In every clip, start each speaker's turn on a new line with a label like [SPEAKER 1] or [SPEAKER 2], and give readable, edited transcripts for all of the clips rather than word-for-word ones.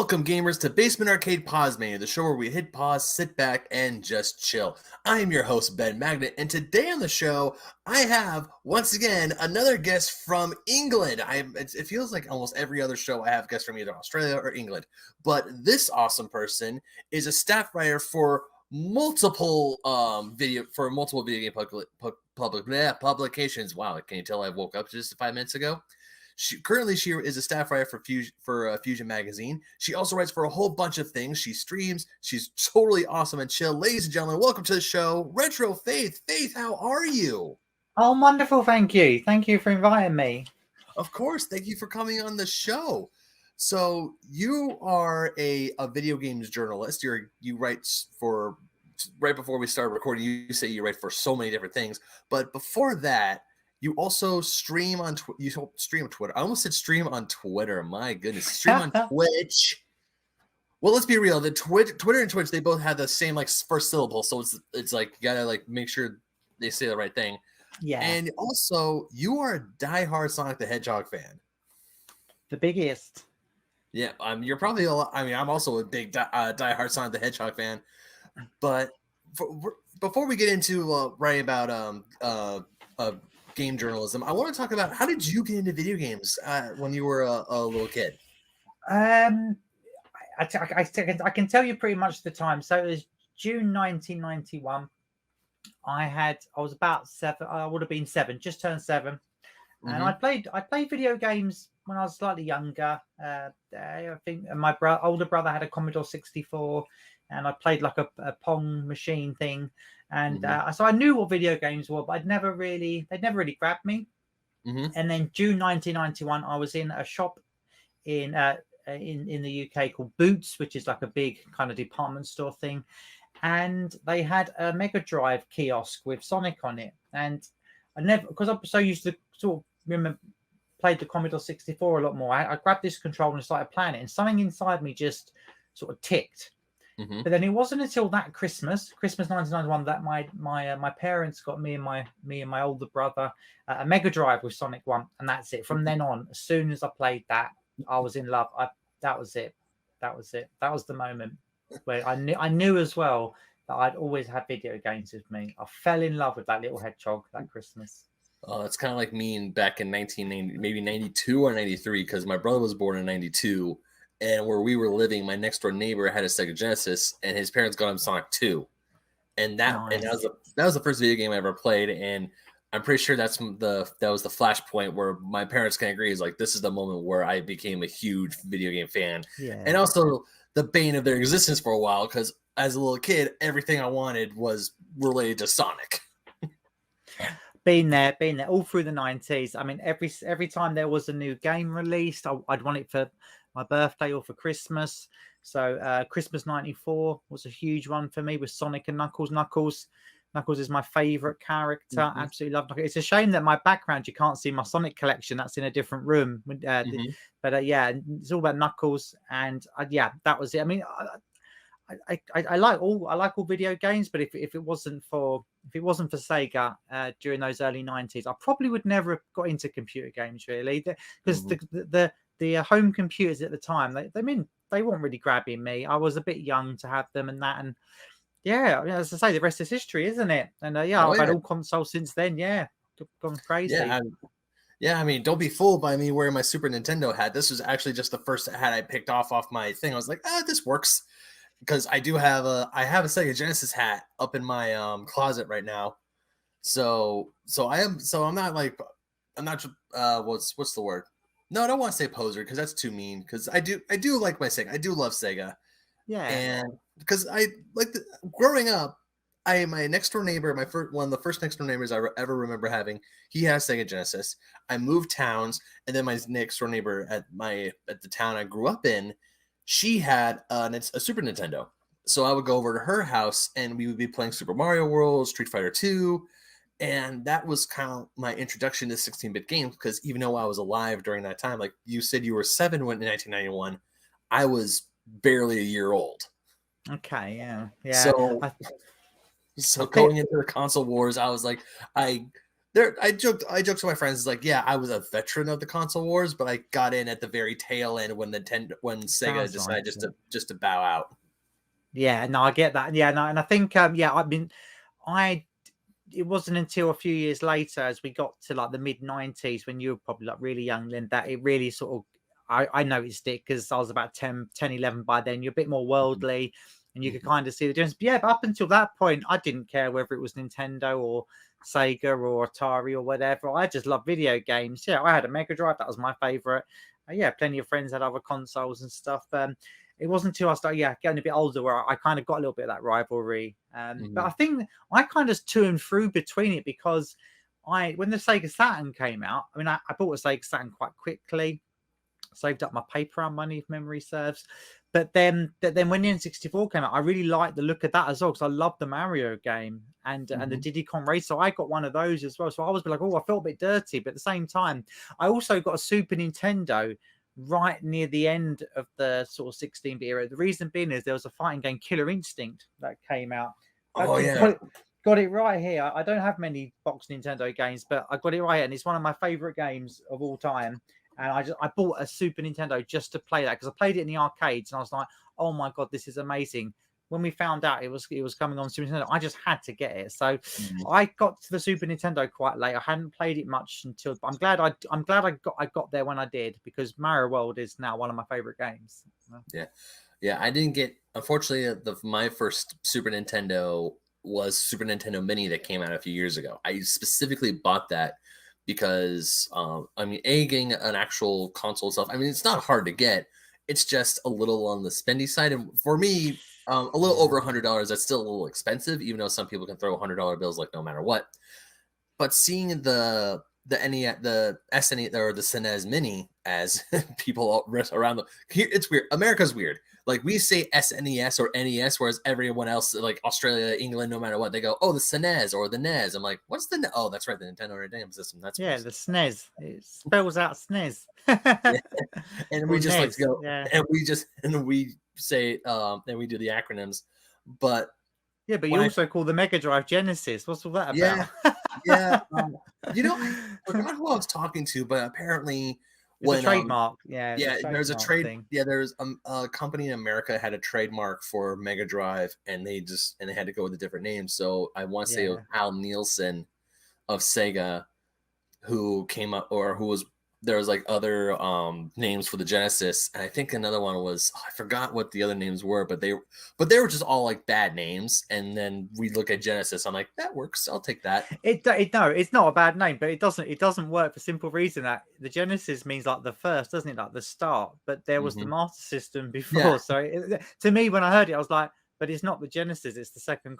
[SPEAKER 1] Welcome, gamers, to Basement Arcade Pause Mania, the show where we hit pause, sit back, and just chill. I am your host, Ben Magnet, and today on the show, I have, once again, another guest from England. It feels like almost every other show I have guests from either Australia or England, but this awesome person is a staff writer for multiple video game publications. Wow, can you tell I woke up just 5 minutes ago? She is a staff writer for Fusion Magazine. She also writes for a whole bunch of things. She streams. She's totally awesome and chill. Ladies and gentlemen, welcome to the show, Retro Faith. Faith, how are you?
[SPEAKER 2] Oh, wonderful. Thank you. Thank you for inviting me.
[SPEAKER 1] Of course. Thank you for coming on the show. So you are a video games journalist. You write for, right before we started recording, you say you write for so many different things. But before that, you also stream on Twitter. I almost said stream on Twitter. My goodness, stream on Twitch. Well, let's be real. The Twitter and Twitch, they both have the same first syllable, so it's like you gotta make sure they say the right thing.
[SPEAKER 2] Yeah.
[SPEAKER 1] And also, you are a diehard Sonic the Hedgehog fan.
[SPEAKER 2] The biggest.
[SPEAKER 1] Yeah, you're probably I'm also a big diehard Sonic the Hedgehog fan. But before we get into writing about game journalism, I want to talk about how did you get into video games when you were a little kid?
[SPEAKER 2] I can tell you pretty much the time. So it was June 1991. I was about 7. I would have been 7, just turned 7, and I played video games when I was slightly younger. I think my older brother had a Commodore 64, and I played like a Pong machine thing. And so I knew what video games were, but they'd never really grabbed me. And then June 1991, I was in a shop in the UK called Boots, which is like a big kind of department store thing. And they had a Mega Drive kiosk with Sonic on it. And I never, because I'm so used to sort of remember, played the Commodore 64 a lot more. I grabbed this controller and started playing it, and something inside me just sort of ticked. But then it wasn't until that Christmas 1991, that my parents got me and my older brother a Mega Drive with Sonic 1, and that's it. From then on, as soon as I played that, I was in love. That was it. That was the moment where I knew as well that I'd always had video games with me. I fell in love with that little hedgehog that Christmas.
[SPEAKER 1] Oh, that's kind of like me back in 1990, maybe 92 or 93, because my brother was born in 92. And where we were living, my next door neighbor had a Sega Genesis, and his parents got him Sonic 2. And that was the first video game I ever played. And I'm pretty sure that was the flashpoint where my parents can agree is like, this is the moment where I became a huge video game fan.
[SPEAKER 2] Yeah.
[SPEAKER 1] And also the bane of their existence for a while, because as a little kid, everything I wanted was related to Sonic.
[SPEAKER 2] Been there all through the 90s. I mean, every time there was a new game released, I'd want it for my birthday or for Christmas. So Christmas 94 was a huge one for me with Sonic and Knuckles. Knuckles is my favorite character. Absolutely love Knuckles. It's a shame that my background, you can't see my Sonic collection. That's in a different room. But yeah, it's all about Knuckles. And that was it. I mean, I like all video games, but if it wasn't for Sega during those early 90s, I probably would never have got into computer games really, because the home computers at the time, they weren't really grabbing me. I was a bit young to have them and that, and as I say, the rest is history, isn't it? And I've had all consoles since then. Gone crazy.
[SPEAKER 1] Yeah, I mean, don't be fooled by me wearing my Super Nintendo hat. This was actually just the first hat I picked off my thing. I was like, this works, because I have a Sega Genesis hat up in my closet right now. So I'm not what's the word? No, I don't want to say poser, because that's too mean, because I do like my Sega. I do love Sega.
[SPEAKER 2] Yeah.
[SPEAKER 1] And because I growing up, my next door neighbor, one of the first next door neighbors I ever remember having, he had a Sega Genesis. I moved towns, and then my next door neighbor at the town I grew up in, she had a Super Nintendo. So I would go over to her house, and we would be playing Super Mario World, Street Fighter 2. And that was kind of my introduction to 16-bit games, because even though I was alive during that time, like you said, you were 7 in 1991, I was barely a year old.
[SPEAKER 2] Okay, yeah.
[SPEAKER 1] So going into the console wars, I was like, I joked to my friends, like, yeah, I was a veteran of the console wars, but I got in at the very tail end when when Sega
[SPEAKER 2] Sounds
[SPEAKER 1] decided
[SPEAKER 2] like it.
[SPEAKER 1] just to bow out.
[SPEAKER 2] Yeah, no, I get that. Yeah, no, and I think yeah, I mean, I it wasn't until a few years later, as we got to like the mid 90s, when you were probably like really young, Lynn, that it really sort of I noticed it, because I was about 10, 11 by then. You're a bit more
[SPEAKER 1] Mhm.
[SPEAKER 2] worldly, and you could
[SPEAKER 1] Mhm.
[SPEAKER 2] kind of see the difference. But yeah, but up until that point, I didn't care whether it was Nintendo or Sega or Atari or whatever. I just loved video games. Yeah, I had a Mega Drive. That was my favorite. Yeah, plenty of friends had other consoles and stuff. It wasn't until I started, yeah, getting a bit older, where I kind of got a little bit of that rivalry. But I
[SPEAKER 1] Mhm.
[SPEAKER 2] think I kind of to and through between it, because when the Sega Saturn came out, I mean, I bought a Sega Saturn quite quickly, saved up my paper round money, if memory serves. But then when the N64 came out, I really liked the look of that as well, because I loved the Mario game and the
[SPEAKER 1] Mhm.
[SPEAKER 2] Diddy Kong Race. So I got one of those as well. So I was like, oh, I felt a bit dirty, but at the same time, I also got a Super Nintendo right near the end of the sort of 16-bit era. The reason being is there was a fighting game, Killer Instinct, that came out.
[SPEAKER 1] Oh
[SPEAKER 2] Actually,
[SPEAKER 1] yeah.
[SPEAKER 2] got it right here. I don't have many box Nintendo games, but I got it right here, and it's one of my favorite games of all time. And I bought a Super Nintendo just to play that, because I played it in the arcades, and I was like, oh my god, this is amazing. When we found out it was coming on Super Nintendo, I just had to get it. So
[SPEAKER 1] Mhm.
[SPEAKER 2] I got to the Super Nintendo quite late. I hadn't played it much until. I'm glad I got there when I did, because Mario World is now one of my favorite games.
[SPEAKER 1] Yeah. Yeah, I didn't get, unfortunately, my first Super Nintendo was Super Nintendo Mini that came out a few years ago. I specifically bought that because I mean, getting an actual console itself, I mean, it's not hard to get. It's just a little on the spendy side, and for me, a little over
[SPEAKER 2] Yeah.
[SPEAKER 1] $100. That's still a little expensive, even though some people can throw $100 bills like no matter what. But seeing the NES, the SNES, or the SNES Mini, as people around the here, it's weird. America's weird. Like, we say SNES or NES, whereas everyone else, like Australia, England, no matter what, they go, "Oh, the SNES or the NES." I'm like, "What's the Oh, that's right, the Nintendo Entertainment System." That's what
[SPEAKER 2] Yeah,
[SPEAKER 1] it's.
[SPEAKER 2] the SNES. It spells out SNES.
[SPEAKER 1] Yeah. And we
[SPEAKER 2] Or
[SPEAKER 1] just like to
[SPEAKER 2] NES.
[SPEAKER 1] go,
[SPEAKER 2] Yeah.
[SPEAKER 1] and we say, and we do the acronyms. But
[SPEAKER 2] Yeah, but
[SPEAKER 1] when
[SPEAKER 2] you
[SPEAKER 1] I
[SPEAKER 2] also call the Mega Drive Genesis. What's all that
[SPEAKER 1] yeah,
[SPEAKER 2] about?
[SPEAKER 1] yeah, I forgot who I was talking to, but apparently
[SPEAKER 2] It's a
[SPEAKER 1] when
[SPEAKER 2] trademark. Yeah, it's a
[SPEAKER 1] yeah, there's a
[SPEAKER 2] trademark
[SPEAKER 1] trade.
[SPEAKER 2] thing.
[SPEAKER 1] Yeah, there's a company in America had a trademark for Mega Drive, and they had to go with a different name. So I want to say it was
[SPEAKER 2] Yeah.
[SPEAKER 1] Al Nielsen of Sega who came up, or who was, there was like other names for the Genesis, and I think another one was, I forgot what the other names were, but they were just all like bad names. And then we look at Genesis, I'm like, that works, I'll take that.
[SPEAKER 2] No, it's not a bad name, but it doesn't work for simple reason that the Genesis means like the first, doesn't it? Like the start. But there was the
[SPEAKER 1] Hmm.
[SPEAKER 2] Master System
[SPEAKER 1] Yeah.
[SPEAKER 2] before. So to me, when I heard it, I was like, but it's not the Genesis, it's the second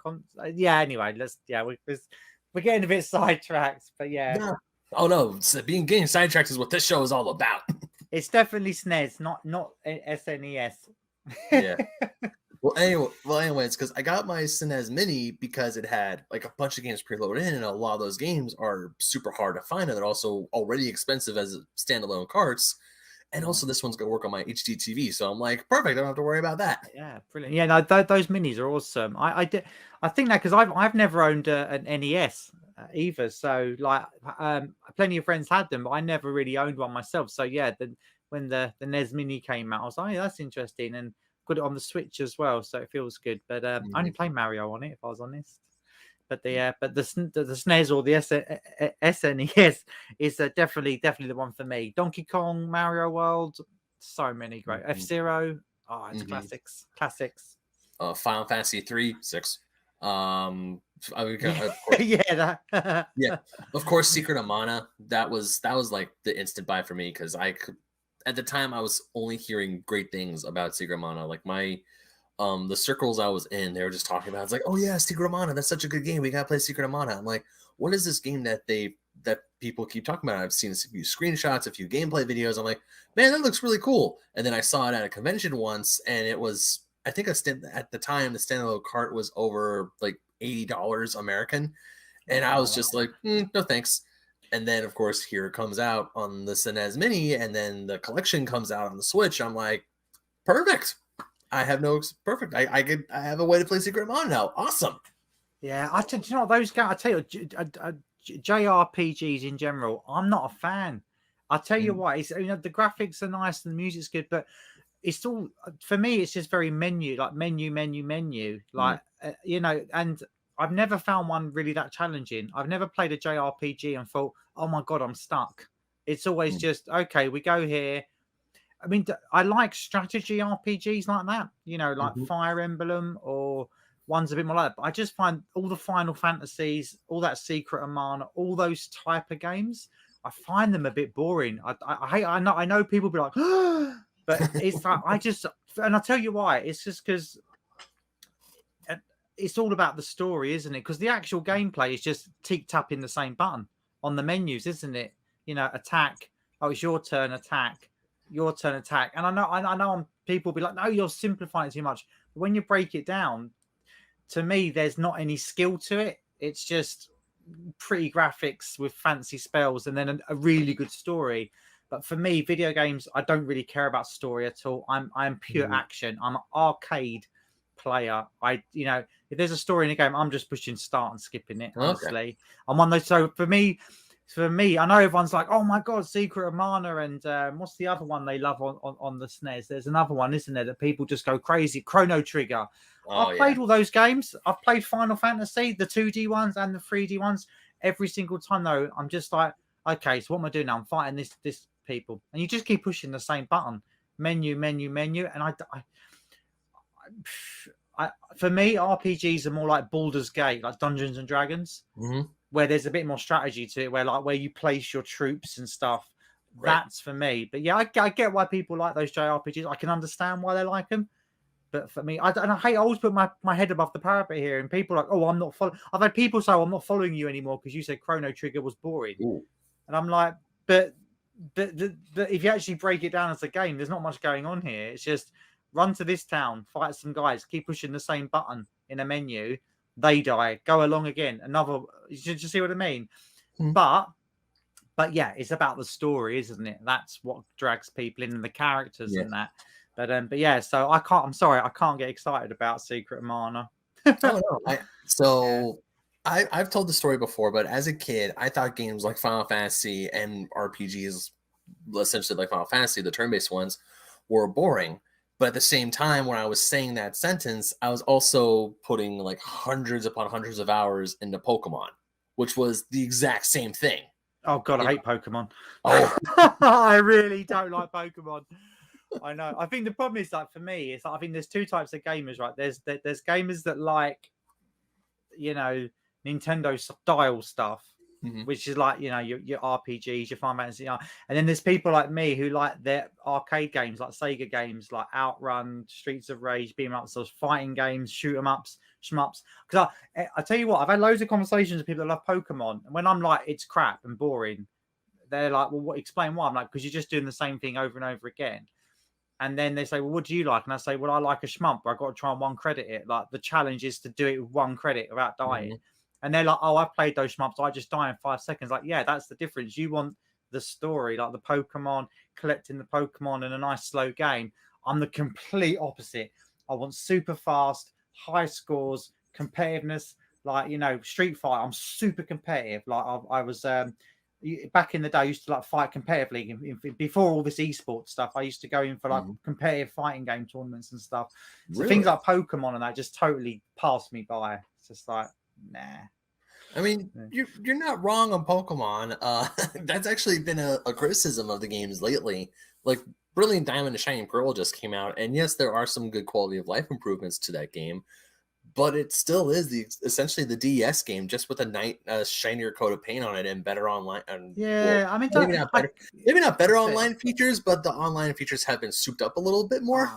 [SPEAKER 2] yeah, anyway, we're getting a bit sidetracked, but yeah.
[SPEAKER 1] No. Oh no, being getting sidetracked is what this show is all about.
[SPEAKER 2] It's definitely SNES, not SNES.
[SPEAKER 1] Yeah. Anyways, because I got my SNES Mini because it had like a bunch of games preloaded in, and a lot of those games are super hard to find, and they're also already expensive as standalone carts. And
[SPEAKER 2] Yeah.
[SPEAKER 1] also, this one's gonna work on my HD TV, so I'm like, perfect. I don't have to worry about that.
[SPEAKER 2] Yeah, brilliant. Yeah, no, those minis are awesome. I think that because I've never owned an NES either. So like, plenty of friends had them, but I never really owned one myself. So yeah, when the NES Mini came out, I was like, oh, yeah, that's interesting, and got it on the Switch as well, so it feels good. But I only
[SPEAKER 1] Mhm.
[SPEAKER 2] play Mario on it, if I was honest. But the SNES or the SNES is definitely the one for me. Donkey Kong, Mario World, so many great.
[SPEAKER 1] Mhm.
[SPEAKER 2] F-Zero, oh, it's
[SPEAKER 1] Mhm.
[SPEAKER 2] classics.
[SPEAKER 1] Final Fantasy 3, 6. I mean,
[SPEAKER 2] Yeah,
[SPEAKER 1] of course,
[SPEAKER 2] yeah, that.
[SPEAKER 1] yeah, of course, Secret of Mana. That was like the instant buy for me, because at the time I was only hearing great things about Secret of Mana. Like, the circles I was in, they were just talking about. It's like, oh yeah, Secret of Mana, that's such a good game. We gotta play Secret of Mana. I'm like, what is this game that people keep talking about? I've seen a few screenshots, a few gameplay videos. I'm like, man, that looks really cool. And then I saw it at a convention once, and it was, I think, at the time the standalone cart was over like $80 American, and I
[SPEAKER 2] Oh,
[SPEAKER 1] was just
[SPEAKER 2] wow.
[SPEAKER 1] like, no thanks. And then of course here it comes out on the SNES Mini, and then the collection comes out on the Switch. I'm like, perfect. I have no perfect. I have a way to play Secret of Mana now. Awesome.
[SPEAKER 2] Yeah, do you know what those guys? I tell you, JRPGs in general, I'm not a fan. I'll tell you
[SPEAKER 1] Mm.
[SPEAKER 2] why. It's, the graphics are nice and the music's good, but it's all, for me, it's just very menu, like menu, like and I've never found one really that challenging. I've never played a JRPG and thought, oh my god, I'm stuck. It's always just, okay, we go here. I mean, I like strategy RPGs like that, like
[SPEAKER 1] Mhm.
[SPEAKER 2] Fire Emblem or ones a bit more like that. But I just find all the Final Fantasies, all that Secret of Mana, all those type of games, I find them a bit boring. I know people be like, but it's like, and I'll tell you why. It's just because it's all about the story, isn't it? Because the actual gameplay is just tapping the same button on the menus, isn't it? Attack. Oh, it's your turn, attack. Your turn, attack. And I know people be like, no, you're simplifying it too much. But when you break it down, to me, there's not any skill to it. It's just pretty graphics with fancy spells and then a really good story. But for me, video games, I don't really care about story at all. I'm pure action. I'm an arcade player. If there's a story in a game, I'm just pushing start and skipping it. Honestly,
[SPEAKER 1] Okay.
[SPEAKER 2] I'm one of those. So for me, I know everyone's like, "Oh my god, Secret of Mana," and what's the other one they love on the SNES? There's another one, isn't there, that people just go crazy? Chrono Trigger.
[SPEAKER 1] Oh,
[SPEAKER 2] I've played all those games. I've played Final Fantasy, the 2D ones and the 3D ones. Every single time, though, I'm just like, okay, so what am I doing now? I'm fighting this people, and you just keep pushing the same button, menu, and for me, RPGs are more like Baldur's Gate, like Dungeons and Dragons, where there's a bit more strategy to it, where you place your troops and stuff.
[SPEAKER 1] Right.
[SPEAKER 2] That's for me. But yeah, I get why people like those JRPGs. I can understand why they like them. But for me, I always put my head above the parapet here, and people are like, oh, I'm not following. I've had people say, I'm not following you anymore because you said Chrono Trigger was boring.
[SPEAKER 1] Ooh.
[SPEAKER 2] And I'm like, but if you actually break it down as a game, there's not much going on here. It's just run to this town, fight some guys, keep pushing the same button in a menu. They die, go along again. Another, you see what I mean? But yeah, it's about the story, isn't it? That's what drags people in, and the characters and that. But yeah, so I'm sorry, I can't get excited about Secret of Mana.
[SPEAKER 1] Oh no. I've told the story before, but as a kid, I thought games like Final Fantasy and RPGs, essentially like Final Fantasy, the turn-based ones, were boring. But at the same time, when I was saying that sentence, I was also putting like hundreds upon hundreds of hours into Pokemon, which was the exact same thing.
[SPEAKER 2] Oh god, I hate Pokemon.
[SPEAKER 1] Oh,
[SPEAKER 2] I really don't like Pokemon. I know. I think the problem is, like, for me, it's like, I think there's two types of gamers, right? There's gamers that like, Nintendo style stuff, which is like, your RPGs, your Final Fantasy, and then there's people like me who like their arcade games, like Sega games, like Outrun, Streets of Rage, beam ups, those fighting games, shoot 'em ups, shmups. Because I tell you what, I've had loads of conversations with people that love Pokemon, and when I'm like, it's crap and boring, they're like, well, explain why. I'm like, because you're just doing the same thing over and over again. And then they say, well, what do you like? And I say, well, I like a shmump, but I've got to try and one credit it. Like, the challenge is to do it with one credit without dying. And they're like, oh, I've played those shmumps, I just die in 5 seconds. Like, yeah, that's the difference. You want the story, like the Pokemon, collecting the Pokemon in a nice slow game. I'm the complete opposite. I want super fast, high scores, competitiveness. Like, Street Fighter, I'm super competitive. Like, I was... back in the day, I used to like fight competitively. Before all this esports stuff, I used to go in for like competitive fighting game tournaments and stuff. So things like Pokemon and that just totally passed me by. It's just like, nah.
[SPEAKER 1] I mean, you're not wrong on Pokemon. That's actually been a criticism of the games lately. Like, Brilliant Diamond and Shining Pearl just came out, and yes, there are some good quality of life improvements to that game, but it still is essentially the DS game, just with a shinier coat of paint on it and better online.
[SPEAKER 2] I mean,
[SPEAKER 1] maybe not better online features, but the online features have been souped up a little bit more.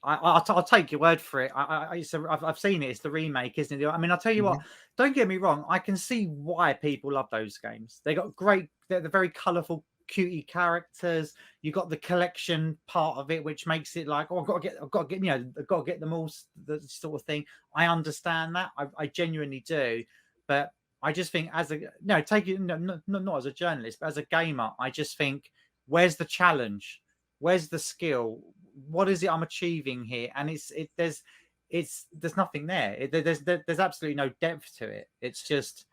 [SPEAKER 2] I'll take your word for it. I've seen it. It's the remake, isn't it? I mean, I'll tell you what. Don't get me wrong. I can see why people love those games. They're very colourful, cutie characters. You got the collection part of it, which makes it like, oh, I've got to get them all, the sort of thing. I understand that. I genuinely do, but I just think not as a journalist, but as a gamer, I just think, where's the challenge? Where's the skill? What is it I'm achieving here? And there's nothing there. There's absolutely no depth to it. It's just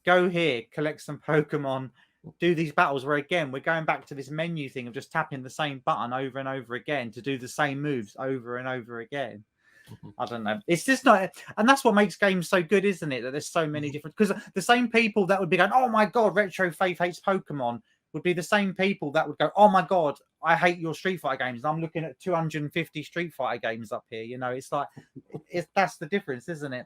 [SPEAKER 2] go here, collect some Pokemon, do these battles. Where again, we're going back to this menu thing of just tapping the same button over and over again to do the same moves over and over again. I don't know. It's just not, and that's what makes games so good, isn't it? That there's so many different. Because the same people that would be going, "Oh my god, Retro Faith hates Pokemon," would be the same people that would go, "Oh my god, I hate your Street Fighter games." And I'm looking at 250 Street Fighter games up here. You know, it's like, that's the difference, isn't it?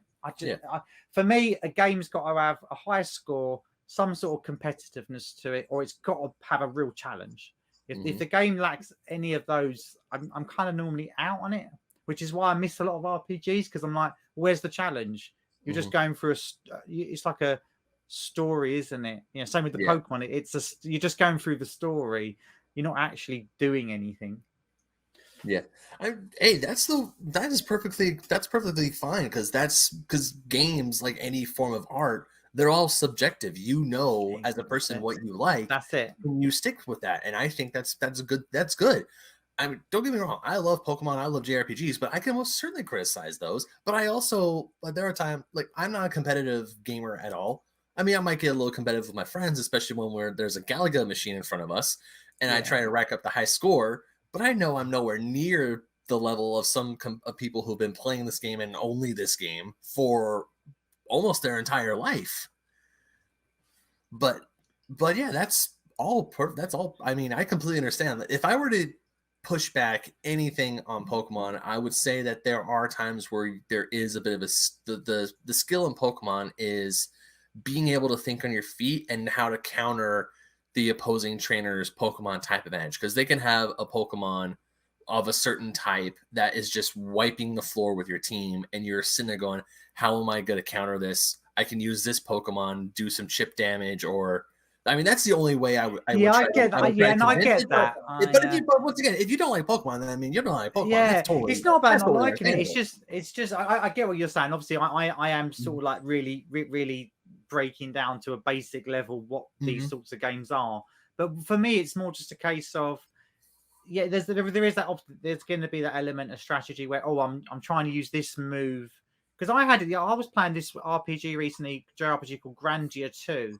[SPEAKER 2] For me, a game's got to have a high score, some sort of competitiveness to it, or it's got to have a real challenge. If the game lacks any of those, I'm kind of normally out on it. Which is why I miss a lot of RPGs, because I'm like, where's the challenge? You're just going through it's like a story, isn't it? You know, same with the Pokemon. You're just going through the story. You're not actually doing anything.
[SPEAKER 1] Yeah. That's perfectly fine, because games, like any form of art, they're all subjective. You know, as a person, what you like.
[SPEAKER 2] That's it.
[SPEAKER 1] And you stick with that. And I think that's good. That's good. I mean, don't get me wrong. I love Pokemon. I love JRPGs, but I can most certainly criticize those. But I also, there are times, like, I'm not a competitive gamer at all. I mean, I might get a little competitive with my friends, especially when there's a Galaga machine in front of us, and I try to rack up the high score. But I know I'm nowhere near the level of some of people who've been playing this game and only this game for almost their entire life. But yeah, that's all. I mean, I completely understand that. If I were to push back anything on Pokemon, I would say that there are times where there is a bit of the skill in Pokemon is being able to think on your feet and how to counter the opposing trainer's Pokemon type advantage, because they can have a Pokemon of a certain type that is just wiping the floor with your team, and you're sitting there going, how am I going to counter this? I can use this Pokemon, do some chip damage, or I mean, that's the only way I would.
[SPEAKER 2] I get that.
[SPEAKER 1] But once again, if you don't like Pokemon, then I mean, you don't like Pokemon.
[SPEAKER 2] Yeah,
[SPEAKER 1] that's totally,
[SPEAKER 2] it's not about not liking it. It's just. I get what you're saying. Obviously, I am sort of like really breaking down to a basic level what these sorts of games are. But for me, it's more just a case of, there is that. There's going to be that element of strategy where, I'm trying to use this move, because I was playing this RPG recently, JRPG called Grandia 2.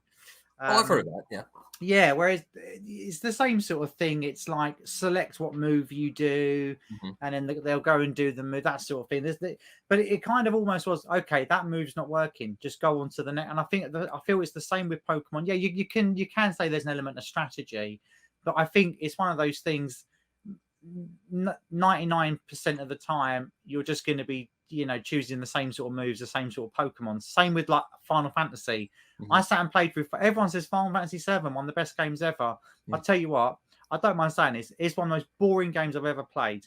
[SPEAKER 1] I've heard of that. Yeah.
[SPEAKER 2] Yeah. Whereas it's the same sort of thing. It's like select what move you do, and then they'll go and do the move, that sort of thing. But it kind of almost was, okay, that move's not working, just go on to the next. And I feel it's the same with Pokemon. Yeah, you can say there's an element of strategy, but I think it's one of those things. 99% of the time, you're just going to be, choosing the same sort of moves, the same sort of Pokemon. Same with like Final Fantasy. I sat and played through. Everyone says Final Fantasy 7, one of the best games ever. I tell you what, I don't mind saying this. It's one of the most boring games I've ever played.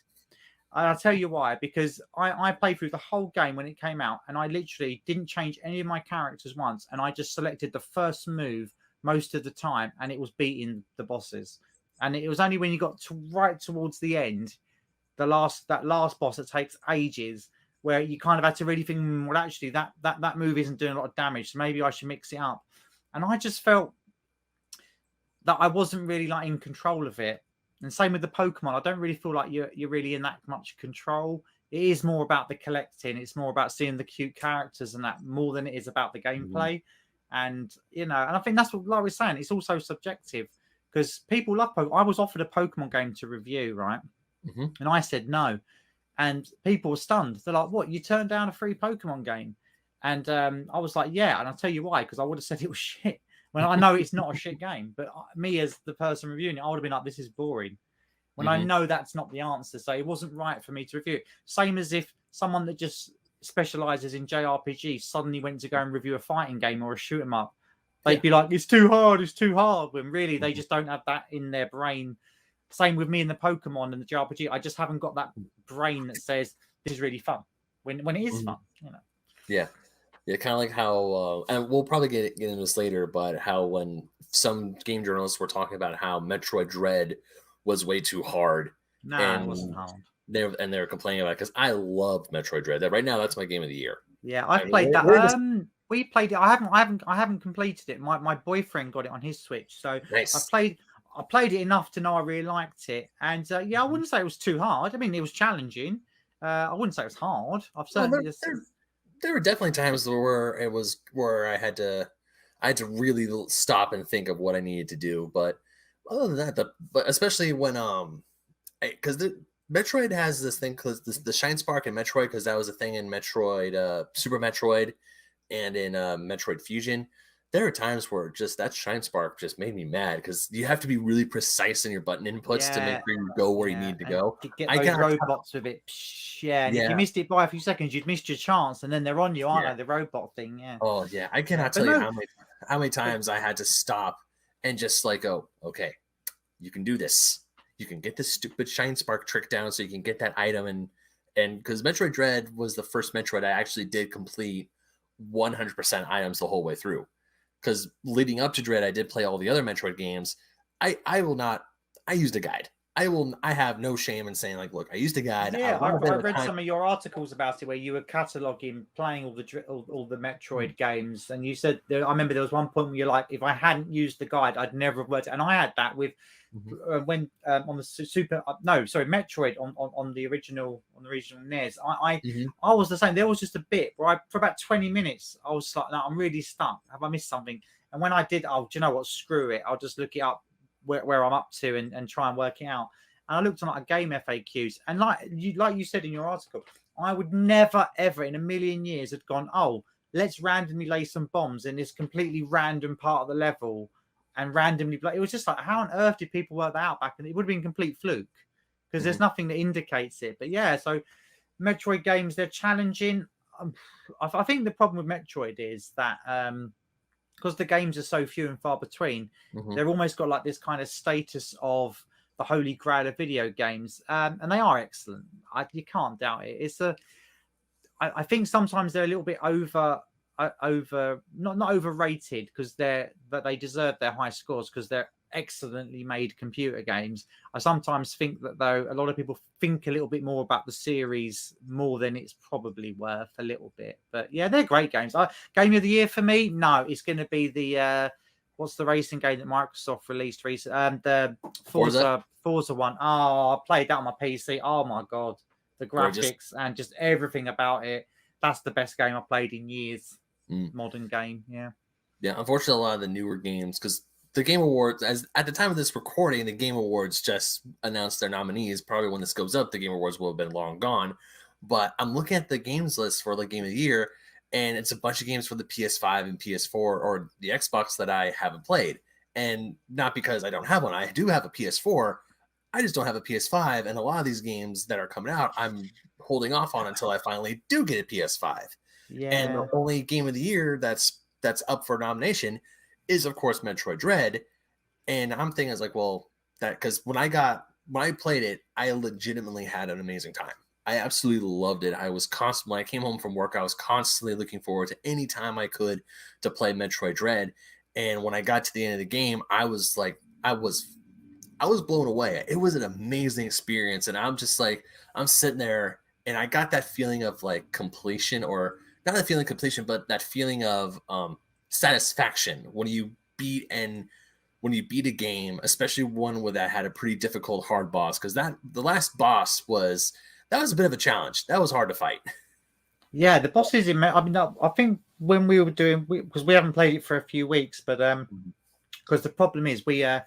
[SPEAKER 2] And I'll tell you why. Because I played through the whole game when it came out, and I literally didn't change any of my characters once, and I just selected the first move most of the time, and it was beating the bosses. And it was only when you got right towards the end, that last boss that takes ages, where you kind of had to really think, well, actually, that move isn't doing a lot of damage, so maybe I should mix it up. And I just felt that I wasn't really like in control of it. And same with the Pokemon. I don't really feel like you're really in that much control. It is more about the collecting. It's more about seeing the cute characters and that, more than it is about the gameplay. And, and I think that's what, like we're saying, it's also subjective, because people love Pokemon. I was offered a Pokemon game to review, right? And I said no. And people were stunned. They're like, what? You turned down a free Pokemon game? And I was like, yeah. And I'll tell you why, because I would have said it was shit. When I know it's not a shit game. But me as the person reviewing it, I would have been like, this is boring. When I know that's not the answer. So it wasn't right for me to review it. Same as if someone that just specializes in JRPGs suddenly went to go and review a fighting game or a shoot 'em up. They'd be like, it's too hard. When really they just don't have that in their brain. Same with me in the Pokemon and the JRPG. I just haven't got that brain that says this is really fun when it is fun.
[SPEAKER 1] Yeah, kind of like how, and we'll probably get into this later, but how when some game journalists were talking about how Metroid Dread was way too hard.
[SPEAKER 2] It wasn't hard.
[SPEAKER 1] They were complaining about it, because I love Metroid Dread. That right now, that's my game of the year.
[SPEAKER 2] Yeah, I've played that. We played it. I haven't completed it. My boyfriend got it on his Switch, so nice. I played it enough to know I really liked it. And I wouldn't say it was too hard. I mean, it was challenging. I wouldn't say it was hard. I've certainly
[SPEAKER 1] there were definitely times where I had to I had to really stop and think of what I needed to do. But other than that, but especially when because the Metroid has this thing because the Shine Spark in Metroid, because that was a thing in Metroid, Super Metroid, and in Metroid Fusion. There are times where just that Shine Spark just made me mad because you have to be really precise in your button inputs to make
[SPEAKER 2] Yeah,
[SPEAKER 1] sure you go where you
[SPEAKER 2] yeah,
[SPEAKER 1] need to
[SPEAKER 2] and
[SPEAKER 1] go.
[SPEAKER 2] get
[SPEAKER 1] I
[SPEAKER 2] those
[SPEAKER 1] cannot.
[SPEAKER 2] robots with it. Psh, yeah, and if you
[SPEAKER 1] Yeah,
[SPEAKER 2] missed it by a few seconds, you'd missed your chance, and then they're on you, aren't
[SPEAKER 1] yeah.
[SPEAKER 2] they? The robot thing, yeah,
[SPEAKER 1] Oh yeah, I
[SPEAKER 2] yeah.
[SPEAKER 1] cannot
[SPEAKER 2] But
[SPEAKER 1] tell you
[SPEAKER 2] no,
[SPEAKER 1] how many
[SPEAKER 2] but
[SPEAKER 1] times I had to stop and just like go, okay, you can do this. You can get this stupid Shine Spark trick down, so you can get that item and because Metroid Dread was the first Metroid I actually did complete 100% items the whole way through. Because leading up to Dread, I did play all the other Metroid games. I will not. I used a guide. I will. I have no shame in saying like, look, I used a guide. I
[SPEAKER 2] yeah,
[SPEAKER 1] was on a bit
[SPEAKER 2] I
[SPEAKER 1] of a
[SPEAKER 2] read
[SPEAKER 1] time.
[SPEAKER 2] some of your articles about it where you were cataloging playing all the
[SPEAKER 1] Hmm.
[SPEAKER 2] Metroid games, and you said I remember there was one point where you're like, if I hadn't used the guide, I'd never have worked. And I had that with
[SPEAKER 1] Hmm.
[SPEAKER 2] when on the Super no sorry Metroid on the original NES.
[SPEAKER 1] Hmm.
[SPEAKER 2] I was the same. There was just a bit where for about 20 minutes I was like, no, I'm really stuck. Have I missed something? And when I did, oh, do you know what? Screw it. I'll just look it up where I'm up to and try and work it out. And I looked on like a game FAQs, and like you said in your article, I would never ever in a million years have gone, oh, let's randomly lay some bombs in this completely random part of the level and randomly play. It was just like, how on earth did people work that out back then? It would have been complete fluke because
[SPEAKER 1] Hmm.
[SPEAKER 2] there's nothing that indicates it. But yeah, so Metroid games, they're challenging. I think the problem with Metroid is that because the games are so few and far between,
[SPEAKER 1] Hmm.
[SPEAKER 2] they've almost got like this kind of status of the holy grail of video games, and they are excellent. You can't doubt it. I think sometimes they're a little bit over not overrated because they deserve their high scores because they're excellently made computer games. I sometimes think that though a lot of people think a little bit more about the series more than it's probably worth a little bit. But yeah, they're great games. Game of the year for me, no, it's going to be the what's the racing game that Microsoft released recently? The
[SPEAKER 1] Forza,
[SPEAKER 2] Forza one. Oh, I played that on my PC. Oh my god, the
[SPEAKER 1] gorgeous.
[SPEAKER 2] graphics and just everything about it. That's the best game I've played in years.
[SPEAKER 1] Mm.
[SPEAKER 2] Modern game, yeah.
[SPEAKER 1] Yeah, unfortunately, a lot of the newer games, because the Game Awards, as at the time of this recording, the Game Awards just announced their nominees. Probably when this goes up, the Game Awards will have been long gone. But I'm looking at the games list for like Game of the Year, and it's a bunch of games for the PS5 and PS4 or the Xbox that I haven't played. And not because I don't have one, I do have a PS4. I just don't have a PS5, and a lot of these games that are coming out, I'm holding off on until I finally do get a PS5. And the
[SPEAKER 2] Yeah.
[SPEAKER 1] only game of the year that's up for nomination is of course Metroid Dread. And I'm thinking it's like, well, that because when I played it, I legitimately had an amazing time. I absolutely loved it. I was constant when I came home from work, I was constantly looking forward to any time I could to play Metroid Dread. And when I got to the end of the game, I was like, I was blown away. It was an amazing experience. And I'm just like, I'm sitting there and I got that feeling of like completion, or not that feeling of completion, but that feeling of satisfaction when you beat and when you beat a game, especially one where that had a pretty difficult hard boss. Cause that the last boss was that was a bit of a challenge. That was hard to fight.
[SPEAKER 2] Yeah, the bosses in I mean I think when we were doing because we haven't played it for a few weeks, but because the problem is we end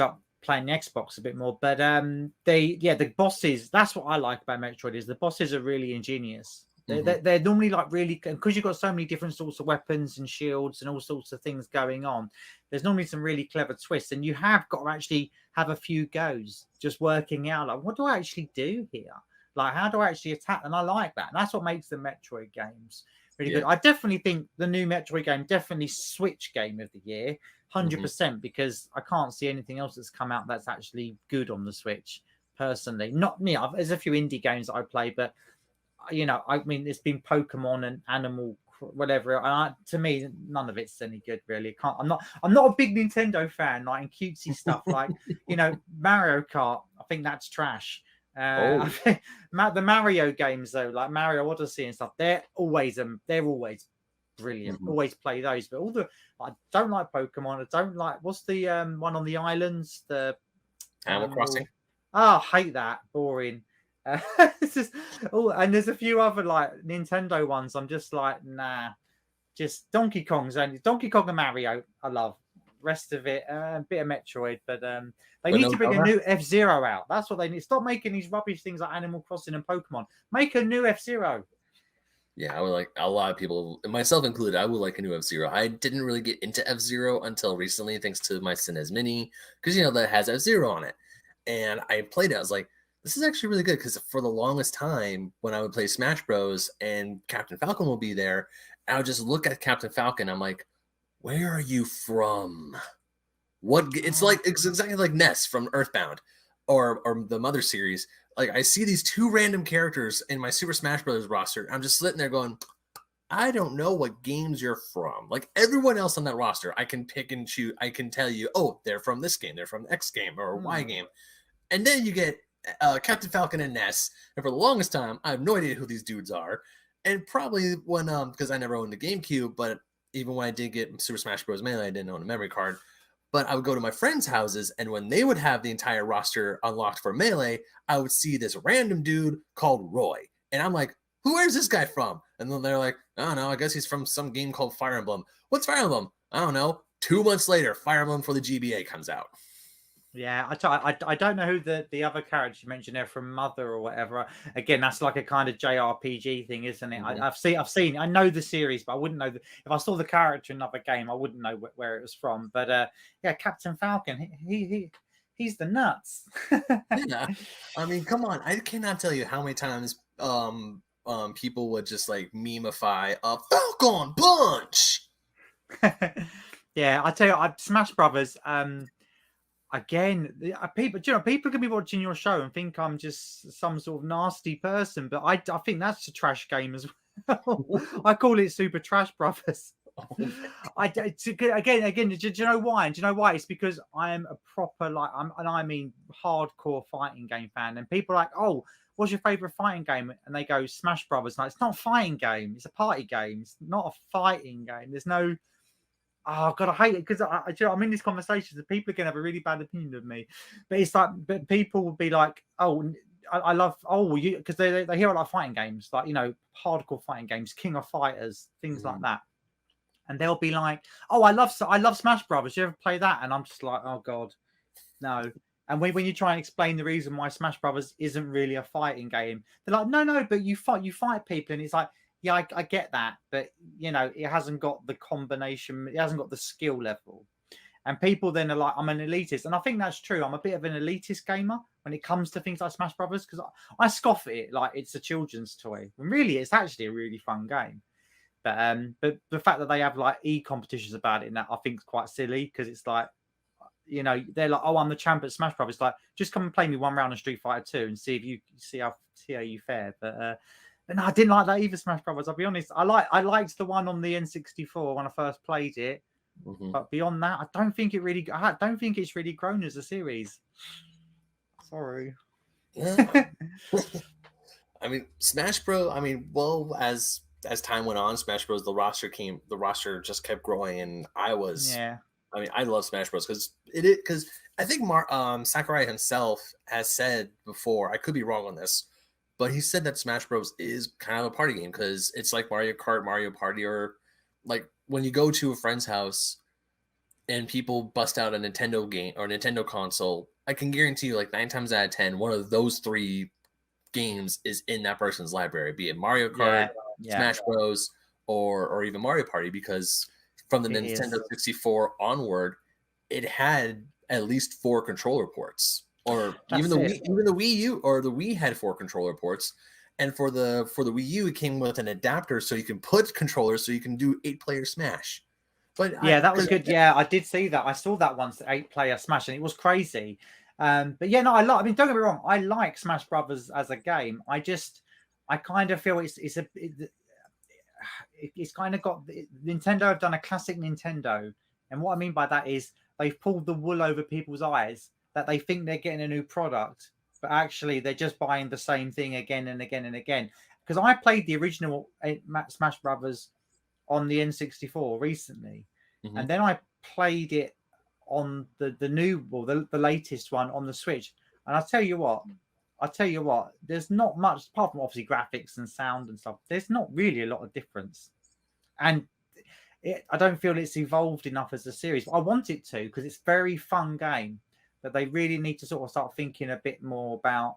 [SPEAKER 2] up playing the Xbox a bit more. But the bosses, that's what I like about Metroid is the bosses are really ingenious. They're normally like really because you've got so many different sorts of weapons and shields and all sorts of things going on. There's normally some really clever twists, and you have got to actually have a few goes just working out like what do I actually do here? Like how do I actually attack? And I like that. And that's what makes the Metroid games really good.
[SPEAKER 1] Yeah.
[SPEAKER 2] I definitely think the new Metroid game definitely Switch game of the year.
[SPEAKER 1] Hmm.
[SPEAKER 2] 100% because I can't see anything else that's come out that's actually good on the Switch personally. Not me. There's a few indie games that I play, but I mean, it's been Pokemon and Animal whatever. And to me, none of it's any good really. I'm not a big Nintendo fan. Like in cutesy stuff, like Mario Kart. I think that's trash. I
[SPEAKER 1] Oh.
[SPEAKER 2] think the Mario games though, like Mario Odyssey and stuff, they're always brilliant.
[SPEAKER 1] Hmm.
[SPEAKER 2] Always play those. But I don't like Pokemon. I don't like what's the one on the islands, the
[SPEAKER 1] Animal Crossing.
[SPEAKER 2] I hate that. Boring. It's just and there's a few other like Nintendo ones. I'm just like, nah, just Donkey Kong's only Donkey Kong and Mario. I love. Rest of it, a bit of Metroid, but they need to bring a new F-Zero out. That's what they need. Stop making these rubbish things like Animal Crossing and Pokemon. Make a new F-Zero.
[SPEAKER 1] Yeah, I would like a lot of people, myself included. I would like a new F-Zero. I didn't really get into F-Zero until recently, thanks to my SNES Mini, because that has F-Zero on it. And I played it. I was like, this is actually really good, because for the longest time, when I would play Smash Bros. And Captain Falcon will be there, I would just look at Captain Falcon. I'm like, where are you from? What? It's exactly like Ness from Earthbound, or the Mother series. Like, I see these two random characters in my Super Smash Bros. Roster. I'm just sitting there going, I don't know what games you're from. Like, everyone else on that roster, I can pick and choose. I can tell you, oh, they're from this game, they're from X game or Y game. And then you get Captain Falcon and Ness. And for the longest time, I have no idea who these dudes are. And probably when, because I never owned the GameCube, but even when I did get Super Smash Bros. Melee, I didn't own a memory card. But I would go to my friends' houses, and when they would have the entire roster unlocked for Melee, I would see this random dude called Roy. And I'm like, where's this guy from? And then they're like, I don't know, I guess he's from some game called Fire Emblem. What's Fire Emblem? I don't know. 2 months later, Fire Emblem for the GBA comes out.
[SPEAKER 2] Yeah, I don't know who the other characters you mentioned there from Mother or whatever. Again, that's like a kind of JRPG thing, isn't it?
[SPEAKER 1] Mm-hmm.
[SPEAKER 2] I've seen I know the series, but I wouldn't know if I saw the character in another game, I wouldn't know where it was from. But yeah, Captain Falcon, he's the nuts.
[SPEAKER 1] Yeah, I mean, come on, I cannot tell you how many times people would just like memeify a Falcon Punch.
[SPEAKER 2] Yeah, I tell you, Smash Brothers. Again, people, people can be watching your show and think I'm just some sort of nasty person, but I think that's a trash game as well. I call it Super Trash Brothers. Again, do you know why? Do you know why? It's because I am a proper I mean hardcore fighting game fan, and people are like, oh, what's your favorite fighting game? And they go Smash Brothers. Like, it's not a fighting game. It's a party game. It's not a fighting game. There's no. Oh God, I hate it because I'm in these conversations and people are gonna have a really bad opinion of me. But it's like, but people will be like, oh, I love, because they hear a lot of fighting games, like hardcore fighting games, King of Fighters, things like that, and they'll be like, oh, I love Smash Brothers. You ever play that? And I'm just like, oh God, no. And when you try and explain the reason why Smash Brothers isn't really a fighting game, they're like, no, but you fight people, and it's like. Yeah, I get that, but it hasn't got the combination, it hasn't got the skill level. And people then are like, I'm an elitist. And I think that's true. I'm a bit of an elitist gamer when it comes to things like Smash Brothers, because I scoff at it like it's a children's toy. And really, it's actually a really fun game. But the fact that they have like e-competitions about it, and that I think is quite silly, because it's like, they're like, oh, I'm the champ at Smash Brothers. Like, just come and play me one round of Street Fighter 2 and see how you fare. But no, I didn't like that either, Smash Brothers. I'll be honest. I liked the one on the N64 when I first played it, but beyond that, I don't think it's really grown as a series. Sorry.
[SPEAKER 1] Yeah. I mean, Smash Bros. I mean, well, as time went on, Smash Bros. The roster just kept growing, and I mean, I love Smash Bros. because I think Sakurai himself has said before. I could be wrong on this. But he said that Smash Bros. Is kind of a party game because it's like Mario Kart, Mario Party, or like when you go to a friend's house and people bust out a Nintendo game or a Nintendo console, I can guarantee you like 9 times out of 10, one of those 3 games is in that person's library, be it Mario Kart, Smash Bros, or even Mario Party, because from the Nintendo 64 onward, it had at least 4 controller ports. Or even the Wii U or the Wii had 4 controller ports, and for the Wii U it came with an adapter so you can put controllers so you can do 8-player Smash. But
[SPEAKER 2] yeah, that was good. Yeah, I did see that. I saw that once, 8-player Smash, and it was crazy. But yeah, no, I mean, don't get me wrong, I like Smash Brothers as a game. I kind of feel it's kind of got Nintendo have done a classic Nintendo, and what I mean by that is they've pulled the wool over people's eyes. That they think they're getting a new product, but actually they're just buying the same thing again and again and again. Because I played the original Smash Brothers on the N64 recently, and then I played it on the latest one on the Switch. And I'll tell you what, there's not much apart from obviously graphics and sound and stuff. There's not really a lot of difference. And I don't feel it's evolved enough as a series. But I want it to, because it's a very fun game. But they really need to sort of start thinking a bit more about.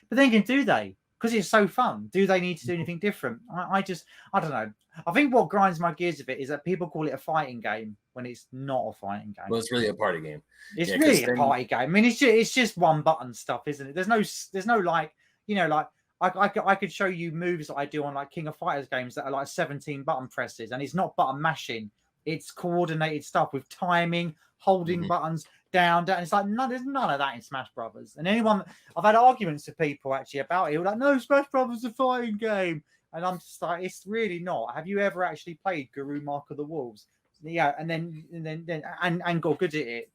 [SPEAKER 2] But then again, do they? Because it's so fun. Do they need to do anything different? I don't know. I think what grinds my gears of it is that people call it a fighting game when it's not a fighting game.
[SPEAKER 1] Well, it's really a party game.
[SPEAKER 2] It's really a party game. I mean, it's just one button stuff, isn't it? There's no like, you know, like I could show you moves that I do on like King of Fighters games that are like 17 button presses, and it's not button mashing. It's coordinated stuff with timing, holding buttons down. It's like there's none of that in Smash Brothers. And I've had arguments with people actually about it. Like, no, Smash Brothers is a fighting game, and I'm just like, it's really not. Have you ever actually played Guru Mark of the Wolves? Yeah, and then got good at it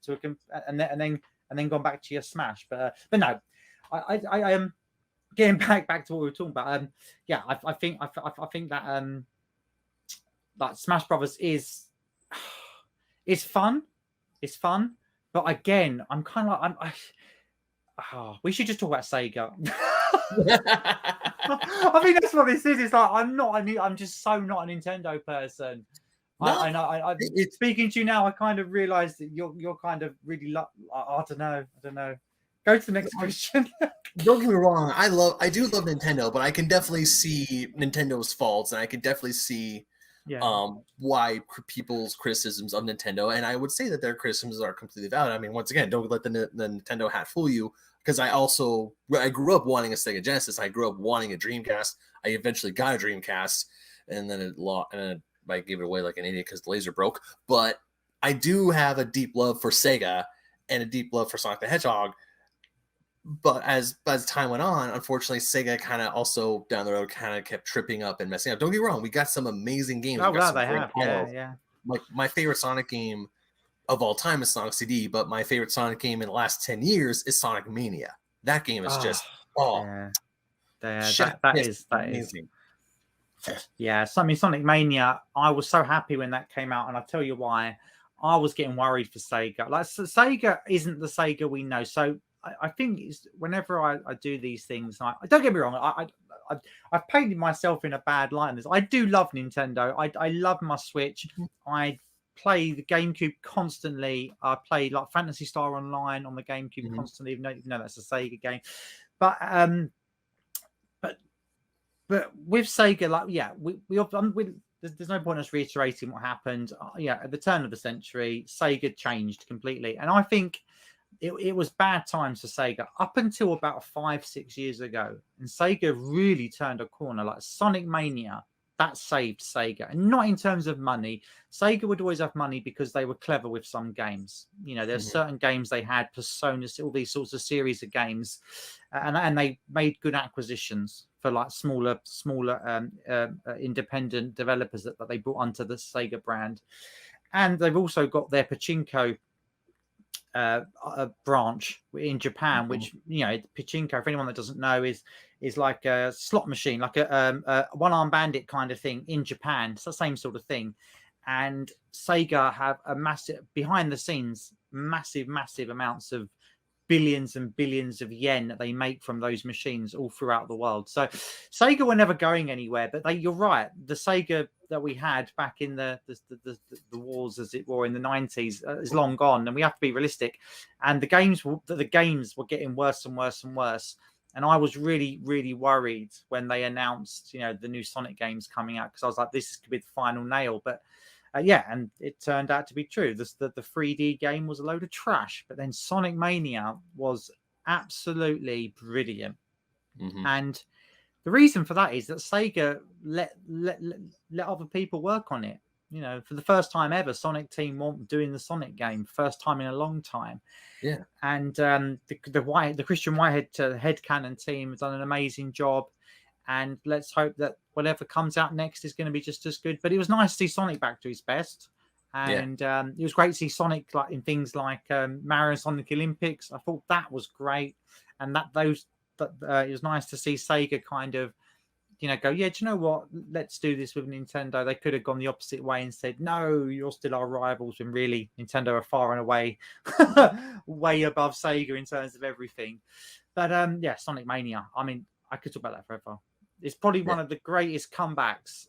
[SPEAKER 2] and then gone back to your Smash. But no, I am getting back to what we were talking about. Yeah, I think that like Smash Brothers is fun. It's fun, but again, I'm kind of like we should just talk about Sega. I think that's what this is. It's like I'm just so not a Nintendo person. No, I speaking to you now, I kind of realised that you're kind of really I don't know. Go to the next question.
[SPEAKER 1] Don't get me wrong, I do love Nintendo, but I can definitely see Nintendo's faults, and I can definitely see why people's criticisms of Nintendo, and I would say that their criticisms are completely valid. I mean, once again, don't let the Nintendo hat fool you, because I grew up wanting a Sega Genesis, I grew up wanting a Dreamcast, I eventually got a Dreamcast, and then I gave it away like an idiot because the laser broke. But I do have a deep love for Sega and a deep love for Sonic the Hedgehog. But as time went on, unfortunately, Sega kind of also down the road kind of kept tripping up and messing up. Don't get me wrong, we got some amazing games.
[SPEAKER 2] Oh, well, they have. Yeah.
[SPEAKER 1] Like my favorite Sonic game of all time is Sonic CD, but my favorite Sonic game in the last 10 years is Sonic Mania. That game is just
[SPEAKER 2] that is
[SPEAKER 1] amazing.
[SPEAKER 2] Yeah, I mean, Sonic Mania, I was so happy when that came out, and I'll tell you why. I was getting worried for Sega. Like, Sega isn't the Sega we know. So I think whenever I do these things, don't get me wrong, I've painted myself in a bad light in this. I do love Nintendo. I love my Switch. I play the GameCube constantly. I play like Phantasy Star Online on the GameCube constantly, even though that's a Sega game. But with Sega, like, there's no point in us reiterating what happened. At the turn of the century, Sega changed completely, and I think it was bad times for Sega up until about 5-6 years ago, and Sega really turned a corner. Like Sonic Mania, that saved Sega, and not in terms of money. Sega would always have money because they were clever with some games. You know, there's certain games they had, Personas, all these sorts of series of games, and they made good acquisitions for like smaller independent developers that they brought onto the Sega brand. And they've also got their pachinko branch in Japan, which, you know, pachinko, for anyone that doesn't know, is like a slot machine, like a one-arm bandit kind of thing in Japan. It's the same sort of thing. And Sega have a massive, behind the scenes, massive amounts of billions and billions of yen that they make from those machines all throughout the world. So Sega were never going anywhere, but you're right, the Sega that we had back in the wars, as it were, in the 90s is long gone, and we have to be realistic. And the games were getting worse and worse and worse. And I was really, really worried when they announced, you know, the new Sonic games coming out, because I was like, this could be the final nail. But and it turned out to be true. The 3D game was a load of trash, but then Sonic Mania was absolutely brilliant. And the reason for that is that Sega let other people work on it. You know, for the first time ever, Sonic Team weren't doing the Sonic game, first time in a long time.
[SPEAKER 1] Yeah.
[SPEAKER 2] And the Christian Whitehead headcanon team has done an amazing job. And let's hope that whatever comes out next is going to be just as good. But it was nice to see Sonic back to his best. And it was great to see Sonic like in things like Mario Sonic Olympics. I thought that was great. And it was nice to see Sega kind of, you know, go, do you know what? Let's do this with Nintendo. They could have gone the opposite way and said, no, you're still our rivals. And really, Nintendo are far and away way above Sega in terms of everything. But Sonic Mania. I mean, I could talk about that forever. It's probably one of the greatest comebacks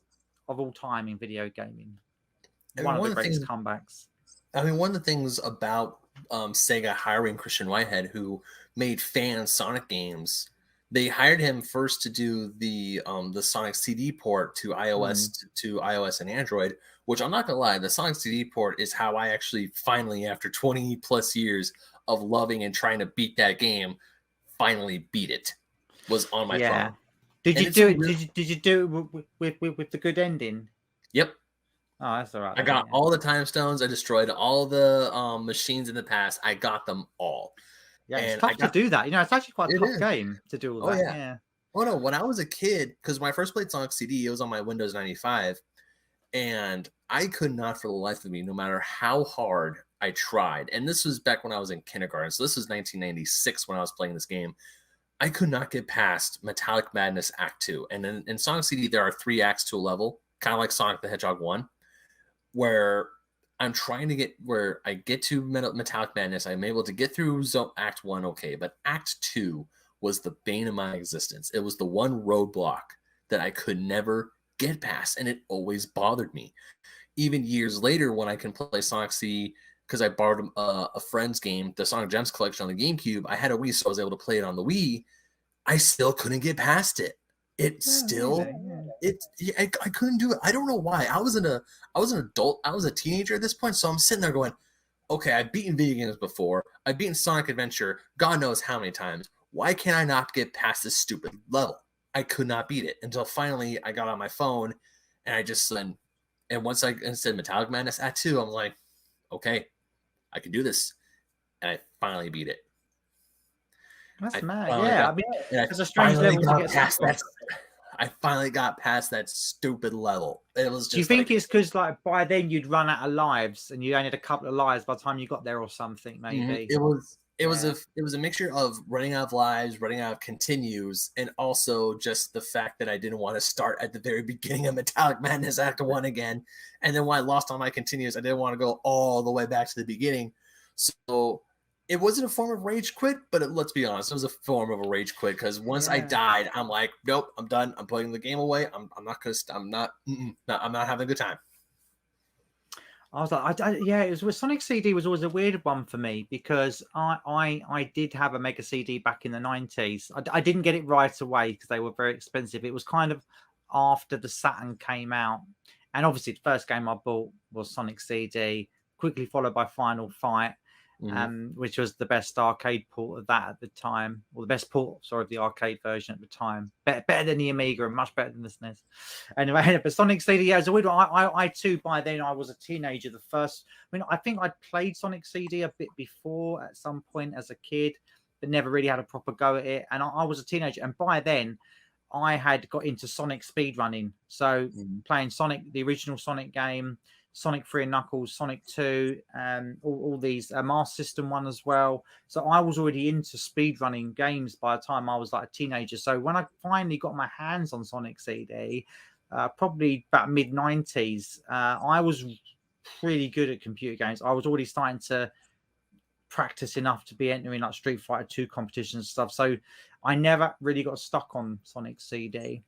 [SPEAKER 2] of all time in video gaming. one of the greatest comebacks.
[SPEAKER 1] I mean, one of the things about Sega hiring Christian Whitehead, who made fan Sonic games, they hired him first to do the Sonic CD port to iOS and Android. Which I'm not gonna lie, the Sonic CD port is how I actually finally, after 20 plus years of loving and trying to beat that game, finally beat it. Was on my phone.
[SPEAKER 2] Did you do it? Did you do it with the good ending?
[SPEAKER 1] Yep.
[SPEAKER 2] Oh, that's all right.
[SPEAKER 1] I got all the time stones. I destroyed all the machines in the past. I got them all.
[SPEAKER 2] Yeah, it's tough to do that. You know, it's actually quite a tough game to do all that. Yeah.
[SPEAKER 1] Oh no, when I was a kid, because when I first played Sonic CD, it was on my Windows 95, and I could not for the life of me, no matter how hard I tried. And this was back when I was in kindergarten, so this was 1996 when I was playing this game. I could not get past Metallic Madness Act 2. And in Sonic CD, there are 3 acts to a level, kind of like Sonic the Hedgehog 1, where I'm trying to get where I get to Metallic Madness. I'm able to get through Act 1 okay, but Act 2 was the bane of my existence. It was the one roadblock that I could never get past, and it always bothered me. Even years later, when I can play Sonic CD, because I borrowed a friend's game, the Sonic Gems collection on the GameCube. I had a Wii, so I was able to play it on the Wii. I still couldn't get past it. I couldn't do it. I don't know why. I was an adult. I was a teenager at this point, so I'm sitting there going, okay, I've beaten video games before. I've beaten Sonic Adventure God knows how many times. Why can't I not get past this stupid level? I could not beat it until finally I got on my phone, and I just said, and once I said Metallic Madness Act 2, I'm like, okay, I can do this. And I finally beat it.
[SPEAKER 2] That's mad. Yeah, I mean, it's a strange level to get past that.
[SPEAKER 1] I finally got past that stupid level. It was just.
[SPEAKER 2] Do you think it's because like by then you'd run out of lives and you only had a couple of lives by the time you got there or something? Maybe
[SPEAKER 1] it was a mixture of running out of lives, running out of continues, and also just the fact that I didn't want to start at the very beginning of Metallic Madness Act 1 again. And then when I lost all my continues, I didn't want to go all the way back to the beginning. So it wasn't a form of rage quit, but let's be honest, it was a form of a rage quit because once I died, I'm like, nope, I'm done. I'm putting the game away. I'm not having a good time.
[SPEAKER 2] I was like, it was with Sonic CD was always a weird one for me because I did have a Mega CD back in the 90s. I didn't get it right away because they were very expensive. It was kind of after the Saturn came out, and obviously the first game I bought was Sonic CD, quickly followed by Final Fight. Which was the best arcade port of that at the time, or the best port, of the arcade version at the time. Better than the Amiga and much better than the SNES. Anyway, but Sonic CD, as a weird one, I too, by then I was a teenager. I think I'd played Sonic CD a bit before at some point as a kid, but never really had a proper go at it. And I was a teenager, and by then I had got into Sonic speedrunning. So playing Sonic, the original Sonic game, Sonic 3 and Knuckles, Sonic 2, all these, Master System 1 as well. So I was already into speedrunning games by the time I was like a teenager. So when I finally got my hands on Sonic CD, probably about mid-90s, I was pretty good at computer games. I was already starting to practice enough to be entering like Street Fighter 2 competitions and stuff. So I never really got stuck on Sonic CD.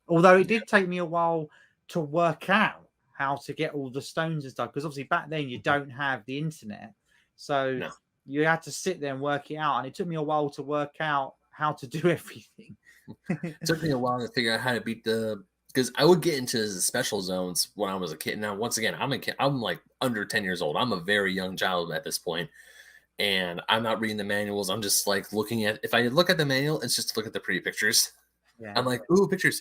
[SPEAKER 2] Although it did take me a while to work out how to get all the stones and stuff, because obviously back then you don't have the internet, so you had to sit there and work it out, and it took me a while to work out how to do everything.
[SPEAKER 1] It took me a while to figure out how to beat because I would get into the special zones when I was a kid. Now once again, I'm a kid. I'm like under 10 years old. I'm a very young child at this point, and I'm not reading the manuals. I'm just like looking at, if I look at the manual, it's just to look at the pretty pictures. I'm like, ooh, pictures.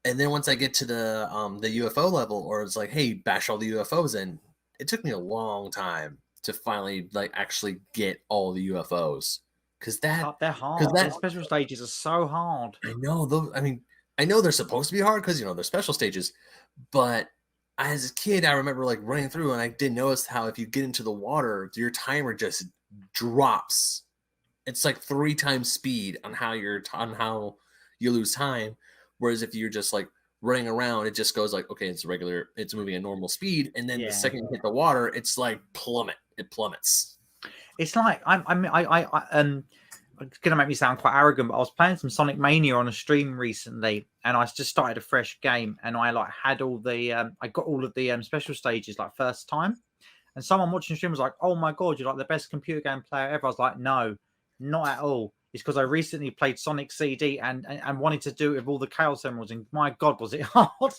[SPEAKER 1] And then once I get to the UFO level, or it's like, hey, bash all the UFOs in, it took me a long time to finally like actually get all the UFOs, because they're hard.
[SPEAKER 2] The special stages are so hard.
[SPEAKER 1] I know those. I mean, I know they're supposed to be hard because they're special stages, but as a kid, I remember like running through, and I didn't notice how if you get into the water, your timer just drops. It's like 3 times speed on how you lose time. Whereas if you're just like running around, it just goes like, okay, it's moving at normal speed. And then the second you hit the water, it's like it plummets.
[SPEAKER 2] It's like, it's going to make me sound quite arrogant, but I was playing some Sonic Mania on a stream recently, and I just started a fresh game, and I like had all the I got all of the special stages like first time, and someone watching the stream was like, "Oh my god, you're like the best computer game player ever." I was like, "No, not at all." It's because I recently played Sonic CD and wanted to do it with all the Chaos Emeralds, and my god, was it hard!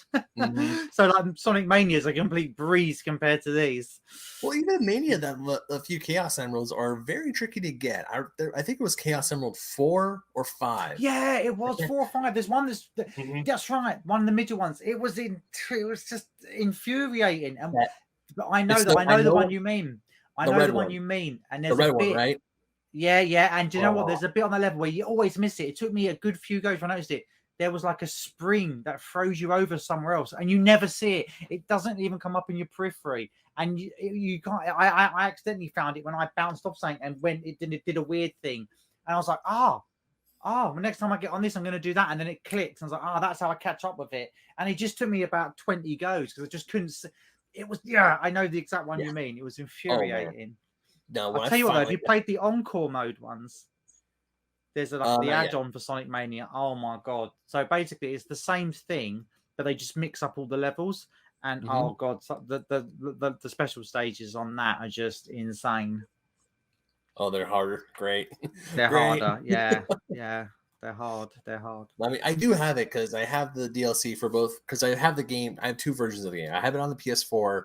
[SPEAKER 2] So like Sonic Mania is a complete breeze compared to these.
[SPEAKER 1] Well, even Mania, that a few Chaos Emeralds are very tricky to get. I think it was Chaos Emerald 4 or 5.
[SPEAKER 2] Yeah, it was 4 or 5. There's one that's right, one of the middle ones. It was just infuriating. And but I know the one you mean. I know the one you mean. And there's
[SPEAKER 1] the red
[SPEAKER 2] a bit,
[SPEAKER 1] one, right?
[SPEAKER 2] Yeah. And do you know what? There's a bit on the level where you always miss it. It took me a good few goes when I noticed it. There was like a spring that throws you over somewhere else, and you never see it. It doesn't even come up in your periphery, and you can't. I accidentally found it when I bounced off something, and when it did a weird thing, and I was like, oh, well, next time I get on this, I'm going to do that, and then it clicked. And I was like, that's how I catch up with it, and it just took me about 20 goes because I just couldn't. It was I know the exact one you mean. It was infuriating.
[SPEAKER 1] No,
[SPEAKER 2] I'll tell you what though, if you played the encore mode ones. There's the add-on for Sonic Mania. Oh my god! So basically, it's the same thing, but they just mix up all the levels. And oh god, so the special stages on that are just insane.
[SPEAKER 1] Oh, they're harder. Great.
[SPEAKER 2] They're harder. Yeah. They're hard.
[SPEAKER 1] I mean, I do have it because I have the DLC for both. Because I have the game. I have 2 versions of the game. I have it on the PS4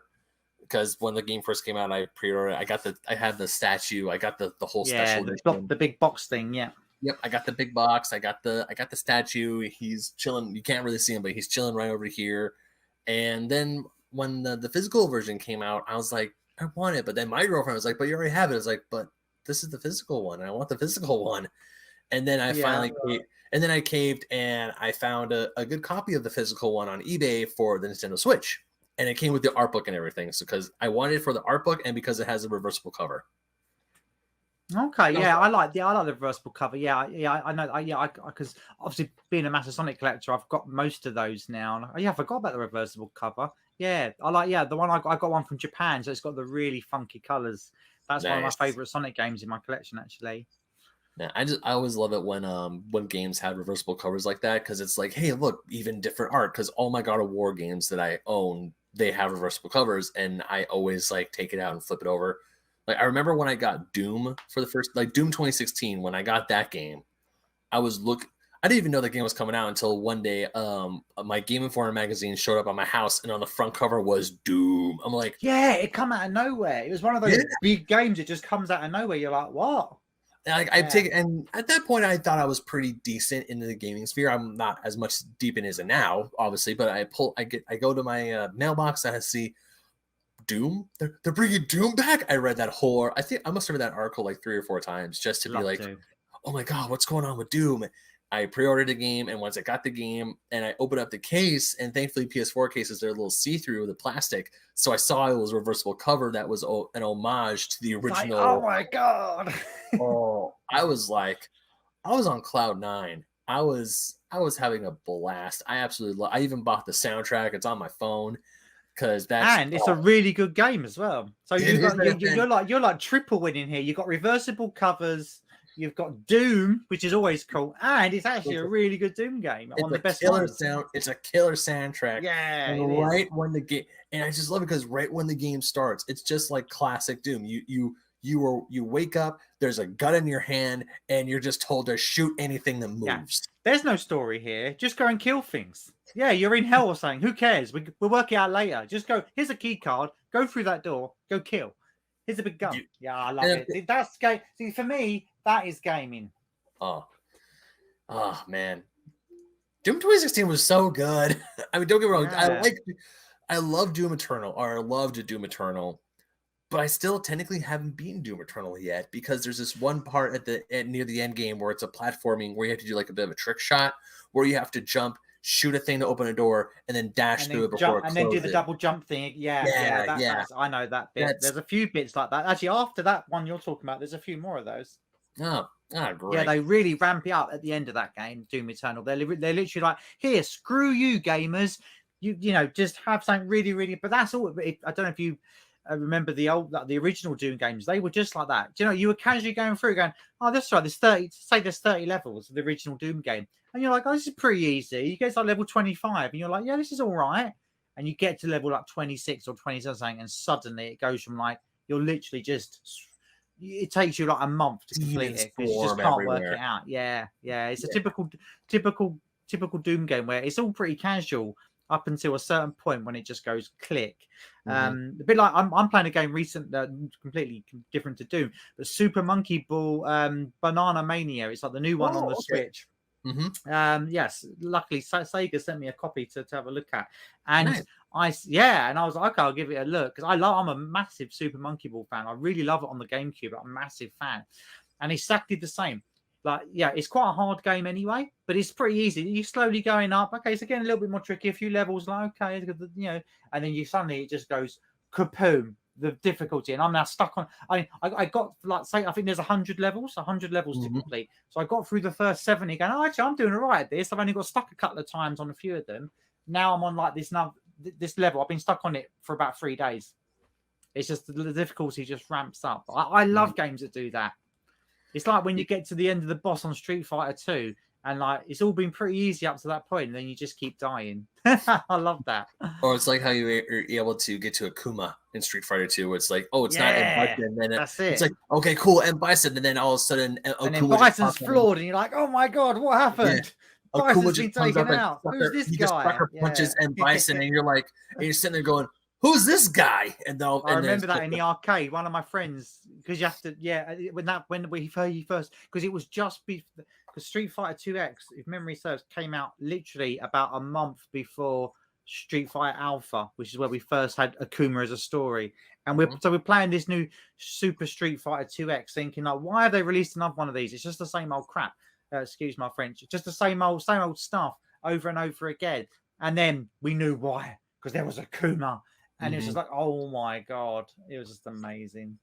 [SPEAKER 1] because when the game first came out, I pre-ordered it. I had the statue. I got the whole special edition.
[SPEAKER 2] The big box thing. Yeah.
[SPEAKER 1] Yep, I got the big box. I got the statue. He's chilling. You can't really see him, but he's chilling right over here. And then when the physical version came out, I was like, I want it. But then my girlfriend was like, but you already have it. I was like, but this is the physical one. I want the physical one. And then I finally caved and I found a good copy of the physical one on eBay for the Nintendo Switch. And it came with the art book and everything. So because I wanted it for the art book and because it has a reversible cover.
[SPEAKER 2] Okay, yeah, I like the reversible cover. Yeah, I know. Because obviously being a massive Sonic collector, I've got most of those now. I forgot about the reversible cover. Yeah, I like. Yeah, the one I got one from Japan, so it's got the really funky colors. That's one of my favorite Sonic games in my collection, actually.
[SPEAKER 1] Yeah, I always love it when games have reversible covers like that because it's like, hey, look, even different art. Because all my God of War games that I own, they have reversible covers, and I always like take it out and flip it over. Like I remember when I got Doom for the first, like Doom 2016, when I got that game, I didn't even know the game was coming out until one day, my Game Informer magazine showed up on my house, and on the front cover was Doom. I'm like,
[SPEAKER 2] yeah, it come out of nowhere. It was one of those big games. It just comes out of nowhere. You're like, what?
[SPEAKER 1] And and at that point, I thought I was pretty decent into the gaming sphere. I'm not as much deep in as it now, obviously, but I go to my mailbox and I see Doom. They're bringing Doom back. I read that whole. I think I must have read that article like 3 or 4 times just to be like, oh my god, what's going on with Doom? I pre-ordered the game, and once I got the game, and I opened up the case, and thankfully PS4 cases they're a little see-through with the plastic, so I saw it was a reversible cover that was an homage to the original.
[SPEAKER 2] Like, oh my god!
[SPEAKER 1] I was on cloud 9. I was having a blast. I absolutely I even bought the soundtrack. It's on my phone.
[SPEAKER 2] It's a really good game as well. So you're like triple winning here. You've got reversible covers, you've got Doom, which is always cool, and it's actually a really good Doom game. One of the best ones.
[SPEAKER 1] It's a killer soundtrack.
[SPEAKER 2] Yeah,
[SPEAKER 1] and when the game, and I just love it because right when the game starts, it's just like classic Doom. You wake up, there's a gun in your hand, and you're just told to shoot anything that moves.
[SPEAKER 2] Yeah. There's no story here. Just go and kill things. Yeah, you're in hell or something. Who cares? We'll work it out later. Just go. Here's a key card. Go through that door. Go kill. Here's a big gun. I love it. That's game. See, for me, that is gaming.
[SPEAKER 1] Oh man, Doom 2016 was so good. I mean, don't get me wrong. Yeah. I love Doom Eternal, or I loved Doom Eternal, but I still technically haven't beaten Doom Eternal yet because there's this one part near the end game where it's a platforming where you have to do like a bit of a trick shot where you have to jump, shoot a thing to open a door, and then dash through it before it closes.
[SPEAKER 2] And then do the double jump thing. Yeah. I know that bit. There's a few bits like that. Actually, after that one you're talking about, there's a few more of those.
[SPEAKER 1] Oh, great.
[SPEAKER 2] Yeah, they really ramp it up at the end of that game, Doom Eternal. They're literally like, here, screw you, gamers. You know, just have something really, really. But that's all. I don't know if you I remember the original Doom games. They were just like that. Do you know, you were casually going through, going, "Oh, that's right. There's 30. Say there's 30 levels of the original Doom game," and you're like, "Oh, this is pretty easy." You get to like level 25, and you're like, "Yeah, this is all right." And you get to level like 26 or 27, and suddenly it goes from like you're literally just. It takes you like a month to complete it because you just can't work it out. Yeah. It's a typical Doom game where it's all pretty casual up until a certain point when it just goes click. A bit like I'm playing a game completely different to Doom, but Super Monkey Ball Banana Mania. It's like the new one on the Switch. Yes, luckily Sega sent me a copy to have a look at, and nice. And I was like, okay, I'll give it a look because I'm a massive Super Monkey Ball fan. I really love it on the GameCube. I'm a massive fan, and exactly the same. Like, yeah, it's quite a hard game anyway, but it's pretty easy. You're slowly going up. Okay, it's getting a little bit more tricky. A few levels, like okay, you know, and then suddenly it just goes kapoom. The difficulty, and I'm now stuck on. I got like say I think there's 100 levels to complete. So I got through the first 70, going, oh, actually I'm doing all right at this. I've only got stuck a couple of times on a few of them. Now I'm on like this level. I've been stuck on it for about 3 days. It's just the difficulty just ramps up. I love games that do that. It's like when you get to the end of the boss on Street Fighter 2, and like it's all been pretty easy up to that point, and then you just keep dying. I love that.
[SPEAKER 1] Or it's like how you are able to get to Akuma in Street Fighter 2, where it's like, oh, it's not M. Bison, and then it's like, okay, cool, M. Bison, and then all of a sudden,
[SPEAKER 2] and then Bison's floored, and you're like, oh my god, what happened?
[SPEAKER 1] Yeah.
[SPEAKER 2] Bison's been taken out. Who's this guy?
[SPEAKER 1] He just sucker punches M. Bison, and you're like, and you're sitting there going, who's this guy? And I
[SPEAKER 2] remember that in the arcade. One of my friends, because you have to, when we first, because it was just before. Because Street Fighter 2X, if memory serves, came out literally about a month before Street Fighter Alpha, which is where we first had Akuma as a story. And we're playing this new Super Street Fighter 2X, thinking like, why have they released another one of these? It's just the same old crap. Excuse my French. Just the same old stuff over and over again. And then we knew why, because there was Akuma, and it was just like, oh my god, it was just amazing.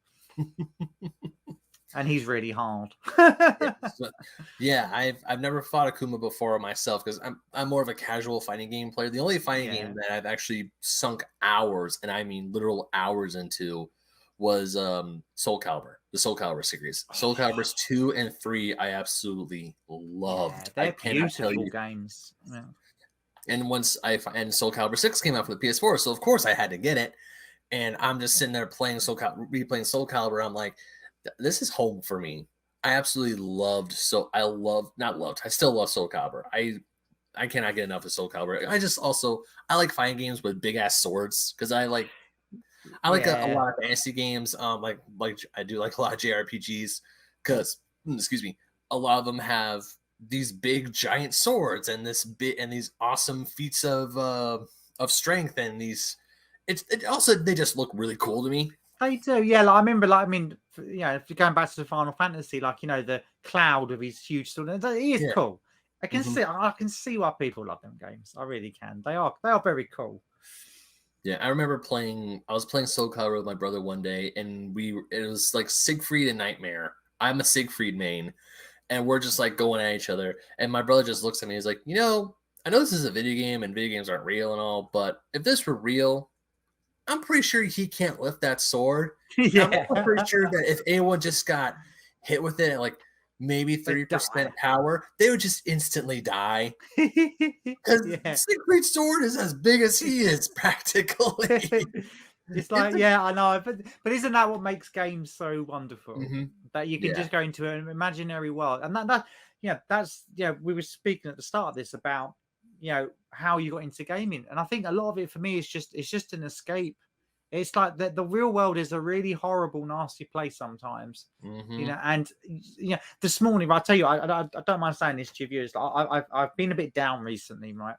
[SPEAKER 2] And he's really hard.
[SPEAKER 1] I've never fought Akuma before myself because I'm more of a casual fighting game player. The only fighting game that I've actually sunk hours, and I mean literal hours into, was Soul Calibur, the Soul Calibur series. Soul Caliburs 2 and 3 I absolutely loved.
[SPEAKER 2] They're beautiful games. Yeah.
[SPEAKER 1] And and Soul Calibur 6 came out for the PS4, so of course I had to get it. And I'm just sitting there replaying Soul Calibur. I'm like, this is home for me. I absolutely loved I still love Soul Calibur. I cannot get enough of Soul Calibur. I like fighting games with big ass swords because I like a lot of fantasy games. Like I do like a lot of JRPGs because a lot of them have these big giant swords and these awesome feats of strength, and these they just look really cool to me.
[SPEAKER 2] They do, yeah. Like I remember, if you're going back to the Final Fantasy, the Cloud with his huge sword, it is cool. I can see why people love them games. I really can. They are very cool.
[SPEAKER 1] Yeah, I remember I was playing Soul Calibur with my brother one day, and it was like Siegfried and Nightmare. I'm a Siegfried main, and we're just like going at each other. And my brother just looks at me. He's like, I know this is a video game, and video games aren't real and all, but if this were real, I'm pretty sure he can't lift that sword. Yeah. I'm pretty sure that if anyone just got hit with it at like maybe 30% power, they would just instantly die. Because Siegfried's sword is as big as he is, practically.
[SPEAKER 2] It's like, I know, but isn't that what makes games so wonderful? That you can just go into an imaginary world, and we were speaking at the start of this about how you got into gaming, and I think a lot of it for me is just an escape. It's like the real world is a really horrible, nasty place sometimes, and this morning, I tell you, I don't mind saying this to your viewers, I've been a bit down recently, right?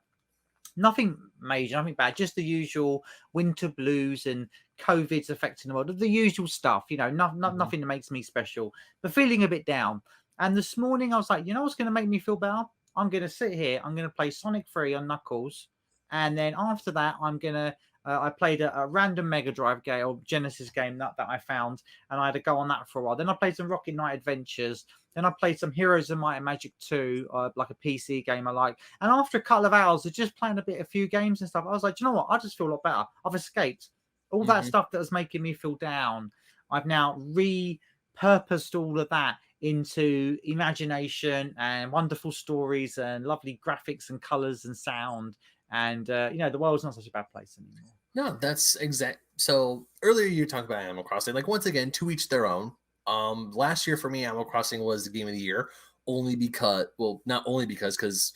[SPEAKER 2] Nothing major, nothing bad, just the usual winter blues and COVID's affecting the world, the usual stuff, nothing that makes me special, but feeling a bit down. And this morning I was like, what's going to make me feel better? I'm going to sit here. I'm going to play Sonic 3 on Knuckles. And then after that, I'm going to... I played a random Mega Drive game or Genesis game that I found. And I had to go on that for a while. Then I played some Rocket Knight Adventures. Then I played some Heroes of Might and Magic 2, like a PC game I like. And after a couple of hours of just playing a few games and stuff, I was like, you know what? I just feel a lot better. I've escaped. all that stuff that was making me feel down. I've now repurposed all of that into imagination and wonderful stories and lovely graphics and colors and sound. And the world's not such a bad place anymore.
[SPEAKER 1] No, that's exact. So earlier you talked about Animal Crossing. Like, once again, to each their own. Last year for me, Animal Crossing was the game of the year, only because, well, not only because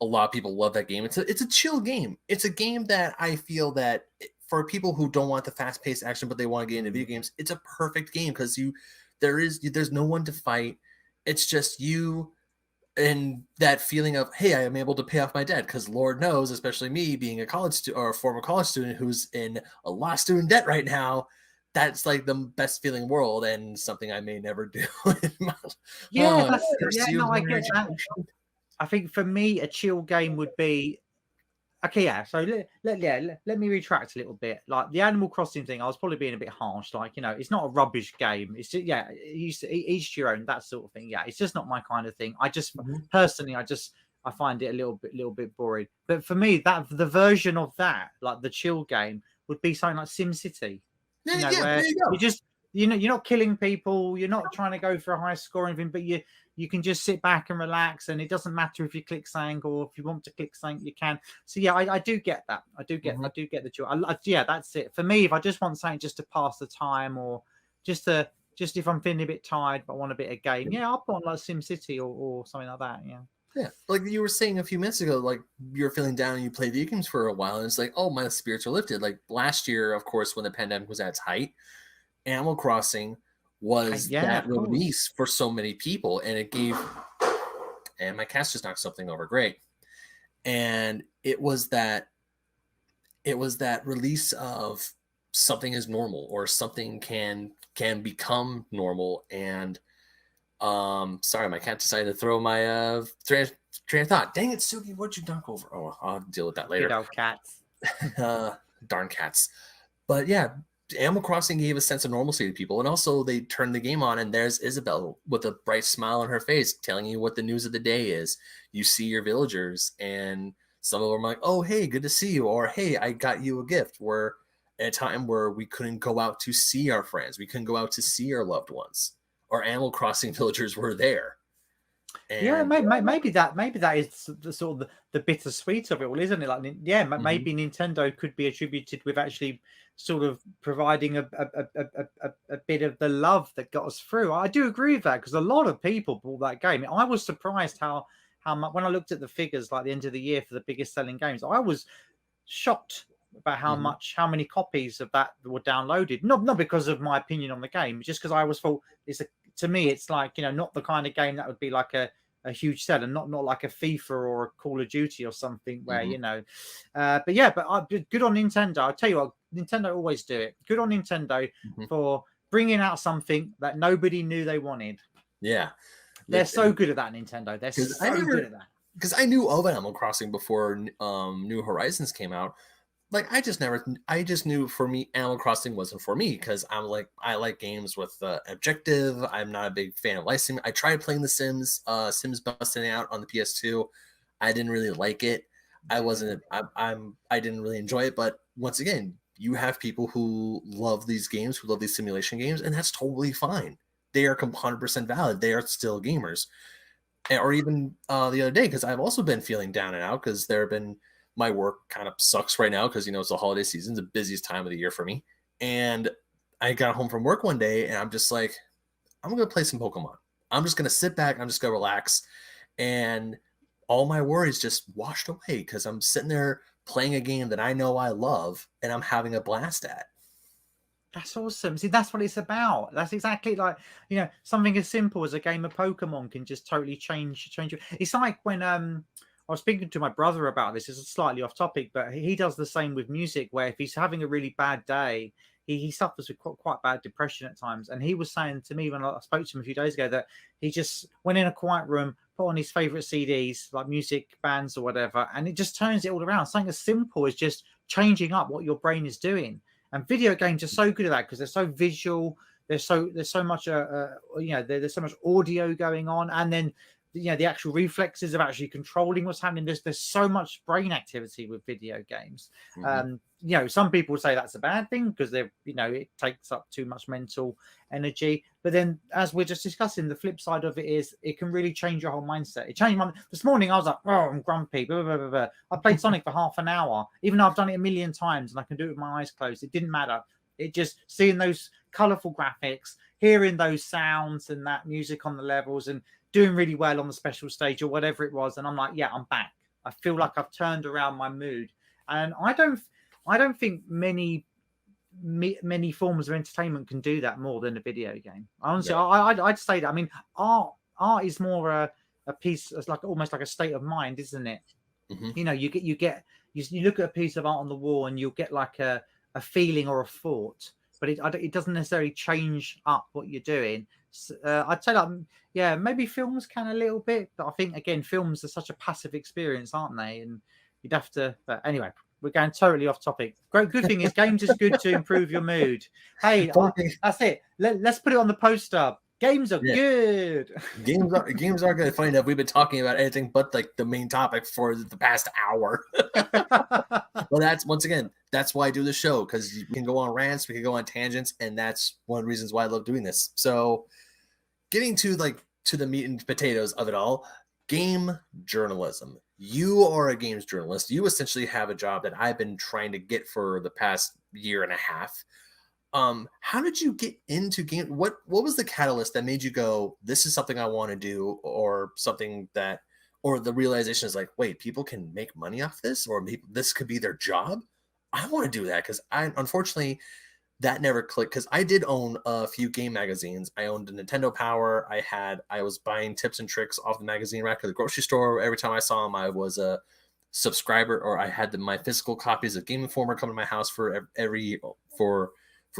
[SPEAKER 1] a lot of people love that game. It's a chill game. It's a game that I feel that for people who don't want the fast paced action, but they want to get into video games, it's a perfect game because there's no one to fight. It's just you and that feeling of, hey, I am able to pay off my debt, because Lord knows, especially me being a college student or a former college student who's in a lot of student debt right now, that's like the best feeling world and something I may never do.
[SPEAKER 2] I get that. I think for me, a chill game would be okay. Yeah. So let me retract a little bit. Like the Animal Crossing thing, I was probably being a bit harsh. Like, it's not a rubbish game. It's just, each to your own, that sort of thing. Yeah, it's just not my kind of thing. I just personally, I find it a little bit boring. But for me, the version of that, like the chill game, would be something like SimCity. Where
[SPEAKER 1] there you go.
[SPEAKER 2] you just, you're not killing people, you're not trying to go for a high score or anything, but you can just sit back and relax, and it doesn't matter if you click something or if you want to click something, you can. So yeah, I do get that. I do get the joy. That's it for me. If I just want something just to pass the time, or just if I'm feeling a bit tired but I want a bit of game, I'll put on like SimCity or something like that.
[SPEAKER 1] Yeah, like you were saying a few minutes ago, like you're feeling down and you play video games for a while, and it's like, oh, my spirits are lifted. Like last year, of course, when the pandemic was at its height, Animal Crossing was that release for so many people, and it gave. And my cat's just knocked something over. Great, and it was that release of something is normal, or something can become normal. And sorry, my cat decided to throw my train of thought. Dang it, Suki, what'd you knock over? Oh, I'll deal with that later.
[SPEAKER 2] Cats.
[SPEAKER 1] Darn cats. But yeah, Animal Crossing gave a sense of normalcy to people, and also they turned the game on, and there's Isabelle with a bright smile on her face, telling you what the news of the day is. You see your villagers, and some of them are like, "Oh, hey, good to see you," or "Hey, I got you a gift." We're at a time where we couldn't go out to see our friends, we couldn't go out to see our loved ones. Our Animal Crossing villagers were there. And
[SPEAKER 2] maybe that is the sort of the bittersweet of it all, isn't it? Like, maybe Nintendo could be attributed with actually sort of providing a bit of the love that got us through. I do agree with that, because a lot of people bought that game. I was surprised how much, when I looked at the figures, like the end of the year for the biggest selling games, I was shocked about how many copies of that were downloaded. Not because of my opinion on the game, just because I always thought to me, it's like, not the kind of game that would be like a huge seller, not like a FIFA or a Call of Duty or something where, but good on Nintendo. I'll tell you what, Nintendo always do it. Good on Nintendo for bringing out something that nobody knew they wanted.
[SPEAKER 1] Yeah.
[SPEAKER 2] They're so good at that, Nintendo. They're so good at that.
[SPEAKER 1] Because I knew of Animal Crossing before New Horizons came out. Like, I just knew, for me, Animal Crossing wasn't for me, because I like games with objective. I'm not a big fan of licensing. I tried playing The Sims, Sims Busting Out on the PS2. I didn't really like it. I didn't really enjoy it. But once again, you have people who love these games, who love these simulation games, and that's totally fine. They are 100% valid. They are still gamers. Or even the other day, because I've also been feeling down and out, because my work kind of sucks right now, because it's the holiday season, the busiest time of the year for me. And I got home from work one day, and I'm just like, I'm gonna play some Pokemon. I'm just gonna sit back, I'm just gonna relax, and all my worries just washed away, because I'm sitting there playing a game that I know I love, and I'm having a blast at.
[SPEAKER 2] That's awesome. See, that's what it's about. That's exactly like, something as simple as a game of Pokemon can just totally change. It's like when I was speaking to my brother about this. It's slightly off topic, but he does the same with music, where if he's having a really bad day, he suffers with quite bad depression at times. And he was saying to me when I spoke to him a few days ago that he just went in a quiet room, put on his favorite CDs, like music bands or whatever, and it just turns it all around. Something as simple as just changing up what your brain is doing. And video games are so good at that, because they're so visual. There's so much there's so much audio going on, and then the actual reflexes of actually controlling what's happening. There's so much brain activity with video games. Some people say that's a bad thing because it takes up too much mental energy. But then, as we're just discussing, the flip side of it is it can really change your whole mindset. It changed this morning. I was like, oh, I'm grumpy. Blah, blah, blah, blah. I played Sonic for half an hour, even though I've done it a million times and I can do it with my eyes closed. It didn't matter. It just seeing those colorful graphics, hearing those sounds and that music on the levels, and doing really well on the special stage or whatever it was, and I'm like, yeah, I'm back. I feel like I've turned around my mood, and I don't think many forms of entertainment can do that more than a video game. Honestly, I'd say that. I mean, art is more a piece. It's like almost like a state of mind, isn't it? You look at a piece of art on the wall and you'll get like a feeling or a thought, but it doesn't necessarily change up what you're doing. I'd say that, maybe films can a little bit, but I think again, films are such a passive experience, aren't they? And you'd have to. But anyway, we're going totally off topic. Good thing is, games is good to improve your mood. Hey, that's it. Let's put it on the poster. Games are good.
[SPEAKER 1] Games are good. Funny enough, we've been talking about anything but like the main topic for the past hour. Well, that's why I do the show, because we can go on rants, we can go on tangents, and that's one of the reasons why I love doing this. So, getting to the meat and potatoes of it all, game journalism. You are a games journalist. You essentially have a job that I've been trying to get for the past year and a half. How did you get into game? What was the catalyst that made you go, this is something I want to do, or the realization is like, wait, people can make money off this, or maybe this could be their job? I want to do that, because unfortunately that never clicked, because I did own a few game magazines. I owned a Nintendo Power. I was buying tips and tricks off the magazine rack at the grocery store. Every time I saw them, I was a subscriber, or I had my physical copies of Game Informer come to my house for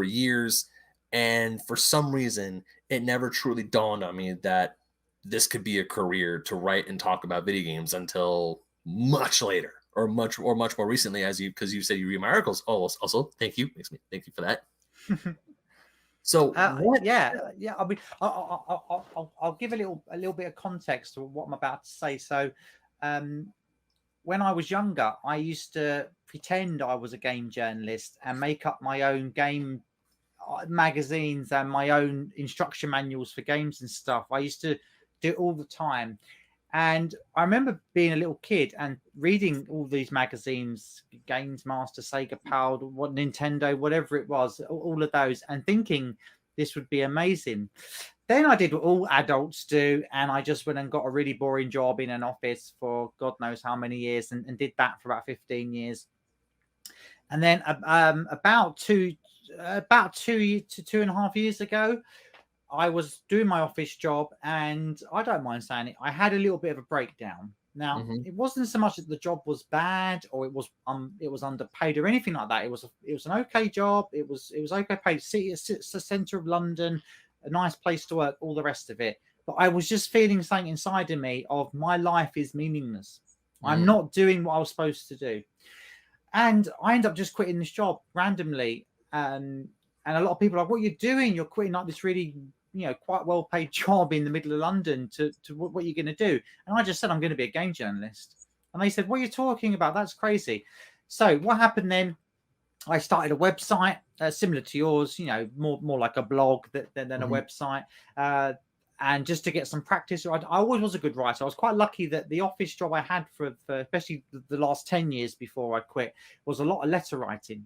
[SPEAKER 1] years. And for some reason, it never truly dawned on me that this could be a career to write and talk about video games until much later, or much more recently, because you said you read my articles. Oh, also, thank you for that. So
[SPEAKER 2] I mean, I'll give a little bit of context to what I'm about to say. So, when I was younger, I used to pretend I was a game journalist and make up my own game magazines and my own instruction manuals for games and stuff. I used to do it all the time. And I remember being a little kid and reading all these magazines, Games Master, Sega Power, what Nintendo, whatever it was, all of those, and thinking this would be amazing. Then I did what all adults do, and I just went and got a really boring job in an office for God knows how many years, and did that for about 15 years. And then about 2.5 years ago, I was doing my office job, and I don't mind saying it, I had a little bit of a breakdown. Now, It wasn't so much that the job was bad or it was underpaid or anything like that. It was an okay job. It was okay paid. It's the centre of London, a nice place to work, all the rest of it. But I was just feeling something inside of me of my life is meaningless. I'm not doing what I was supposed to do. And I ended up just quitting this job randomly. And a lot of people are like, what are you doing? You're quitting like this really, quite well paid job in the middle of London to what are you going to do? And I just said, I'm going to be a game journalist. And they said, what are you talking about? That's crazy. So what happened then? I started a website similar to yours, more like a blog than a website. And just to get some practice, I always was a good writer. I was quite lucky that the office job I had for especially the last 10 years before I quit was a lot of letter writing.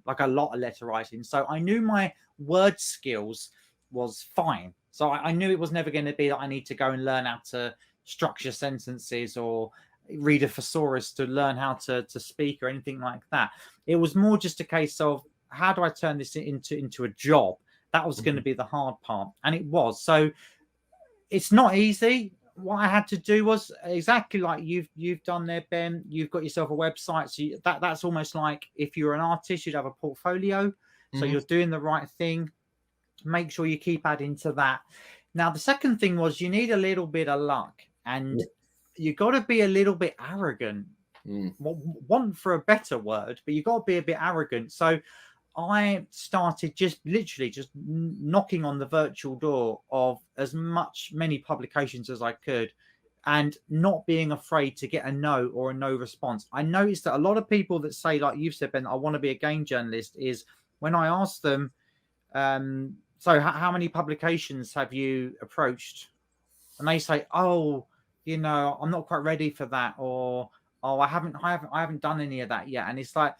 [SPEAKER 2] So I knew my word skills was fine. So I knew it was never going to be that I need to go and learn how to structure sentences or read a thesaurus to learn how to speak or anything like that. It was more just a case of, how do I turn this into a job? That was going to be the hard part. And it was. So it's not easy. What I had to do was exactly like you've done there, Ben. You've got yourself a website. So that's almost like if you're an artist, you'd have a portfolio. So you're doing the right thing. Make sure you keep adding to that. Now, the second thing was you need a little bit of luck, and you got to be a little bit arrogant. Want for a better word, but you got to be a bit arrogant. So I started just knocking on the virtual door of many publications as I could, and not being afraid to get a no or a no response. I noticed that a lot of people that say, like you've said, Ben, I want to be a game journalist, is when I ask them, so how many publications have you approached? And they say, oh, you know, I'm not quite ready for that, or oh, I haven't done any of that yet. And it's like,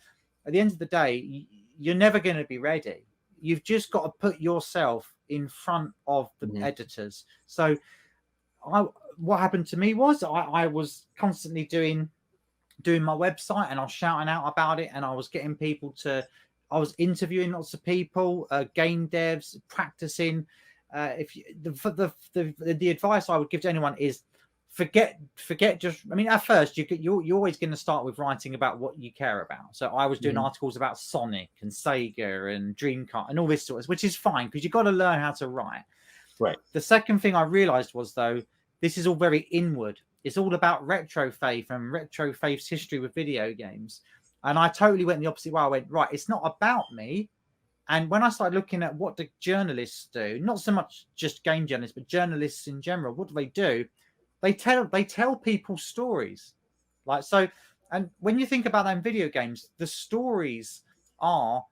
[SPEAKER 2] at the end of the day, you're never going to be ready. You've just got to put yourself in front of the editors. So what happened to me was I was constantly doing my website, and I was shouting out about it, and I was getting people to, I was interviewing lots of people, game devs, practicing. If you, the advice I would give to anyone is forget just, I mean, at first you're always going to start with writing about what you care about. So I was doing articles about Sonic and Sega and Dreamcast and all this sort of, which is fine because you've got to learn how to write.
[SPEAKER 1] Right.
[SPEAKER 2] The second thing I realized was, though, this is all very inward. It's all about retro faith and retro faith's history with video games. And I totally went the opposite way. I went, right, it's not about me. And when I started looking at what the journalists do, not so much just game journalists, but journalists in general, what do? They tell people stories. Like, so, and when you think about that in video games, the stories are,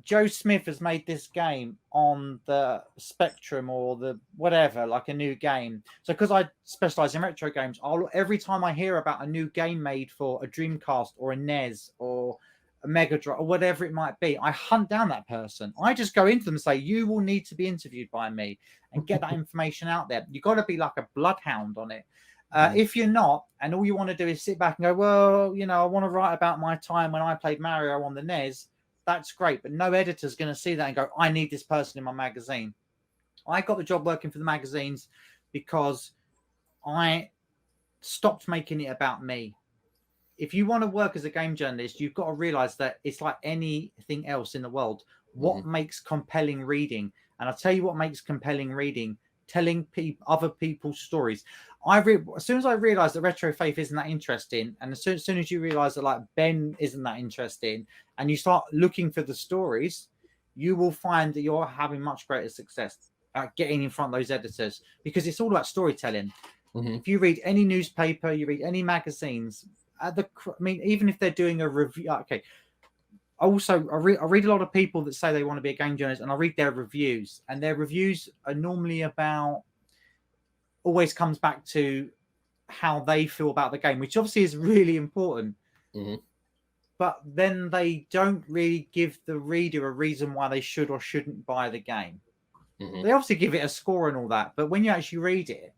[SPEAKER 2] Joe Smith has made this game on the Spectrum or the whatever, like a new game. So because I specialize in retro games, every time I hear about a new game made for a Dreamcast or a NES or a Mega Drive or whatever it might be, I hunt down that person. I just go into them and say, you will need to be interviewed by me, and get that information out there. You've got to be like a bloodhound on it. If you're not, and all you want to do is sit back and go, well, you know, I want to write about my time when I played Mario on the NES, that's great, but no editor's going to see that and go, I need this person in my magazine. I got the job working for the magazines because I stopped making it about me. If you want to work as a game journalist, you've got to realize that it's like anything else in the world. What makes compelling reading? And I'll tell you what makes compelling reading: telling other people's stories. As soon as I realized that retro faith isn't that interesting, and as soon as you realize that like Ben isn't that interesting, and you start looking for the stories, you will find that you're having much greater success at getting in front of those editors, because it's all about storytelling. If you read any newspaper, you read any magazines, I mean, even if they're doing a review, okay. Also, I read a lot of people that say they want to be a game journalist, and I read their reviews, and their reviews are normally always comes back to how they feel about the game, which obviously is really important. But then they don't really give the reader a reason why they should or shouldn't buy the game. They obviously give it a score and all that, but when you actually read it,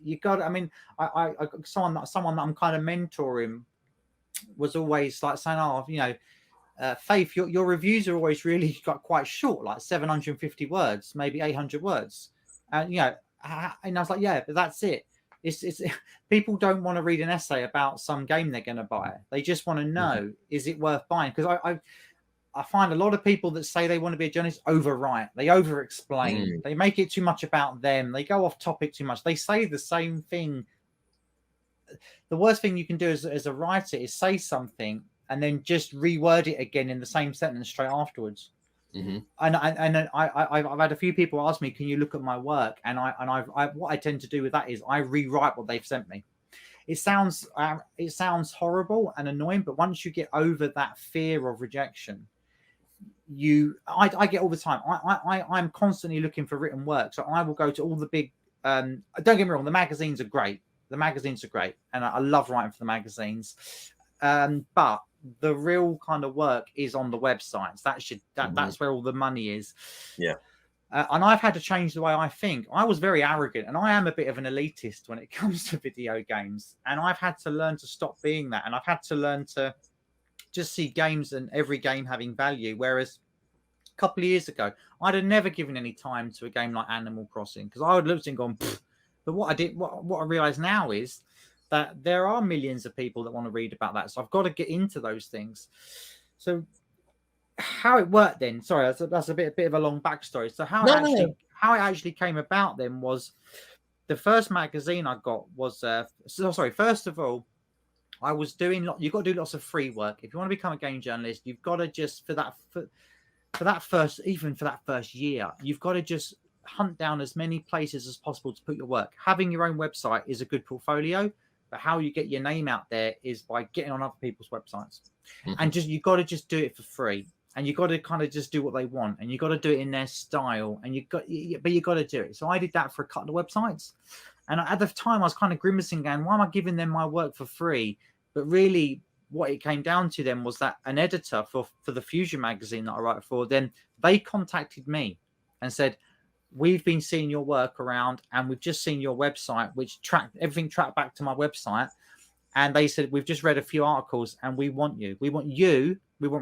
[SPEAKER 2] you got. I mean, I someone that I'm kind of mentoring was always like saying, "Oh, you know, Faith, your reviews are always really got quite short, like 750 words, maybe 800 words." And you know, and I was like, "Yeah, but that's it. It's people don't want to read an essay about some game they're going to buy. They just want to know, is it worth buying?" Because I find a lot of people that say they want to be a journalist overwrite. They over-explain. They make it too much about them. They go off topic too much. They say the same thing. The worst thing you can do as a writer is say something and then just reword it again in the same sentence straight afterwards. And I've had a few people ask me, "Can you look at my work?" And what I tend to do with that is I rewrite what they've sent me. It sounds horrible and annoying, but once you get over that fear of rejection, I get all the time. I'm constantly looking for written work, so I will go to all the big. Don't get me wrong, the magazines are great. And I love writing for the magazines. But the real kind of work is on the websites. That's where all the money is.
[SPEAKER 1] Yeah.
[SPEAKER 2] And I've had to change the way I think. I was very arrogant, and I am a bit of an elitist when it comes to video games. And I've had to learn to stop being that. And I've had to learn to just see games and every game having value. Whereas a couple of years ago, I'd have never given any time to a game like Animal Crossing, because I would look at it and gone, pfft. But what I realize now is that there are millions of people that want to read about that. So I've got to get into those things. So how it worked then? Sorry, that's a bit of a long backstory. So how it actually came about then was the first magazine I got was first of all, I was doing you've got to do lots of free work. If you want to become a game journalist, you've got to just for that first year, you've got to just hunt down as many places as possible to put your work. Having your own website is a good portfolio, but how you get your name out there is by getting on other people's websites. And you've got to just do it for free. And you've got to kind of just do what they want, and you've got to do it in their style, and you've got to do it. So I did that for a couple of websites, and at the time I was kind of grimacing, going, "Why am I giving them my work for free?" But really, what it came down to then was that an editor for the Fusion magazine that I write for, then they contacted me and said, "We've been seeing your work around, and we've just seen your website, which everything tracked back to my website." And they said, "We've just read a few articles, and we want you. We want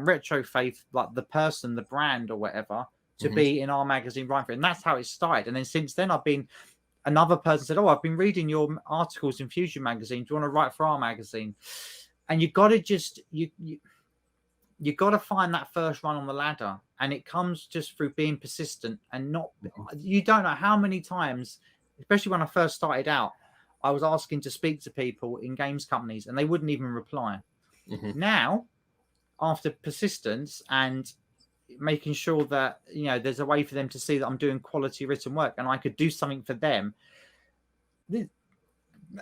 [SPEAKER 2] Retro Faith, like the person, the brand or whatever, to be in our magazine right for it." And that's how it started. And then since then, another person said, "Oh, I've been reading your articles in Fusion magazine. Do you want to write for our magazine?" And you got to find that first run on the ladder. And it comes just through being persistent and you don't know how many times, especially when I first started out, I was asking to speak to people in games companies and they wouldn't even reply. Now, after persistence and making sure that, there's a way for them to see that I'm doing quality written work and I could do something for them.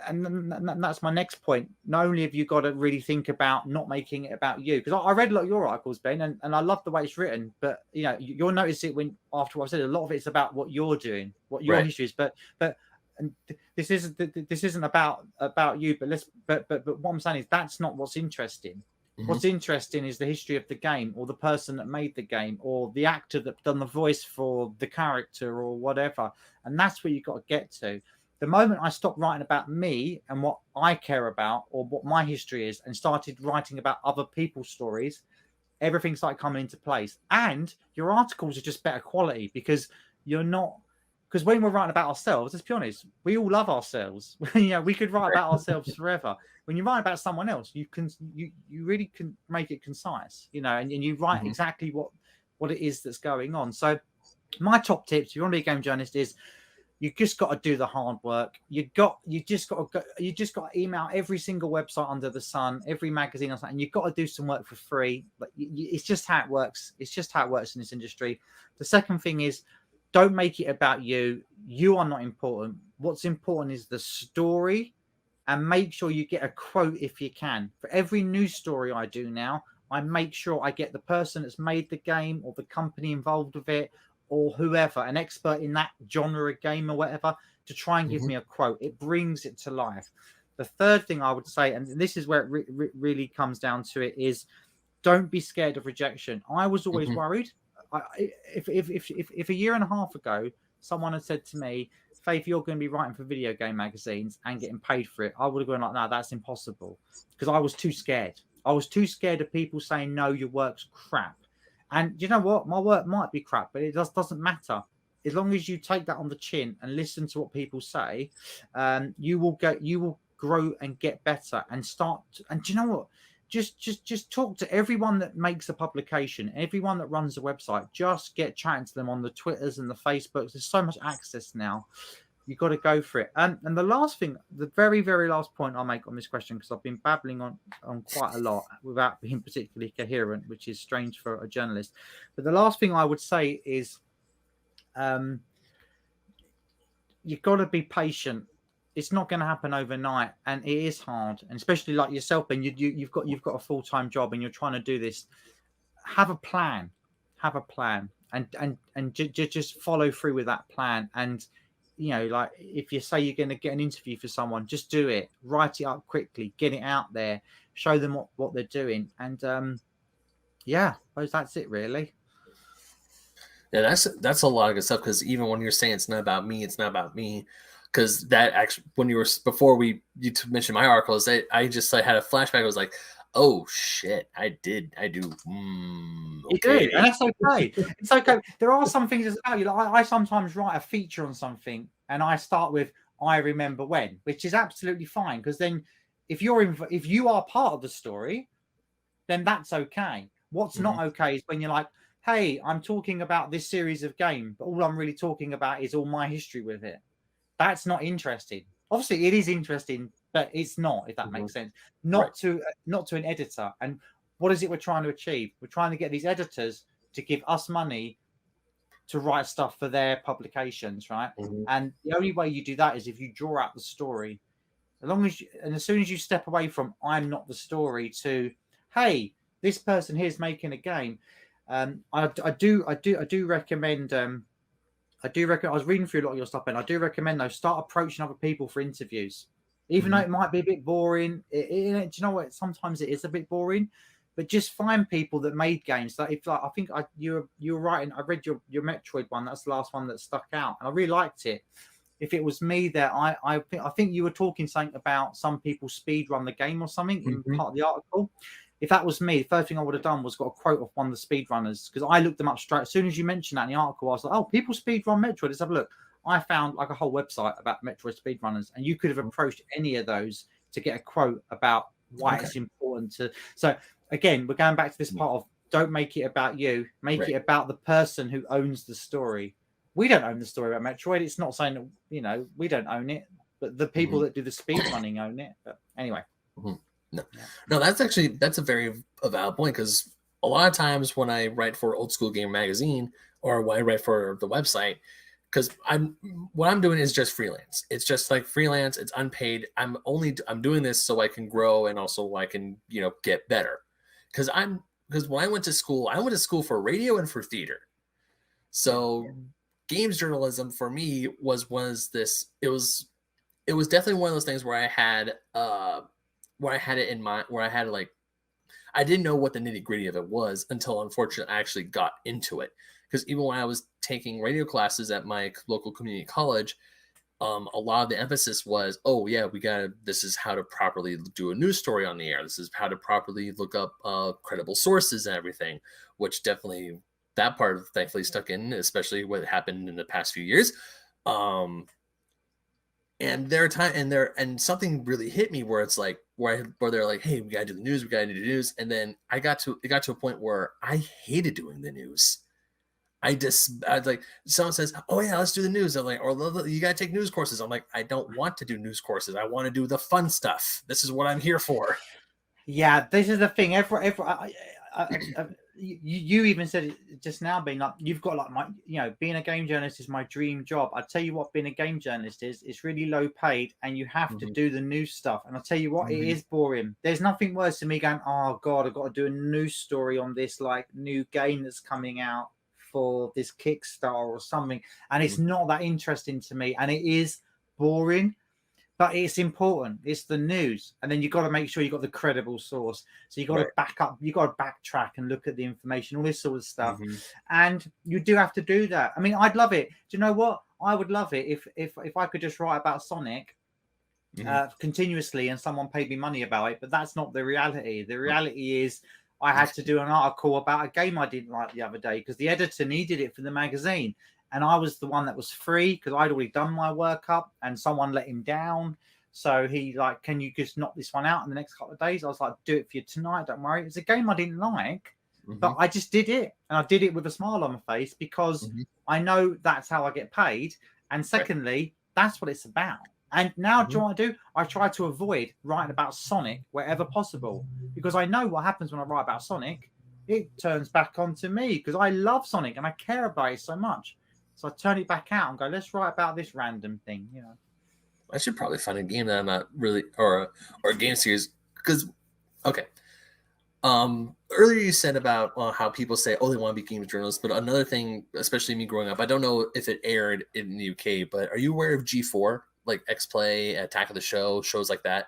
[SPEAKER 2] And that's my next point. Not only have you got to really think about not making it about you, because I read a lot of your articles, Ben, and I love the way it's written, but you'll notice it after what I said, a lot of it's about what you're doing, what your history is, but this isn't about you, but what I'm saying is that's not what's interesting. What's interesting is the history of the game, or the person that made the game, or the actor that done the voice for the character, or whatever. And that's where you got to get to. The moment I stopped writing about me and what I care about, or what my history is, and started writing about other people's stories, everything started coming into place. And your articles are just better quality because because when we're writing about ourselves, let's be honest, we all love ourselves. We could write about ourselves forever. When you write about someone else, you really can make it concise, and you write exactly what it is that's going on. So my top tips, if you want to be a game journalist, is you just got to do the hard work. You just got to email every single website under the sun, every magazine or something, and you've got to do some work for free. But it's just how it works. It's just how it works in this industry. The second thing is, don't make it about you. You are not important. What's important is the story, and make sure you get a quote if you can. For every news story I do now, I make sure I get the person that's made the game, or the company involved with it, or whoever, an expert in that genre of game or whatever, to try and give me a quote. It brings it to life. The third thing I would say, and this is where it really comes down to it, is don't be scared of rejection. I was always worried. If a year and a half ago someone had said to me, "Faith, you're going to be writing for video game magazines and getting paid for it," I would have gone like, "No, that's impossible," because I was too scared. I was too scared of people saying, "No, your work's crap." And you know what? My work might be crap, but it doesn't matter. As long as you take that on the chin and listen to what people say, you will grow and get better and start. And do you know what? Just talk to everyone that makes a publication, everyone that runs a website. Just get chatting to them on the Twitters and the Facebooks. There's so much access now. You've got to go for it. And the last thing, the very, very last point I'll make on this question, because I've been babbling on quite a lot without being particularly coherent, which is strange for a journalist. But the last thing I would say is you've got to be patient. It's not going to happen overnight, and it is hard. And especially like yourself, and you've got a full-time job and you're trying to do this. Have a plan, and just follow through with that plan. And like if you say you're going to get an interview for someone, just do it. Write it up quickly, get it out there, show them what they're doing, and I suppose that's it really.
[SPEAKER 1] Yeah, that's a lot of good stuff, because even when you're saying it's not about me, because that actually, when you mentioned my articles, I just had a flashback. I was like, oh shit, I do.
[SPEAKER 2] You do, and that's okay. It's okay. There are some things about you. Like I sometimes write a feature on something, and I start with "I remember when," which is absolutely fine, because then if you are part of the story, then that's okay. What's not okay is when you're like, "Hey, I'm talking about this series of game, but all I'm really talking about is all my history with it." That's not interesting. Obviously, it is interesting, but it's not, if that makes sense. Not to an editor. And what is it we're trying to achieve? We're trying to get these editors to give us money to write stuff for their publications, right?
[SPEAKER 1] Mhm.
[SPEAKER 2] And the only way you do that is if you draw out the story. As soon as you step away from I'm not the story to, hey, this person here's making a game. I do recommend. I was reading through a lot of your stuff, and I do recommend though start approaching other people for interviews, even though it might be a bit boring. Do you know what? Sometimes it is a bit boring, but just find people that made games. Like I think you were writing. I read your Metroid one. That's the last one that stuck out, and I really liked it. If it was me there, I think you were talking something about some people speed run the game or something in part of the article. If that was me, the first thing I would have done was got a quote of one of the speedrunners, because I looked them up straight. As soon as you mentioned that in the article, I was like, oh, people speedrun Metroid. Let's have a look. I found like a whole website about Metroid speedrunners, and you could have approached any of those to get a quote about why it's important to. So again, we're going back to this part of don't make it about you, make it about the person who owns the story. We don't own the story about Metroid. It's not saying that, you know, we don't own it, but the people that do the speed running own it. But anyway.
[SPEAKER 1] No, that's a very valid point, because a lot of times when I write for Old School Gamer magazine or when I write for the website, because what I'm doing is just freelance. It's just like freelance. It's unpaid. I'm doing this so I can grow and also I can, you know, get better. Because when I went to school for radio and for theater. So games journalism for me was it was definitely one of those things where I had it in mind, where I had like, I didn't know what the nitty gritty of it was until unfortunately I actually got into it. Because even when I was taking radio classes at my local community college, a lot of the emphasis was, oh yeah, this is how to properly do a news story on the air. This is how to properly look up credible sources and everything, which definitely that part thankfully stuck in, especially what happened in the past few years. And something really hit me where it's like, where they're like, hey, we gotta do the news. And then it got to a point where I hated doing the news. I like, someone says, oh yeah, let's do the news. I'm like, or you gotta take news courses. I'm like, I don't want to do news courses. I want to do the fun stuff. This is what I'm here for.
[SPEAKER 2] Yeah, this is the thing. You even said it just now, being like, you've got like being a game journalist is my dream job. I tell you what, being a game journalist is, it's really low paid, and you have to do the news stuff. And I tell you what, it is boring. There's nothing worse than me going, oh god, I've got to do a news story on this like new game that's coming out for this Kickstarter or something, and it's not that interesting to me, and it is boring. But it's important. It's the news, and then you got to make sure you got the credible source. So you got to back up. You got to backtrack and look at the information, all this sort of stuff. And you do have to do that. I mean, I'd love it. Do you know what? I would love it if I could just write about Sonic continuously and someone paid me money about it. But that's not the reality. The reality is I had to do an article about a game I didn't like the other day because the editor needed it for the magazine. And I was the one that was free because I'd already done my work up and someone let him down. So he like, can you just knock this one out in the next couple of days? I was like, do it for you tonight. Don't worry. It's a game I didn't like, but I just did it. And I did it with a smile on my face because I know that's how I get paid. And secondly, that's what it's about. And now do you know what I do? I try to avoid writing about Sonic wherever possible because I know what happens when I write about Sonic. It turns back onto me because I love Sonic and I care about it so much. So I turn it back out and go, let's write about this random thing, you know.
[SPEAKER 1] I should probably find a game that I'm not really, or a game series, because, okay. Earlier you said about how people say, oh, they want to be game journalists, but another thing, especially me growing up, I don't know if it aired in the UK, but are you aware of G4, like X-Play, Attack of the Show, shows like that?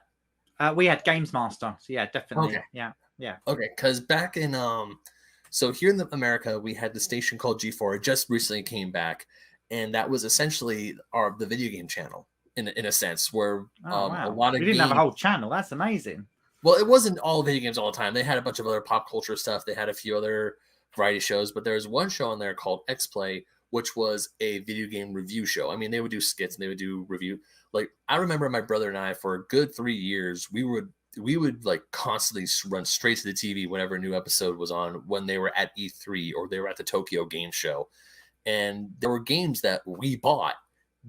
[SPEAKER 2] We had Games Master, so yeah, definitely. Okay. Yeah.
[SPEAKER 1] Okay, because back in so here in America, we had the station called G4. It just recently came back, and that was essentially the video game channel in a sense, where
[SPEAKER 2] wow.
[SPEAKER 1] a lot of
[SPEAKER 2] you didn't have a whole channel. That's amazing.
[SPEAKER 1] Well, it wasn't all video games all the time. They had a bunch of other pop culture stuff. They had a few other variety shows, but there was one show on there called X-Play, which was a video game review show. I mean, they would do skits and they would do review. Like, I remember my brother and I, for a good 3 years, we would like constantly run straight to the TV whenever a new episode was on when they were at E3 or they were at the Tokyo Game Show. And there were games that we bought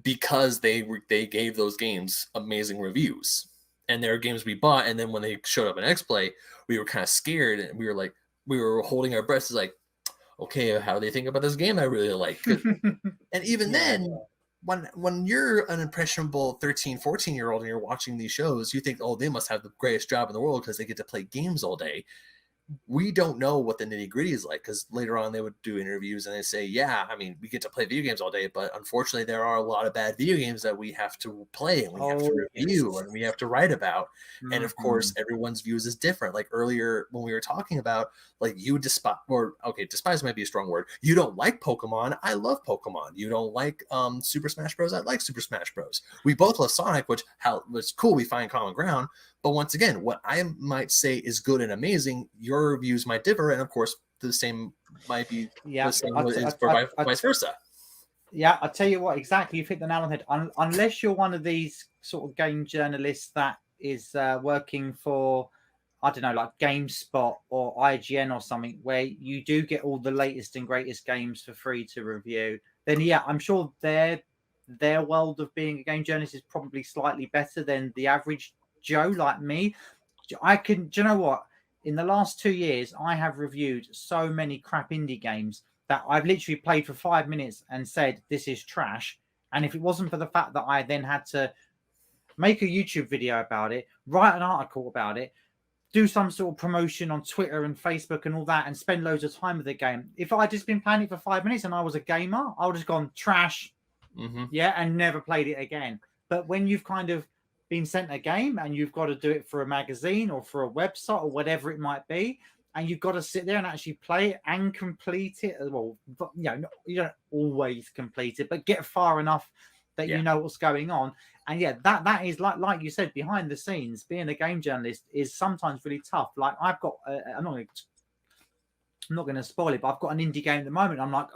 [SPEAKER 1] because they gave those games amazing reviews. And there are games we bought, and then when they showed up in X-Play, we were kind of scared and we were holding our breaths like, okay, how do they think about this game I really like? And even then, when you're an impressionable 13, 14-year-old and you're watching these shows, you think, oh, they must have the greatest job in the world because they get to play games all day. We don't know what the nitty gritty is like, because later on they would do interviews and they say, yeah, I mean, we get to play video games all day, but unfortunately there are a lot of bad video games that we have to play and we have to review and we have to write about. And of course, everyone's views is different. Like earlier when we were talking about, like, you despise, or okay, despise might be a strong word. You don't like Pokemon. I love Pokemon. You don't like Super Smash Bros. I like Super Smash Bros. We both love Sonic, which was cool. We find common ground. But once again, what I might say is good and amazing, your views might differ, and of course, the same might be the same for vice versa.
[SPEAKER 2] Yeah, I'll tell you what, exactly. You've hit the nail on the head. Unless you're one of these sort of game journalists that is working for, I don't know, like GameSpot or IGN or something, where you do get all the latest and greatest games for free to review, then yeah, I'm sure their world of being a game journalist is probably slightly better than the average Joe like me. Do you know what? In the last 2 years, I have reviewed so many crap indie games that I've literally played for 5 minutes and said, this is trash. And if it wasn't for the fact that I then had to make a YouTube video about it, write an article about it, do some sort of promotion on Twitter and Facebook and all that, and spend loads of time with the game. If I'd just been playing it for 5 minutes and I was a gamer, I would have gone trash, and never played it again. But when you've kind of been sent a game and you've got to do it for a magazine or for a website or whatever it might be, and you've got to sit there and actually play it and complete it. Well, you don't always complete it, but get far enough that you know what's going on. And that is like you said, behind the scenes, being a game journalist is sometimes really tough. Like I've got, I'm not going to spoil it, but I've got an indie game at the moment. I'm like,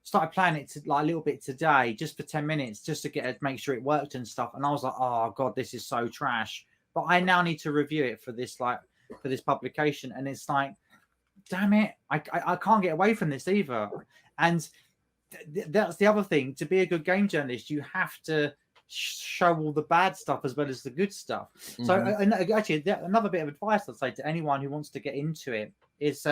[SPEAKER 2] started playing it like a little bit today, just for 10 minutes, just to make sure it worked and stuff. And I was like, oh God, this is so trash. But I now need to review it for this publication. And it's like, damn it, I can't get away from this either. And that's the other thing. To be a good game journalist, you have to show all the bad stuff as well as the good stuff. So actually, another bit of advice I'd say to anyone who wants to get into it is,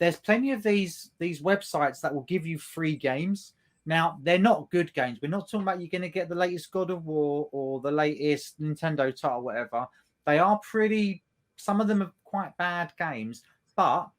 [SPEAKER 2] there's plenty of these websites that will give you free games. Now, they're not good games. We're not talking about you're going to get the latest God of War or the latest Nintendo title, whatever. They are some of them are quite bad games. But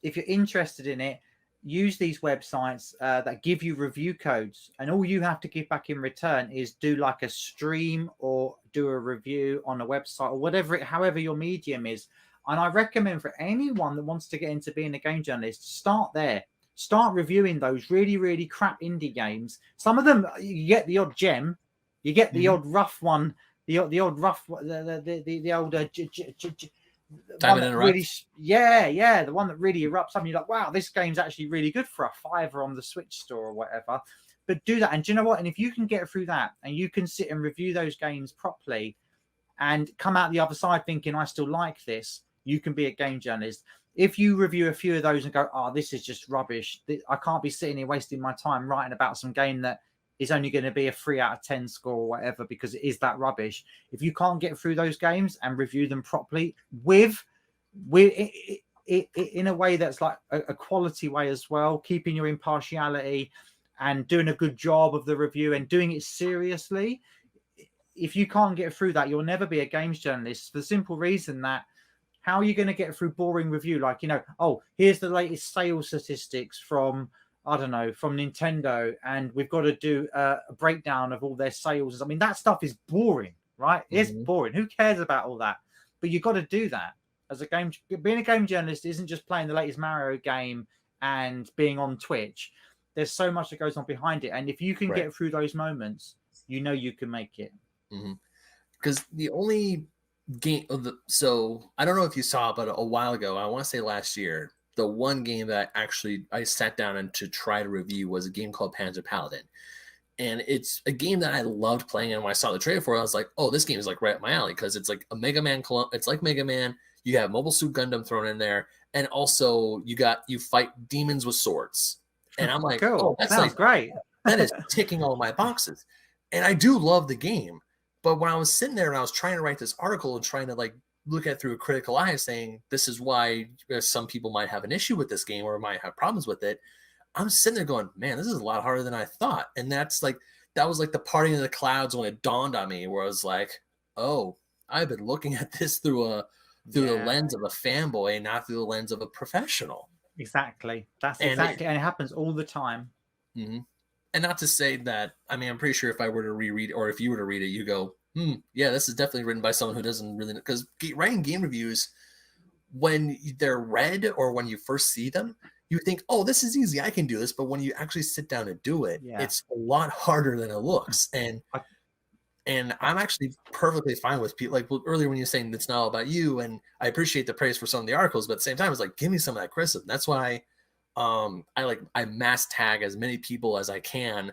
[SPEAKER 2] if you're interested in it, use these websites that give you review codes. And all you have to give back in return is do like a stream or do a review on a website or however your medium is. And I recommend for anyone that wants to get into being a game journalist, start there. Start reviewing those really, really crap indie games. Some of them, you get the odd gem. You get the odd rough one. The odd rough, the older...
[SPEAKER 1] Diamond and
[SPEAKER 2] really, the one that really erupts. I mean, you're like, wow, this game's actually really good for a $5 on the Switch store or whatever. But do that. And do you know what? And if you can get through that and you can sit and review those games properly and come out the other side thinking, I still like this, you can be a game journalist. If you review a few of those and go, oh, this is just rubbish, I can't be sitting here wasting my time writing about some game that is only going to be a 3 out of 10 score or whatever because it is that rubbish. If you can't get through those games and review them properly with in a way that's like a quality way as well, keeping your impartiality and doing a good job of the review and doing it seriously, if you can't get through that, you'll never be a games journalist, for the simple reason that how are you going to get through boring review? Like, here's the latest sales statistics from, I don't know, from Nintendo, and we've got to do a breakdown of all their sales. I mean, that stuff is boring, right? It's boring. Who cares about all that? But you've got to do that. Being a game journalist isn't just playing the latest Mario game and being on Twitch. There's so much that goes on behind it. And if you can get through those moments, you can make it.
[SPEAKER 1] Because the only game so I don't know if you saw, but a while ago, I want to say last year, the one game that I sat down and to try to review was a game called Panzer Paladin. And it's a game that I loved playing. And when I saw the trailer for it, I was like, oh, this game is like right up my alley, because it's like a Mega Man it's like Mega Man. You have Mobile Suit Gundam thrown in there, and also you fight demons with swords. And I'm like,
[SPEAKER 2] cool.
[SPEAKER 1] Oh, that
[SPEAKER 2] sounds great.
[SPEAKER 1] That is ticking all my boxes. And I do love the game. But when I was sitting there and I was trying to write this article and trying to like look at through a critical eye, saying this is why some people might have an issue with this game or might have problems with it. I'm sitting there going, man, this is a lot harder than I thought. And that was like the parting of the clouds when it dawned on me, where I was like, oh, I've been looking at this through the lens of a fanboy and not through the lens of a professional.
[SPEAKER 2] Exactly. That's exactly, and it happens all the time.
[SPEAKER 1] Mm-hmm. And not to say that, I mean, I'm pretty sure if I were to reread or if you were to read it, you go, yeah, this is definitely written by someone who doesn't really, because writing game reviews, when they're read or when you first see them, you think, oh, this is easy, I can do this. But when you actually sit down and do it, it's a lot harder than it looks. And I'm actually perfectly fine with people. Like earlier when you're saying it's not all about you, and I appreciate the praise for some of the articles, but at the same time, it's like, give me some of that criticism. That's why I mass tag as many people as I can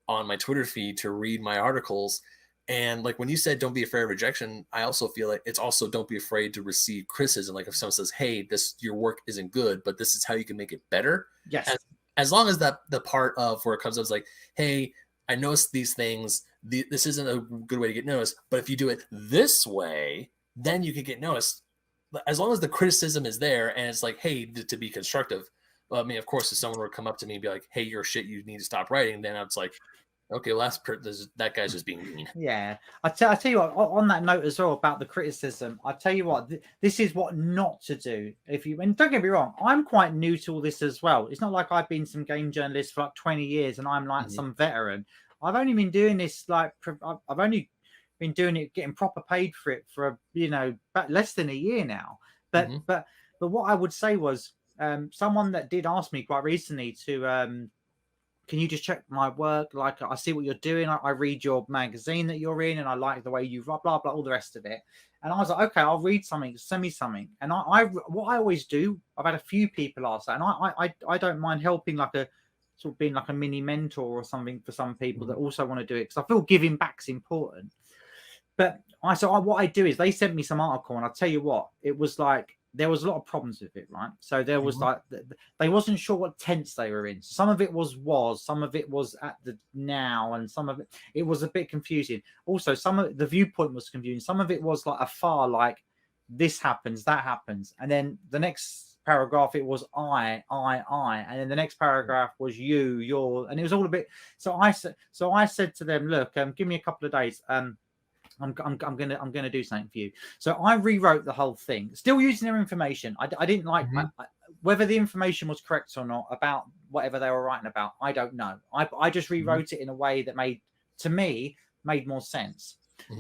[SPEAKER 1] on my Twitter feed to read my articles. And like when you said don't be afraid of rejection, I also feel like it's also don't be afraid to receive criticism. Like if someone says, hey, your work isn't good, but this is how you can make it better.
[SPEAKER 2] Yes.
[SPEAKER 1] As long as that the part of where it comes up is like, hey, I noticed these things. This isn't a good way to get noticed, but if you do it this way, then you can get noticed. As long as the criticism is there and it's like, hey, to be constructive. Well, I mean, of course, if someone were to come up to me and be like, hey, you're shit, you need to stop writing, then it's like, okay, well, that guy's just being mean.
[SPEAKER 2] Yeah. I tell you what, on that note as well about the criticism, I tell you what, this is what not to do. And don't get me wrong, I'm quite new to all this as well. It's not like I've been some game journalist for like 20 years and I'm like some veteran. I've only been doing this, like, I've only been doing it, getting proper paid for it for, less than a year now. But what I would say was, someone that did ask me quite recently to, can you just check my work? Like, I see what you're doing. I read your magazine that you're in, and I like the way you blah, blah, blah, all the rest of it. And I was like, okay, I'll read something. Send me something. And what I always do, I've had a few people ask that, and I don't mind helping, like sort of being like a mini mentor or something for some people that also want to do it, because I feel giving back is important. But what I do is they sent me some article, and I'll tell you what, it was like, there was a lot of problems with it, right? So there was like, they wasn't sure what tense they were in. Some of it was, some of it was at the now, and some of it was a bit confusing. Also, some of the viewpoint was confusing. Some of it was like afar, like this happens, that happens. And then the next paragraph, it was I. And then the next paragraph was you, your, and it was all a bit. So I said to them, look, give me a couple of days. I'm gonna do something for you. So I rewrote the whole thing, still using their information. I didn't like whether the information was correct or not about whatever they were writing about. I don't know. I just rewrote it in a way that made more sense.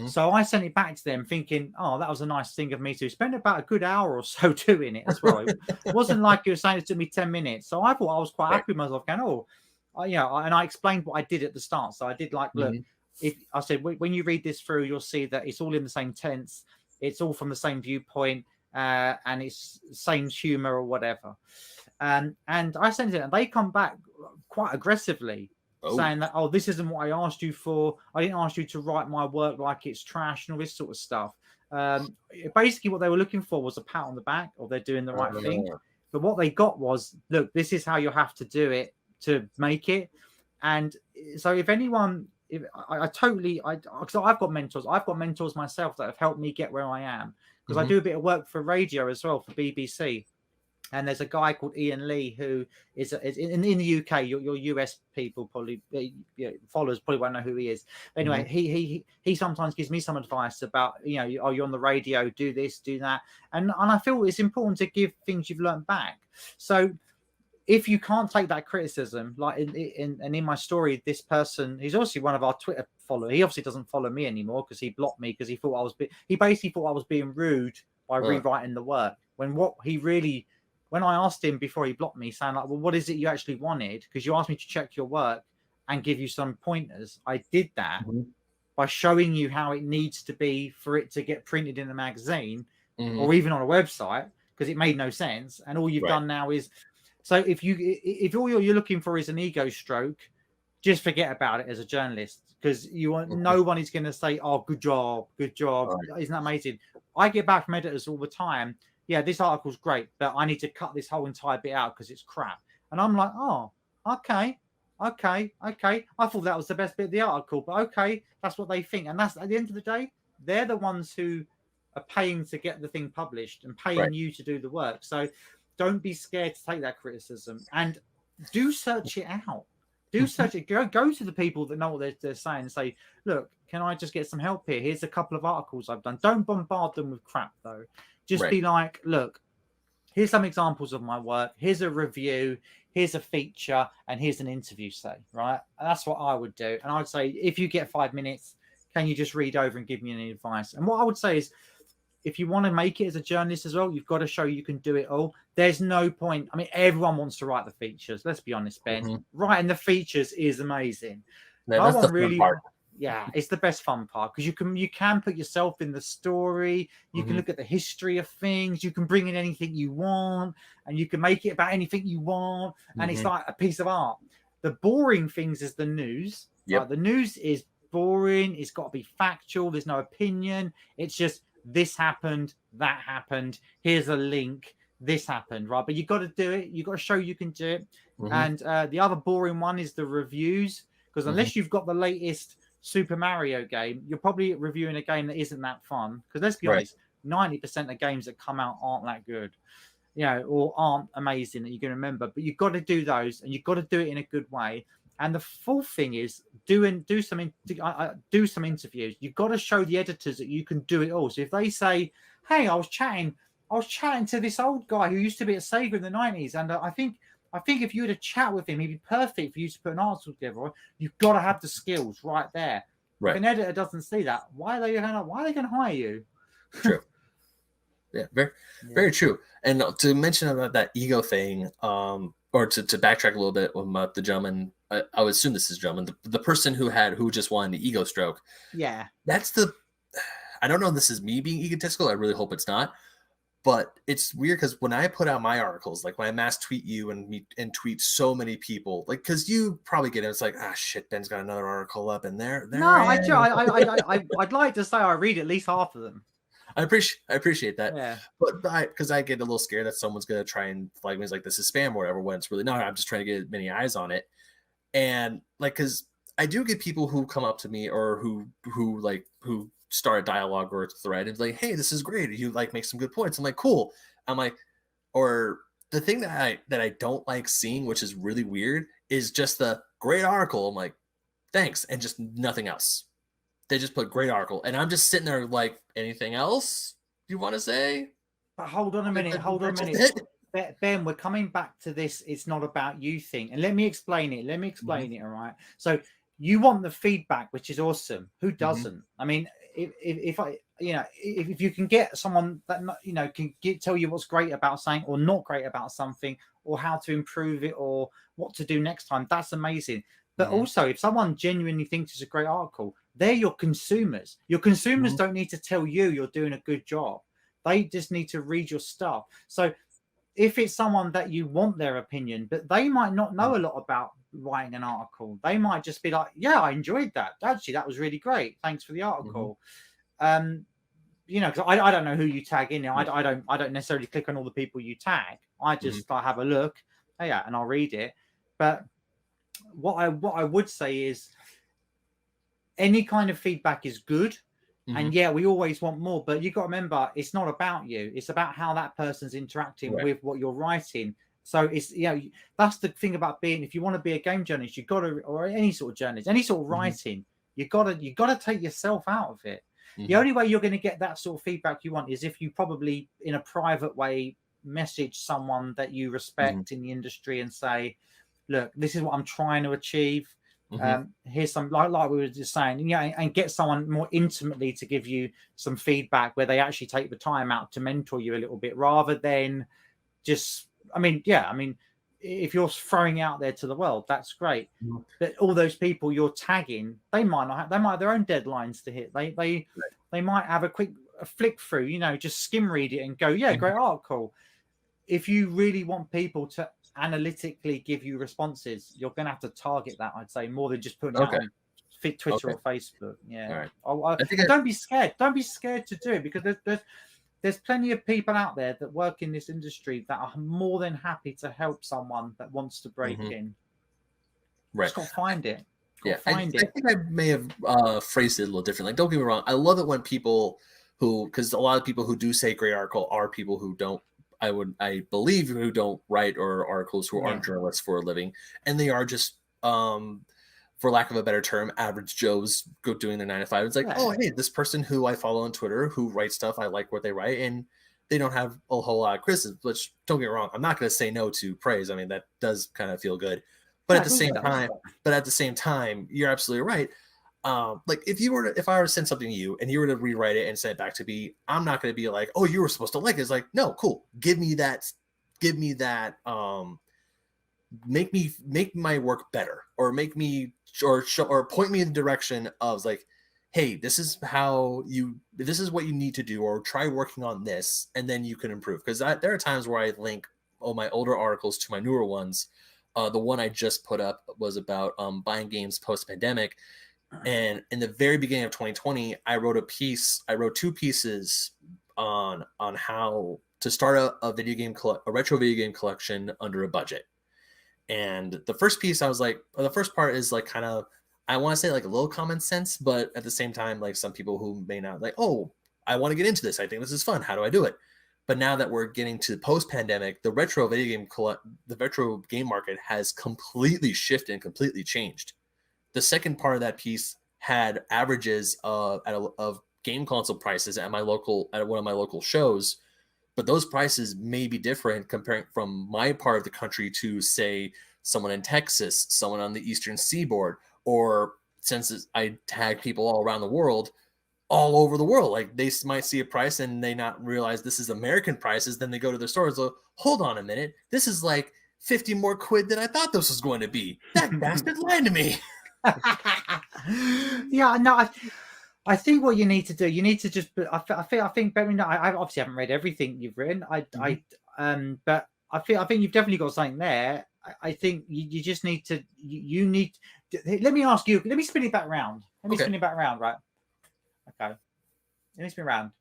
[SPEAKER 2] So I sent it back to them thinking, oh, that was a nice thing of me to spend about a good hour or so doing it as well. It wasn't like you were saying it took me 10 minutes. So I thought I was quite happy with myself going, and I explained what I did at the start. So I did like, look, if I said, when you read this through, you'll see that it's all in the same tense. It's all from the same viewpoint, and it's same humor or whatever. And I sent it, and they come back quite aggressively, saying that, oh, this isn't what I asked you for. I didn't ask you to write my work like it's trash and all this sort of stuff. Basically, what they were looking for was a pat on the back, or they're doing the right thing. But what they got was, look, this is how you have to do it to make it. And so if anyone... because I've got mentors myself that have helped me get where I am, because I do a bit of work for radio as well for BBC, and there's a guy called Ian Lee who is in the UK. Your US people probably, followers probably won't know who he is. Anyway, he sometimes gives me some advice about, oh, you're on the radio, do this, do that, and I feel it's important to give things you've learned back. So if you can't take that criticism, like in my story, this person, he's obviously one of our Twitter followers. He obviously doesn't follow me anymore because he blocked me because he thought he basically thought I was being rude by rewriting the work. When I asked him before he blocked me, saying like, well, what is it you actually wanted? Because you asked me to check your work and give you some pointers. I did that by showing you how it needs to be for it to get printed in a magazine or even on a website, because it made no sense. And all you've done now is, so if all you're looking for is an ego stroke, just forget about it as a journalist, because no one is going to say, oh, good job, isn't that amazing? I get back from editors all the time, yeah, this article's great, but I need to cut this whole entire bit out because it's crap. And I'm like, oh, okay. I thought that was the best bit of the article, but okay, that's what they think. And that's, at the end of the day, they're the ones who are paying to get the thing published and paying
[SPEAKER 1] Right.
[SPEAKER 2] you to do the work. So don't be scared to take that criticism and do search it out. Do search it. Go to the people that know what they're saying and say, look, can I just get some help here? Here's a couple of articles I've done. Don't bombard them with crap, though. Just be like, look, here's some examples of my work. Here's a review. Here's a feature. And here's an interview, say, right? And that's what I would do. And I would say, if you get 5 minutes, can you just read over and give me any advice? And what I would say is, if you want to make it as a journalist as well, you've got to show you can do it all. There's no point. I mean, everyone wants to write the features. Let's be honest, Ben. Writing the features is amazing.
[SPEAKER 1] Yeah, that's the fun part.
[SPEAKER 2] Yeah, it's the best fun part because you can put yourself in the story. You can look at the history of things. You can bring in anything you want, and you can make it about anything you want. And it's like a piece of art. The boring things is the news.
[SPEAKER 1] Yep.
[SPEAKER 2] Like, the news is boring. It's got to be factual. There's no opinion. It's just, this happened, that happened, here's a link, this happened, right? But you've got to do it. You've got to show you can do it. And the other boring one is the reviews, because unless you've got the latest Super Mario game, you're probably reviewing a game that isn't that fun. Because let's be honest, 90% of games that come out aren't that good, or aren't amazing that you can remember. But you've got to do those, and you've got to do it in a good way. And the fourth thing is do some interviews. You've got to show the editors that you can do it all. So if they say, "Hey, I was chatting to this old guy who used to be at Sega in the 90s, and I think if you had a chat with him, he'd be perfect for you to put an article together." You've got to have the skills right there. Right. If an editor doesn't see that, why are they going to hire you?
[SPEAKER 1] True. Yeah, very true. And to mention about that ego thing, or to backtrack a little bit about the gentleman, I would assume this is gentleman, the person who just wanted the ego stroke.
[SPEAKER 2] Yeah.
[SPEAKER 1] That's I don't know if this is me being egotistical. I really hope it's not. But it's weird because when I put out my articles, like when I mass tweet you and tweet so many people, like, because you probably get it, it's like, shit, Ben's got another article up in there.
[SPEAKER 2] No, I'd like to say I read at least half of them.
[SPEAKER 1] I appreciate that.
[SPEAKER 2] Yeah.
[SPEAKER 1] But because I get a little scared that someone's gonna try and flag me as like this is spam or whatever, when it's really not. I'm just trying to get as many eyes on it. And like, because I do get people who come up to me or who start a dialogue or a thread and like, hey, this is great. You like make some good points. I'm like, cool. I'm like, or the thing that I don't like seeing, which is really weird, is just the great article. I'm like, thanks, and just nothing else. They just put great article, and I'm just sitting there like, anything else you want to say?
[SPEAKER 2] But hold on a minute. Ben, we're coming back to this. It's not about you thing. And let me explain it. All right. So you want the feedback, which is awesome. Who doesn't? I mean, if you can get someone that, can tell you what's great about something or not great about something, or how to improve it or what to do next time, that's amazing. But also, if someone genuinely thinks it's a great article, they're your consumers. Your consumers don't need to tell you you're doing a good job. They just need to read your stuff. So if it's someone that you want their opinion, but they might not know a lot about writing an article, they might just be like, yeah, I enjoyed that. Actually, that was really great. Thanks for the article. Because I don't know who you tag in there. I don't necessarily click on all the people you tag. I just have a look, and I'll read it. But what I would say is, any kind of feedback is good. And we always want more, but you got to remember, it's not about you. It's about how that person's interacting with what you're writing. So it's, that's the thing about being, if you want to be a game journalist, you got to, or any sort of journalist, any sort of writing, you got to take yourself out of it. The only way you're going to get that sort of feedback you want is if you probably, in a private way, message someone that you respect in the industry and say, look, this is what I'm trying to achieve. Here's some, like we were just saying, and get someone more intimately to give you some feedback where they actually take the time out to mentor you a little bit, rather than just, if you're throwing out there to the world, that's great. But all those people you're tagging, they might have their own deadlines to hit. They might have a quick flick through, just skim read it and go, great article. If you really want people to analytically give you responses, you're going to have to target that, I'd say, more than just putting it on Twitter or Facebook. Don't be scared. Don't be scared to do it, because there's plenty of people out there that work in this industry that are more than happy to help someone that wants to break in. Right. Just got to find it. I think I may have phrased it a little different. Like, don't get me wrong, I love it when people
[SPEAKER 1] who, because a lot of people who do say great article are people who don't, I believe, who don't write or articles, who aren't journalists for a living, and they are just for lack of a better term, average Joes go doing their 9 to 5. It's like, oh, hey, this person who I follow on Twitter who writes stuff, I like what they write, and they don't have a whole lot of criticism. Which, don't get me wrong, I'm not going to say no to praise. I mean, that does kind of feel good, but at the same time, you're absolutely right. Like if I were to send something to you and you were to rewrite it and send it back to me, I'm not going to be like, oh, you were supposed to like it. It's like, no, cool, give me that. Make my work better, or make me or point me in the direction of like, hey, this is what you need to do, or try working on this, and then you can improve. Because there are times where I link my older articles to my newer ones. The one I just put up was about buying games post-pandemic, and in the very beginning of 2020, I wrote 2 pieces on how to start a retro video game collection under a budget. And the first piece, I was like, the first part is like kind of, I want to say like a little common sense, but at the same time, like some people who may not like, oh, I want to get into this. I think this is fun. How do I do it? But now that we're getting to post-pandemic, the retro game market has completely shifted and completely changed. The second part of that piece had averages of game console prices at one of my local shows. But those prices may be different comparing from my part of the country to, say, someone in Texas, someone on the Eastern Seaboard, or since I tag people all around the world, all over the world. Like they might see a price and they not realize this is American prices. Then they go to their stores. So hold on a minute, this is like 50 more quid than I thought this was going to be. That bastard lied to me.
[SPEAKER 2] Yeah, no. I think what you need to do, you need to just. I think. I obviously haven't read everything you've written. But I think you've definitely got something there. I think you just need to. You need. Let me ask you. Let me spin it back round. Spin it back round, right? Okay. Let me spin round.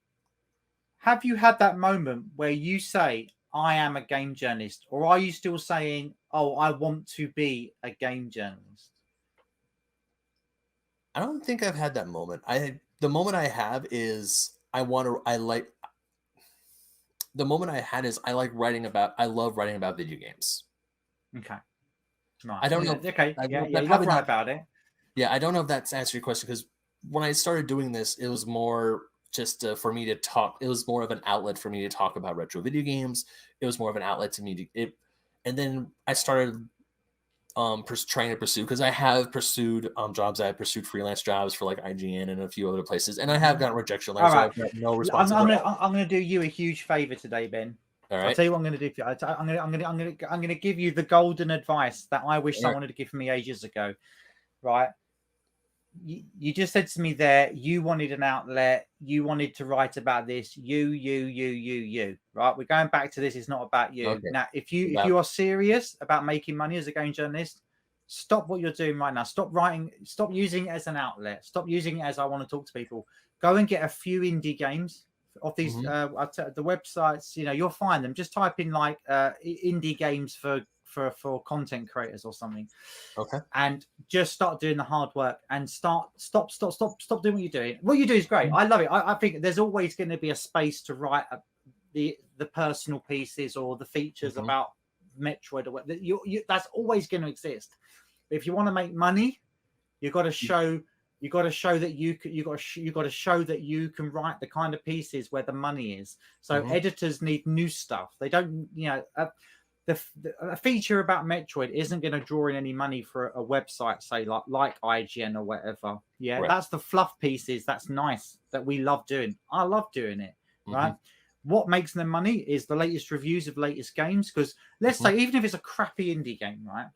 [SPEAKER 2] Have you had that moment where you say, "I am a game journalist," or are you still saying, "Oh, I want to be a game journalist"?
[SPEAKER 1] I don't think I've had that moment. The moment I have is I like love writing about video games.
[SPEAKER 2] Okay. Right.
[SPEAKER 1] I don't know.
[SPEAKER 2] Okay. You love writing about it.
[SPEAKER 1] Yeah, I don't know if that's answered your question, because when I started doing this, it was more just for me to talk. It was more of an outlet for me to talk about retro video games. It was more of an outlet to me and then I started trying to pursue, because I have pursued jobs. I have pursued freelance jobs for like IGN and a few other places, and I have gotten rejection letters.
[SPEAKER 2] All right.
[SPEAKER 1] So I've got no response.
[SPEAKER 2] I'm going to do you a huge favor today, Ben.
[SPEAKER 1] All right.
[SPEAKER 2] I'll tell you what I'm going to do for you. I'm going to give you the golden advice that I wish someone had given me ages ago. Right. You just said to me there, you wanted an outlet. You wanted to write about this. You. Right. We're going back to this. It's not about you. Okay. Now, if you are serious about making money as a game journalist, stop what you're doing right now. Stop writing. Stop using it as an outlet. Stop using it as I want to talk to people. Go and get a few indie games off these the websites. You'll find them. Just type in like indie games for content creators or something. Okay. And just start doing the hard work and stop doing what you're doing. What you do is great. I love it. I think there's always going to be a space to write the personal pieces or the features about Metroid or whatever. That's always going to exist. But if you want to make money, you've got to show that you can write the kind of pieces where the money is. So editors need new stuff. They don't, a feature about Metroid isn't going to draw in any money for a website, say like IGN or whatever. Yeah, right. That's the fluff pieces. That's nice, that we love doing. I love doing it, right? What makes them money is the latest reviews of latest games. Because let's say, even if it's a crappy indie game, right,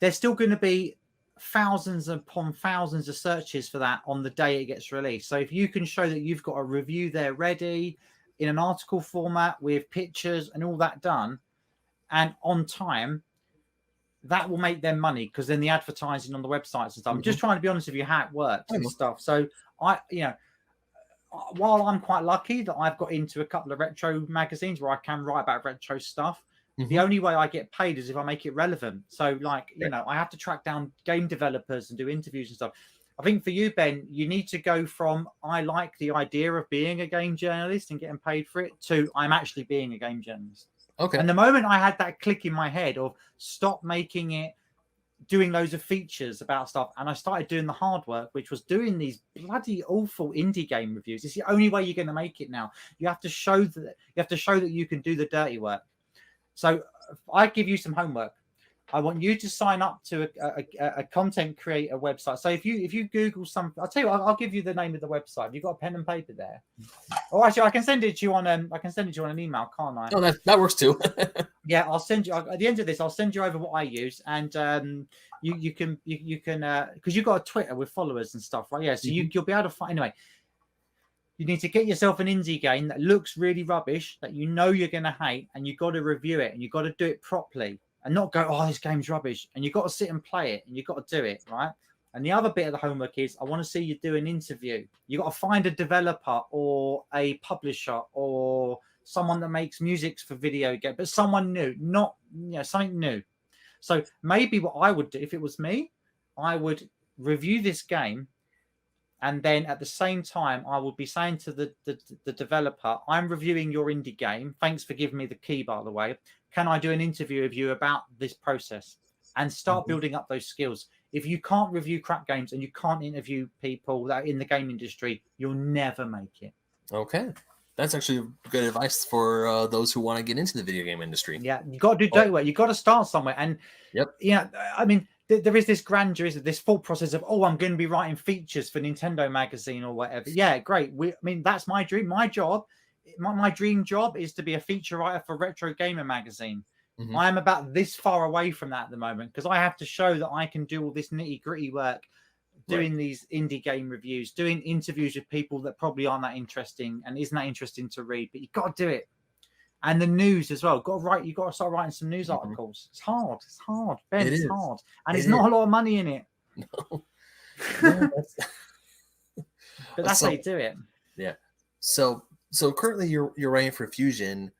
[SPEAKER 2] there's still going to be thousands upon thousands of searches for that on the day it gets released. So if you can show that you've got a review there ready in an article format with pictures and all that done, and on time, that will make them money, because then the advertising on the websites and stuff. I'm just trying to be honest with you how it works and stuff. So while I'm quite lucky that I've got into a couple of retro magazines where I can write about retro stuff, the only way I get paid is if I make it relevant. So I have to track down game developers and do interviews and stuff. I think for you, Ben, you need to go from I like the idea of being a game journalist and getting paid for it to I'm actually being a game journalist.
[SPEAKER 1] Okay.
[SPEAKER 2] And the moment I had that click in my head of stop making it, doing loads of features about stuff, and I started doing the hard work, which was doing these bloody awful indie game reviews. It's the only way you're going to make it now. You have to show that you can do the dirty work. So I give you some homework. I want you to sign up to a content creator website. So if you Google something, I'll tell you, I'll give you the name of the website. Have you got a pen and paper there? Oh, actually, I can send it to you on an email, can't I?
[SPEAKER 1] Oh, that works too.
[SPEAKER 2] Yeah, I'll send you at the end of this. I'll send you over what I use, and you can because you've got a Twitter with followers and stuff, right? Yeah, so you'll be able to find anyway. You need to get yourself an indie game that looks really rubbish, that you know you're going to hate, and you've got to review it, and you've got to do it properly, and not go, oh, this game's rubbish, and you've got to sit and play it, and you've got to do it, right? And the other bit of the homework is I want to see you do an interview. You've got to find a developer or a publisher or someone that makes music for video game, but someone new, not something new. So maybe what I would do if it was me, I would review this game. And then at the same time, I would be saying to the developer, I'm reviewing your indie game. Thanks for giving me the key, by the way. Can I do an interview with you about this process? And start building up those skills. If you can't review crap games and you can't interview people that are in the game industry, you'll never make it.
[SPEAKER 1] Okay. That's actually good advice for those who want to get into the video game industry.
[SPEAKER 2] Yeah, you got to do dirty work. You got to start somewhere. And I mean, there is this grandeur, this thought process of, oh, I'm going to be writing features for Nintendo Magazine or whatever. Yeah, great. I mean, that's my dream. My job, my dream job is to be a feature writer for Retro Gamer Magazine. I am about this far away from that at the moment because I have to show that I can do all this nitty gritty work, doing these indie game reviews, doing interviews with people that probably aren't that interesting and isn't that interesting to read, but you've got to do it. And the news as well. You've got to start writing some news articles. It's hard, Ben. It's hard. And it's not a lot of money in it.
[SPEAKER 1] No.
[SPEAKER 2] But that's how you do it.
[SPEAKER 1] Yeah. So currently you're writing for Fusion.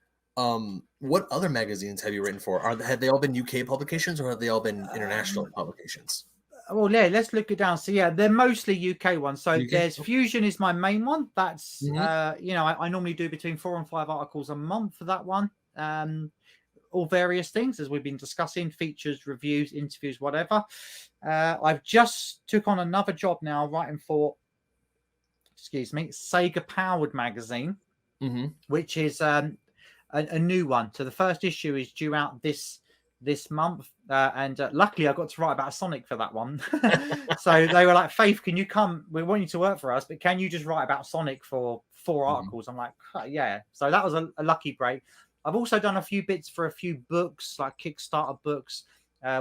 [SPEAKER 1] What other magazines have you written for? Have they all been UK publications or have they all been international publications?
[SPEAKER 2] Well, yeah, let's look it down. So yeah, they're mostly UK ones. So there's Fusion is my main one. That's I normally do between 4 and 5 articles a month for that one. All various things as we've been discussing, features, reviews, interviews, whatever. I've just took on another job now writing for Sega Powered magazine, which is a new one. So the first issue is due out this month, and luckily I got to write about Sonic for that one. So they were like, Faith, can you come? We want you to work for us, but can you just write about Sonic for 4 articles? I'm like, yeah. So that was a lucky break. I've also done a few bits for a few books, like Kickstarter books,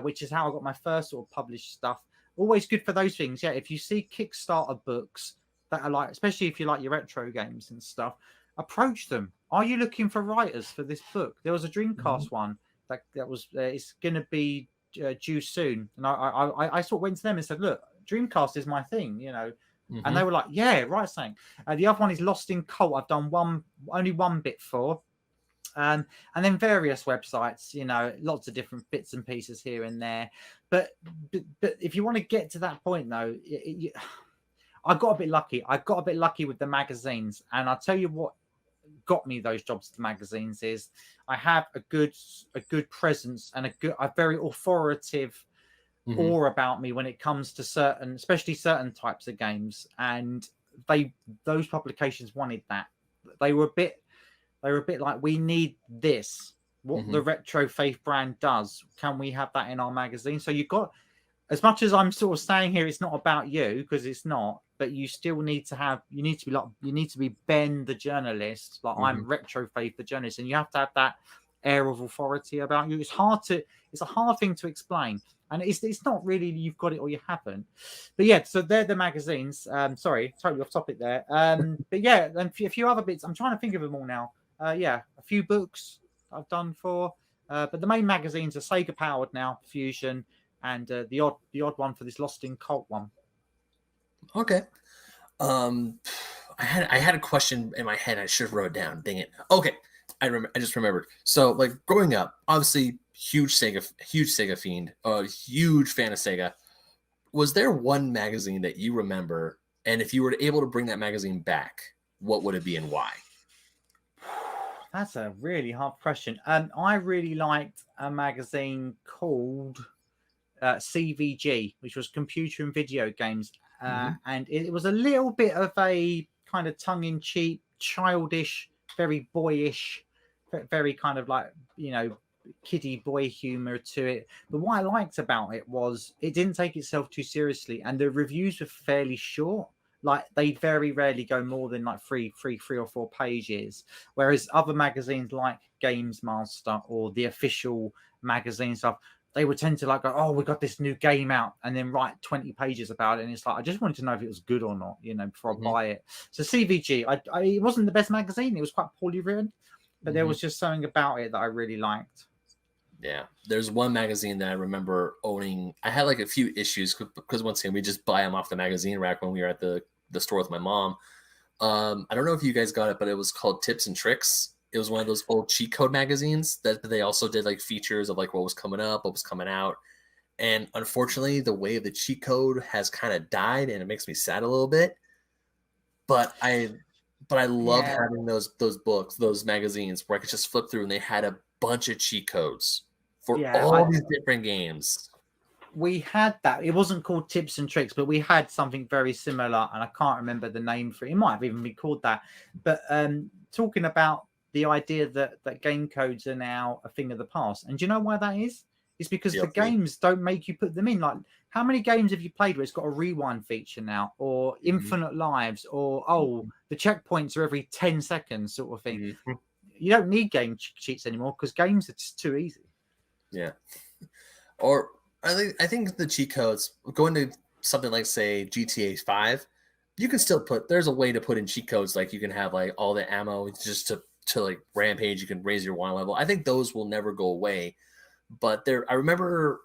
[SPEAKER 2] which is how I got my first sort of published stuff. Always good for those things. Yeah, if you see Kickstarter books that are like, especially if you like your retro games and stuff, approach them. Are you looking for writers for this book? There was a Dreamcast one that was it's going to be due soon, and I sort of went to them and said, look, Dreamcast is my thing, and they were like, yeah, right, saying. The other one is Lost in Cult. I've done only one bit for, and then various websites, lots of different bits and pieces here and there. But if you want to get to that point, though, I got a bit lucky. I got a bit lucky with the magazines, and I'll tell you what got me those jobs to the magazines is I have a good presence and a very authoritative aura about me when it comes to especially certain types of games, and those publications wanted that. They were a bit like, we need this, what the Retro Faith brand does, can we have that in our magazine? So you've got, as much as I'm sort of saying here, it's not about you, because it's not, but you still need to be Ben the journalist, like I'm Retro Faith the journalist, and you have to have that air of authority about you. It's a hard thing to explain, and it's not really you've got it or you haven't. But yeah, so they're the magazines. Sorry, totally off topic there. But yeah, and a few other bits. I'm trying to think of them all now. Yeah, a few books I've done for, but the main magazines are Sega Powered now, Fusion, and the odd one for this Lost in Cult one.
[SPEAKER 1] Okay. I had a question in my head. I should have wrote it down. Dang it. Okay. I just remembered. So, like, growing up, obviously huge Sega fiend, a huge fan of Sega. was there one magazine that you remember, and if you were able to bring that magazine back, what would it be and why?
[SPEAKER 2] That's a really hard question. I really liked a magazine called CVG, which was Computer and Video Games, and it was a little bit of a kind of tongue-in-cheek, childish, very boyish, very kind of like, you know, kiddie boy humor to it. But what I liked about it was it didn't take itself too seriously, and the reviews were fairly short. Like they very rarely go more than like three or four pages, whereas other magazines like Games Master or the official magazine stuff, they would tend to like go, oh, we got this new game out, and then write 20 pages about it. And it's like, I just wanted to know if it was good or not, you know, before I buy it. So CVG, it wasn't the best magazine. It was quite poorly written, but there was just something about it that I really liked.
[SPEAKER 1] Yeah, there's one magazine that I remember owning. I had like a few issues because once again, we just buy them off the magazine rack when we were at the store with my mom. I don't know if you guys got it, but it was called Tips and Tricks. It was one of those old cheat code magazines that they also did like features of like what was coming up, what was coming out. And unfortunately, the way of the cheat code has kind of died, and it makes me sad a little bit. But I loved having those books, those magazines where I could just flip through, and they had a bunch of cheat codes for all these different games.
[SPEAKER 2] We had that. It wasn't called Tips and Tricks, but we had something very similar, and I can't remember the name for it. It might have even been called that. But talking about the idea that game codes are now a thing of the past, and do you know why that is? It's because the games don't make you put them in. Like, how many games have you played where it's got a rewind feature now, or infinite lives, or the checkpoints are every 10 seconds sort of thing? You don't need game cheats anymore because games are just too easy.
[SPEAKER 1] Yeah. Or I think the cheat codes, going to something like, say, GTA 5, you can still there's a way to put in cheat codes. Like you can have like all the ammo just to like rampage. You can raise your wine level. I think those will never go away. But I remember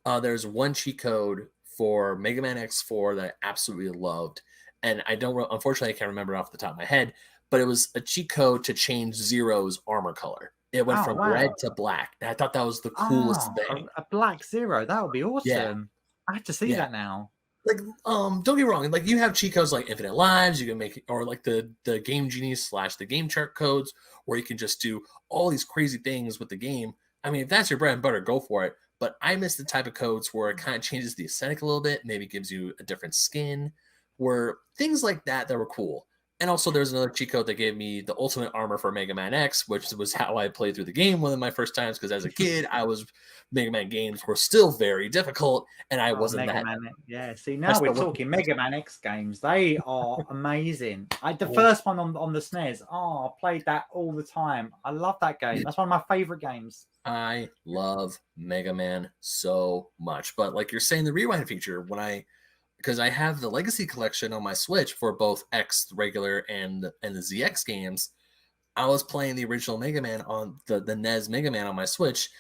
[SPEAKER 1] there's one cheat code for Mega Man X4 that I absolutely loved. And unfortunately, I can't remember off the top of my head, but it was a cheat code to change Zero's armor color. It went from red to black. And I thought that was the coolest thing.
[SPEAKER 2] A black Zero. That would be awesome. Yeah. I have to see that now.
[SPEAKER 1] Like, don't get me wrong. Like, you have cheat codes like infinite lives. You can make, or like the Game Genies / the game chart codes, where you can just do all these crazy things with the game. I mean, if that's your bread and butter, go for it. But I miss the type of codes where it kind of changes the aesthetic a little bit, maybe gives you a different skin, where things like that were cool. And also, there's another cheat code that gave me the ultimate armor for Mega Man X, which was how I played through the game one of my first times. Because as a kid, Mega Man games were still very difficult, and I wasn't
[SPEAKER 2] Mega Man, yeah. See, now we're talking Mega Man X games. They are amazing. The first one on the SNES. I played that all the time. I love that game. That's one of my favorite games.
[SPEAKER 1] I love Mega Man so much. But like you're saying, the rewind feature, because I have the Legacy Collection on my Switch for both X regular and the ZX games. I was playing the original Mega Man on the NES Mega Man on my Switch.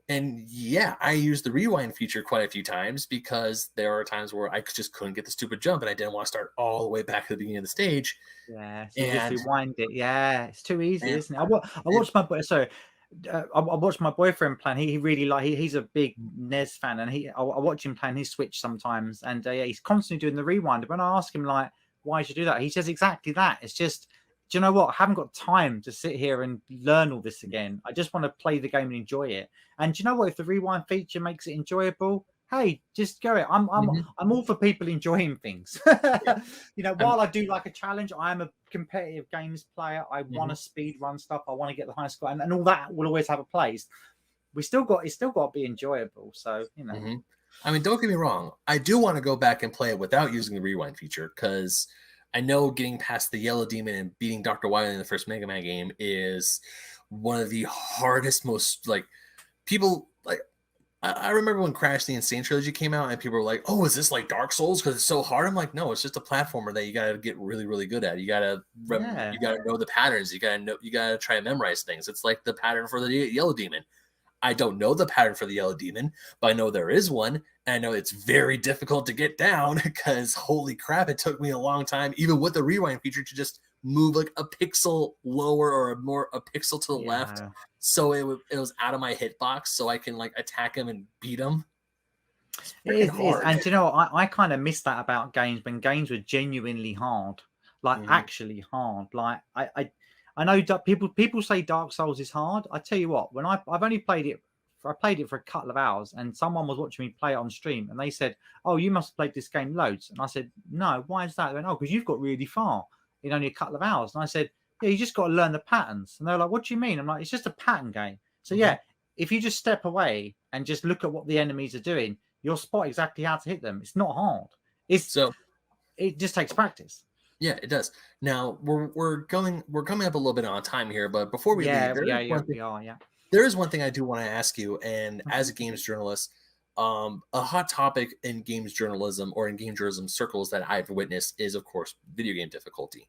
[SPEAKER 1] And yeah, I used the rewind feature quite a few times because there are times where I just couldn't get the stupid jump and I didn't want to start all the way back to the beginning of the stage.
[SPEAKER 2] Yeah, so you just rewind it. Yeah, it's too easy, isn't it? I watched my boyfriend playing. He really he's a big NES fan, and I watch him playing his Switch sometimes, and he's constantly doing the rewind. When I ask him like, why should you do that, he says exactly that. It's just, do you know what? I haven't got time to sit here and learn all this again. I just want to play the game and enjoy it. And do you know what? If the rewind feature makes it enjoyable, hey, just go it. I'm all for people enjoying things. You know, while I do like a challenge, I am a competitive games player. I want to speed run stuff. I want to get the high score, and all that will always have a place. It's still got to be enjoyable. So, you know.
[SPEAKER 1] I mean, don't get me wrong. I do want to go back and play it without using the rewind feature, because I know getting past the Yellow Demon and beating Dr. Wily in the first Mega Man game is one of the hardest, most like people like. I remember when Crash the Insane Trilogy came out and people were like, "Oh, is this like Dark Souls because it's so hard?" I'm like, "No, it's just a platformer that you got to get really, really good at. You got to know the patterns. You got to try and memorize things. It's like the pattern for the Yellow Demon. I don't know the pattern for the Yellow Demon, but I know there is one, and I know it's very difficult to get down because holy crap, it took me a long time, even with the rewind feature, to just move like a pixel lower or a pixel to the left, so it was out of my hitbox, so I can like attack him and beat him. It's
[SPEAKER 2] It
[SPEAKER 1] freaking
[SPEAKER 2] is, it is.
[SPEAKER 1] hard.
[SPEAKER 2] And do you know what? I kind of miss that about games when games were genuinely hard, like
[SPEAKER 1] Mhm.
[SPEAKER 2] actually hard. Like I know people say Dark Souls is hard. I tell you what, when I've only played it, I played it for a couple of hours, and someone was watching me play it on stream, and they said, "Oh, you must have played this game loads." And I said, "No, why is that?" They went, "Oh, because you've got really far in only a couple of hours." And I said, "Yeah, you just got to learn the patterns." And they're like, "What do you mean?" I'm like, "It's just a pattern game." So
[SPEAKER 1] Mhm.
[SPEAKER 2] yeah, if you just step away and just look at what the enemies are doing, you'll spot exactly how to hit them. It's not hard.
[SPEAKER 1] So
[SPEAKER 2] It just takes practice.
[SPEAKER 1] yeah, it does. Now we're coming up a little bit on time here, but before we leave,
[SPEAKER 2] Yeah, yeah, yeah, we are. Yeah.
[SPEAKER 1] there is one thing I do want to ask you, and as a games journalist, a hot topic in games journalism or in game journalism circles that I've witnessed is, of course, video game difficulty.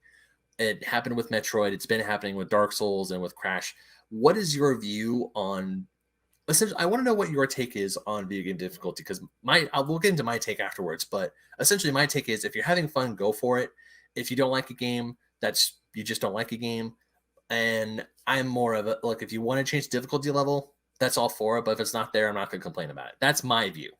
[SPEAKER 1] It happened with Metroid. It's been happening with Dark Souls and with Crash. What is your view on? Essentially, I want to know what your take is on video game difficulty because we'll get into my take afterwards. But essentially, my take is if you're having fun, go for it. If you don't like a game, you just don't like a game. And I'm more of a look. If you want to change difficulty level, that's all for it. But if it's not there, I'm not going to complain about it. That's my view.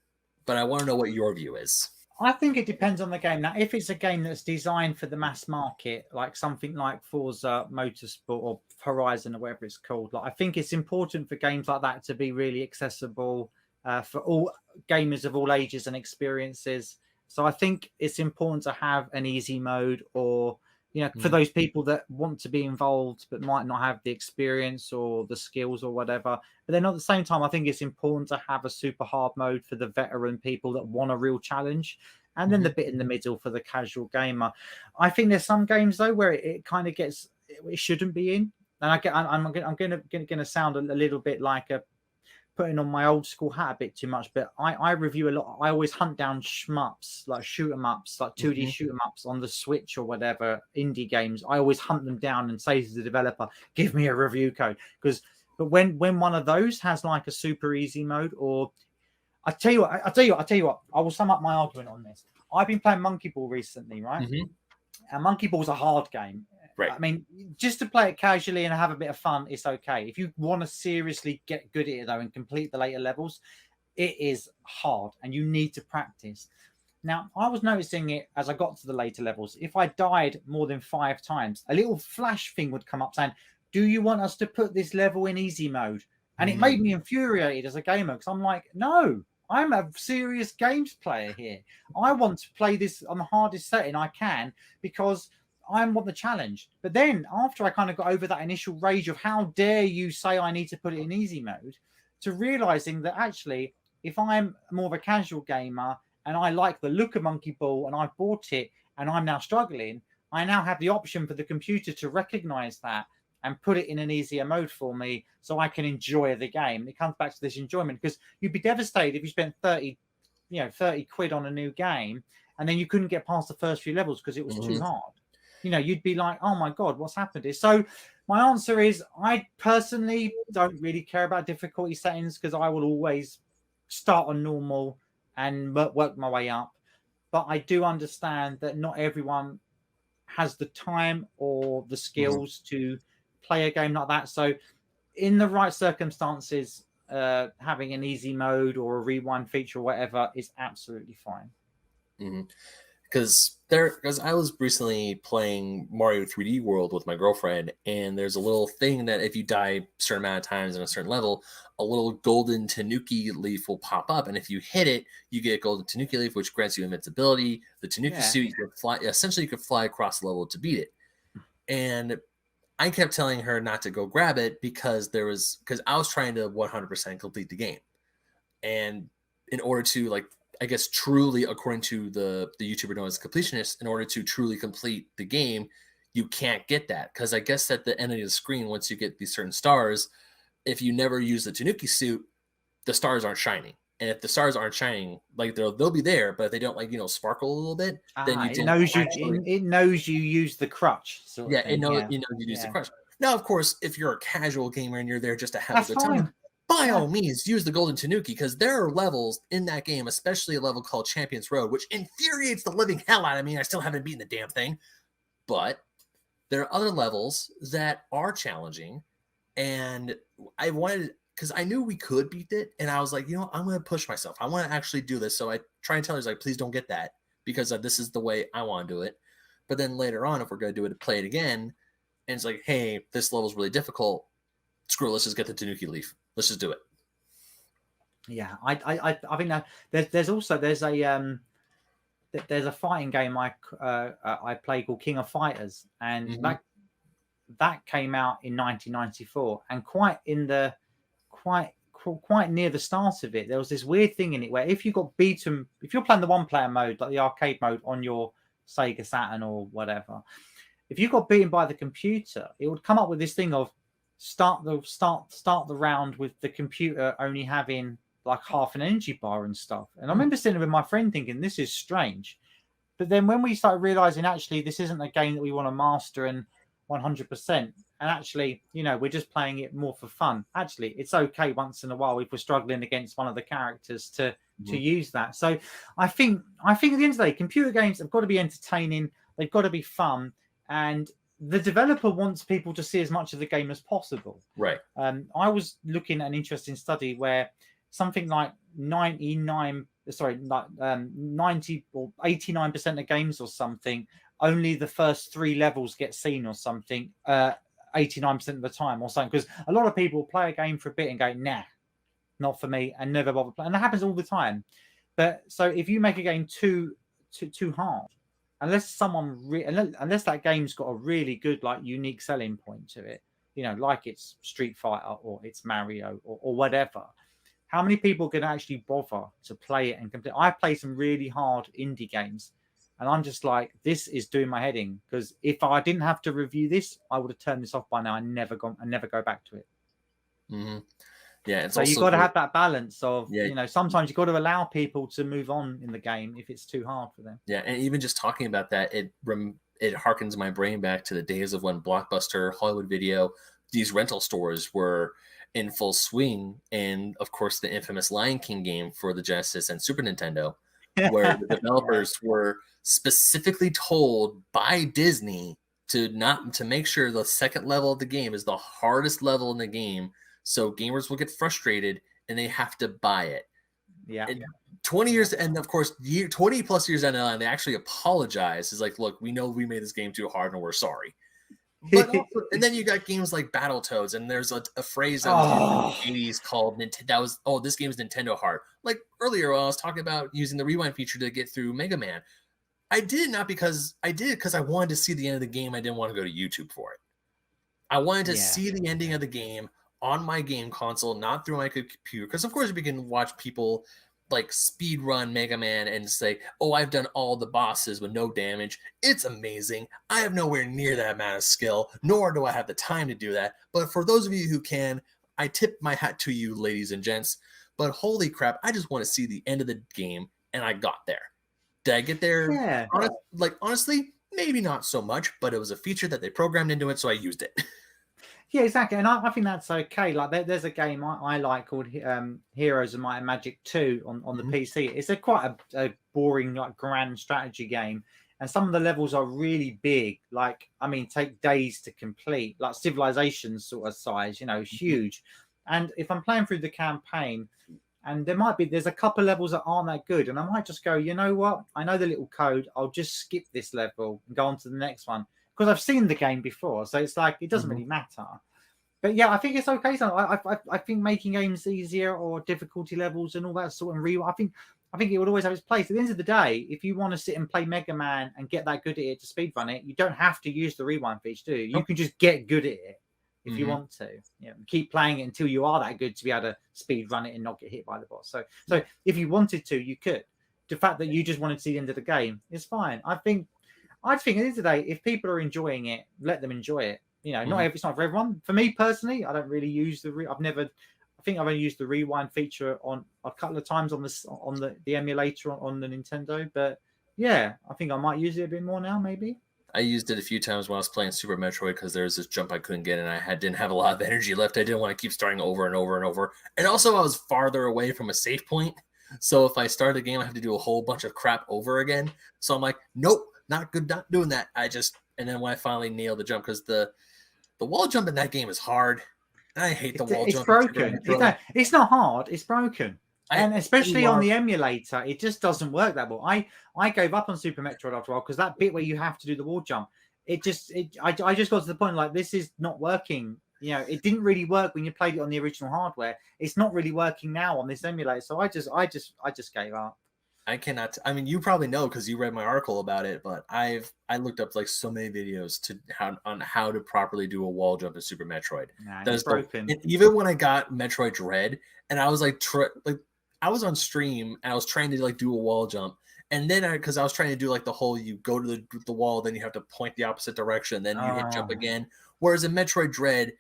[SPEAKER 1] But I want to know what your view is.
[SPEAKER 2] I think it depends on the game. Now, if it's a game that's designed for the mass market, like something like Forza Motorsport or Horizon or whatever it's called, like I think it's important for games like that to be really accessible for all gamers of all ages and experiences. So I think it's important to have an easy mode, or for
[SPEAKER 1] Mhm.
[SPEAKER 2] those people that want to be involved but might not have the experience or the skills or whatever. But then at the same time, I think it's important to have a super hard mode for the veteran people that want a real challenge, and then the
[SPEAKER 1] Mhm.
[SPEAKER 2] bit in the middle for the casual gamer. I think there's some games though where it kind of gets, it shouldn't be in, and I'm gonna sound a little bit like a putting on my old school hat a bit too much, but I review a lot. I always hunt down shmups, like shoot 'em ups, like 2D
[SPEAKER 1] Mhm.
[SPEAKER 2] shoot 'em ups on the Switch or whatever, indie games. I always hunt them down and say to the developer, "Give me a review code." But when one of those has like a super easy mode, or I tell you what, I will sum up my argument on this. I've been playing Monkey Ball recently, right?
[SPEAKER 1] Mhm.
[SPEAKER 2] And Monkey Ball's a hard game.
[SPEAKER 1] Right.
[SPEAKER 2] I mean, just to play it casually and have a bit of fun, it's okay. If you want to seriously get good at it though and complete the later levels, it is hard and you need to practice. Now, I was noticing it as I got to the later levels. If I died more than 5 times, a little flash thing would come up saying, "Do you want us to put this level in easy mode?" And it made me infuriated as a gamer because I'm like, no, I'm a serious games player here. I want to play this on the hardest setting I can because I want the challenge. But then after I kind of got over that initial rage of how dare you say I need to put it in easy mode, to realizing that actually, if I'm more of a casual gamer and I like the look of Monkey Ball and I bought it and I'm now struggling, I now have the option for the computer to recognize that and put it in an easier mode for me so I can enjoy the game. It comes back to this enjoyment because you'd be devastated if you spent 30 quid on a new game and then you couldn't get past the first few levels because it was too
[SPEAKER 1] Mhm.
[SPEAKER 2] hard. You'd be like, "Oh my God, what's happened here?" So my answer is I personally don't really care about difficulty settings because I will always start on normal and work my way up. But I do understand that not everyone has the time or the
[SPEAKER 1] Mhm.
[SPEAKER 2] skills to play a game like that. So, in the right circumstances, having an easy mode or a rewind feature or whatever is absolutely fine.
[SPEAKER 1] Mhm. Because I was recently playing Mario 3D World with my girlfriend, and there's a little thing that if you die a certain amount of times in a certain level, a little golden Tanuki leaf will pop up, and if you hit it, you get a golden Tanuki leaf, which grants you invincibility. The Tanuki
[SPEAKER 2] Yeah.
[SPEAKER 1] suit, you can fly. Essentially, you could fly across the level to beat it. And I kept telling her not to go grab it because I was trying to 100% complete the game, and in order to like I guess truly according to the YouTuber known as completionist, in order to truly complete the game, you can't get that because I guess at the end of the screen, once you get these certain stars, if you never use the Tanuki suit, the stars aren't shining. And if the stars aren't shining, like they'll be there, but if they don't like sparkle a little bit, then you
[SPEAKER 2] It
[SPEAKER 1] didn't
[SPEAKER 2] knows you.
[SPEAKER 1] actually.
[SPEAKER 2] It knows you use the crutch sort of
[SPEAKER 1] Yeah,
[SPEAKER 2] thing. Yeah.
[SPEAKER 1] you use the
[SPEAKER 2] Yeah.
[SPEAKER 1] crush. Now, of course, if you're a casual gamer and you're there just to have a
[SPEAKER 2] That's
[SPEAKER 1] good time,
[SPEAKER 2] fine.
[SPEAKER 1] by
[SPEAKER 2] Yeah.
[SPEAKER 1] all means, use the Golden Tanuki because there are levels in that game, especially a level called Champions Road, which infuriates the living hell out of me. I still haven't beaten the damn thing, but there are other levels that are challenging, and I wanted because I knew we could beat it, and I was like, I'm going to push myself. I want to actually do this. So I try and tell her, like, please don't get that, because this is the way I want to do it. But then later on, if we're going to do it, play it again, and it's like, hey, this level's really difficult. Screw it, let's just get the Tanuki leaf. Let's just do it.
[SPEAKER 2] Yeah, I think that there's a fighting game I play called King of Fighters, and that came out in 1994, and quite near the start of it, there was this weird thing in it where if you got beaten, if you're playing the one-player mode, like the arcade mode on your Sega Saturn or whatever, if you got beaten by the computer, it would come up with this thing of start the round with the computer only having like half an energy bar and stuff. And I remember sitting with my friend thinking, this is strange. But then when we started realizing, actually, this isn't a game that we want to master and 100%, and actually, we're just playing it more for fun. Actually, it's okay once in a while if we're struggling against one of the characters to use that. So I think at the end of the day, computer games have got to be entertaining. They've got to be fun, and the developer wants people to see as much of the game as possible.
[SPEAKER 1] Right.
[SPEAKER 2] I was looking at an interesting study where something like 90 or 89% of games or something, only the first 3 levels get seen or something 89% of the time or something, because a lot of people play a game for a bit and go, nah, not for me, and never bother playing. And that happens all the time. But so if you make a game too hard, unless that game's got a really good, like, unique selling point to it, like it's Street Fighter or it's Mario or whatever, how many people can actually bother to play it and complete? I play some really hard indie games, and I'm just like, this is doing my head in, because if I didn't have to review this, I would have turned this off by now and never go back to it.
[SPEAKER 1] Yeah,
[SPEAKER 2] so you've got to have that balance of, sometimes you've got to allow people to move on in the game if it's too hard for them.
[SPEAKER 1] Yeah, and even just talking about that, it harkens my brain back to the days of when Blockbuster, Hollywood Video, these rental stores were in full swing, and of course the infamous Lion King game for the Genesis and Super Nintendo, where the developers were specifically told by Disney to make sure the second level of the game is the hardest level in the game, so gamers will get frustrated and they have to buy it.
[SPEAKER 2] Yeah.
[SPEAKER 1] And 20 years, and of course 20 plus years down the line, they actually apologize. It's like, look, we know we made this game too hard and we're sorry. But also, and then you got games like Battletoads, and there's a phrase that was in the 80s called Nintendo. This game's Nintendo hard. Like earlier, when I was talking about using the rewind feature to get through Mega Man, I did it because I wanted to see the end of the game. I didn't want to go to YouTube for it. I wanted to see the ending of the game on my game console, not through my computer. Because of course we can watch people like speed run Mega Man and say, oh, I've done all the bosses with no damage. It's amazing. I have nowhere near that amount of skill, nor do I have the time to do that. But for those of you who can, I tip my hat to you, ladies and gents. But holy crap, I just want to see the end of the game, and I got there. Did I get there?
[SPEAKER 2] Yeah.
[SPEAKER 1] Honestly, maybe not so much, but it was a feature that they programmed into it, so I used it.
[SPEAKER 2] Yeah, exactly, and I think that's okay. Like there's a game I like called Heroes of Might and Magic 2 on the PC. It's quite a boring, like, grand strategy game, and some of the levels are really big. Like, I mean, take days to complete, like Civilization sort of size, huge. And if I'm playing through the campaign, and there's a couple of levels that aren't that good, and I might just go, you know what? I know the little code. I'll just skip this level and go on to the next one, because I've seen the game before, so it's like it doesn't really matter. But yeah, I think it's okay. So I think making games easier, or difficulty levels and all that sort of I think it would always have its place. At the end of the day, if you want to sit and play Mega Man and get that good at it to speedrun it, you don't have to use the rewind feature, do you? You can just get good at it if you want to. Keep playing it until you are that good to be able to speedrun it and not get hit by the boss. So if you wanted to, you could. The fact that you just wanted to see the end of the game is fine. I think at the end of the day, if people are enjoying it, let them enjoy it. It's not for everyone. For me personally, I don't really use I think I've only used the rewind feature on a couple of times on the emulator on the Nintendo. But yeah, I think I might use it a bit more now, maybe.
[SPEAKER 1] I used it a few times when I was playing Super Metroid, because there was this jump I couldn't get, and I didn't have a lot of energy left. I didn't want to keep starting over and over and over. And also, I was farther away from a save point. So if I start a game, I have to do a whole bunch of crap over again. So I'm like, nope, not good, not doing that. And then when I finally nailed the jump, because the wall jump in that game is hard. I hate the wall
[SPEAKER 2] It's
[SPEAKER 1] jump.
[SPEAKER 2] broken. It's not hard. It's broken. And especially on the emulator, it just doesn't work that well. I gave up on Super Metroid after a while because that bit where you have to do the wall jump, I just got to the point like this is not working. You know, it didn't really work when you played it on the original hardware. It's not really working now on this emulator. So I just gave up.
[SPEAKER 1] I cannot. I mean, you probably know because you read my article about it. But I looked up like so many videos on how to properly do a wall jump in Super Metroid.
[SPEAKER 2] Nah,
[SPEAKER 1] That
[SPEAKER 2] it's
[SPEAKER 1] is
[SPEAKER 2] broken.
[SPEAKER 1] And even when I got Metroid Dread, and I was like I was on stream and I was trying to like do a wall jump, and then because I was trying to do like the whole you go to the wall, then you have to point the opposite direction, then you hit jump again. Whereas in Metroid Dread,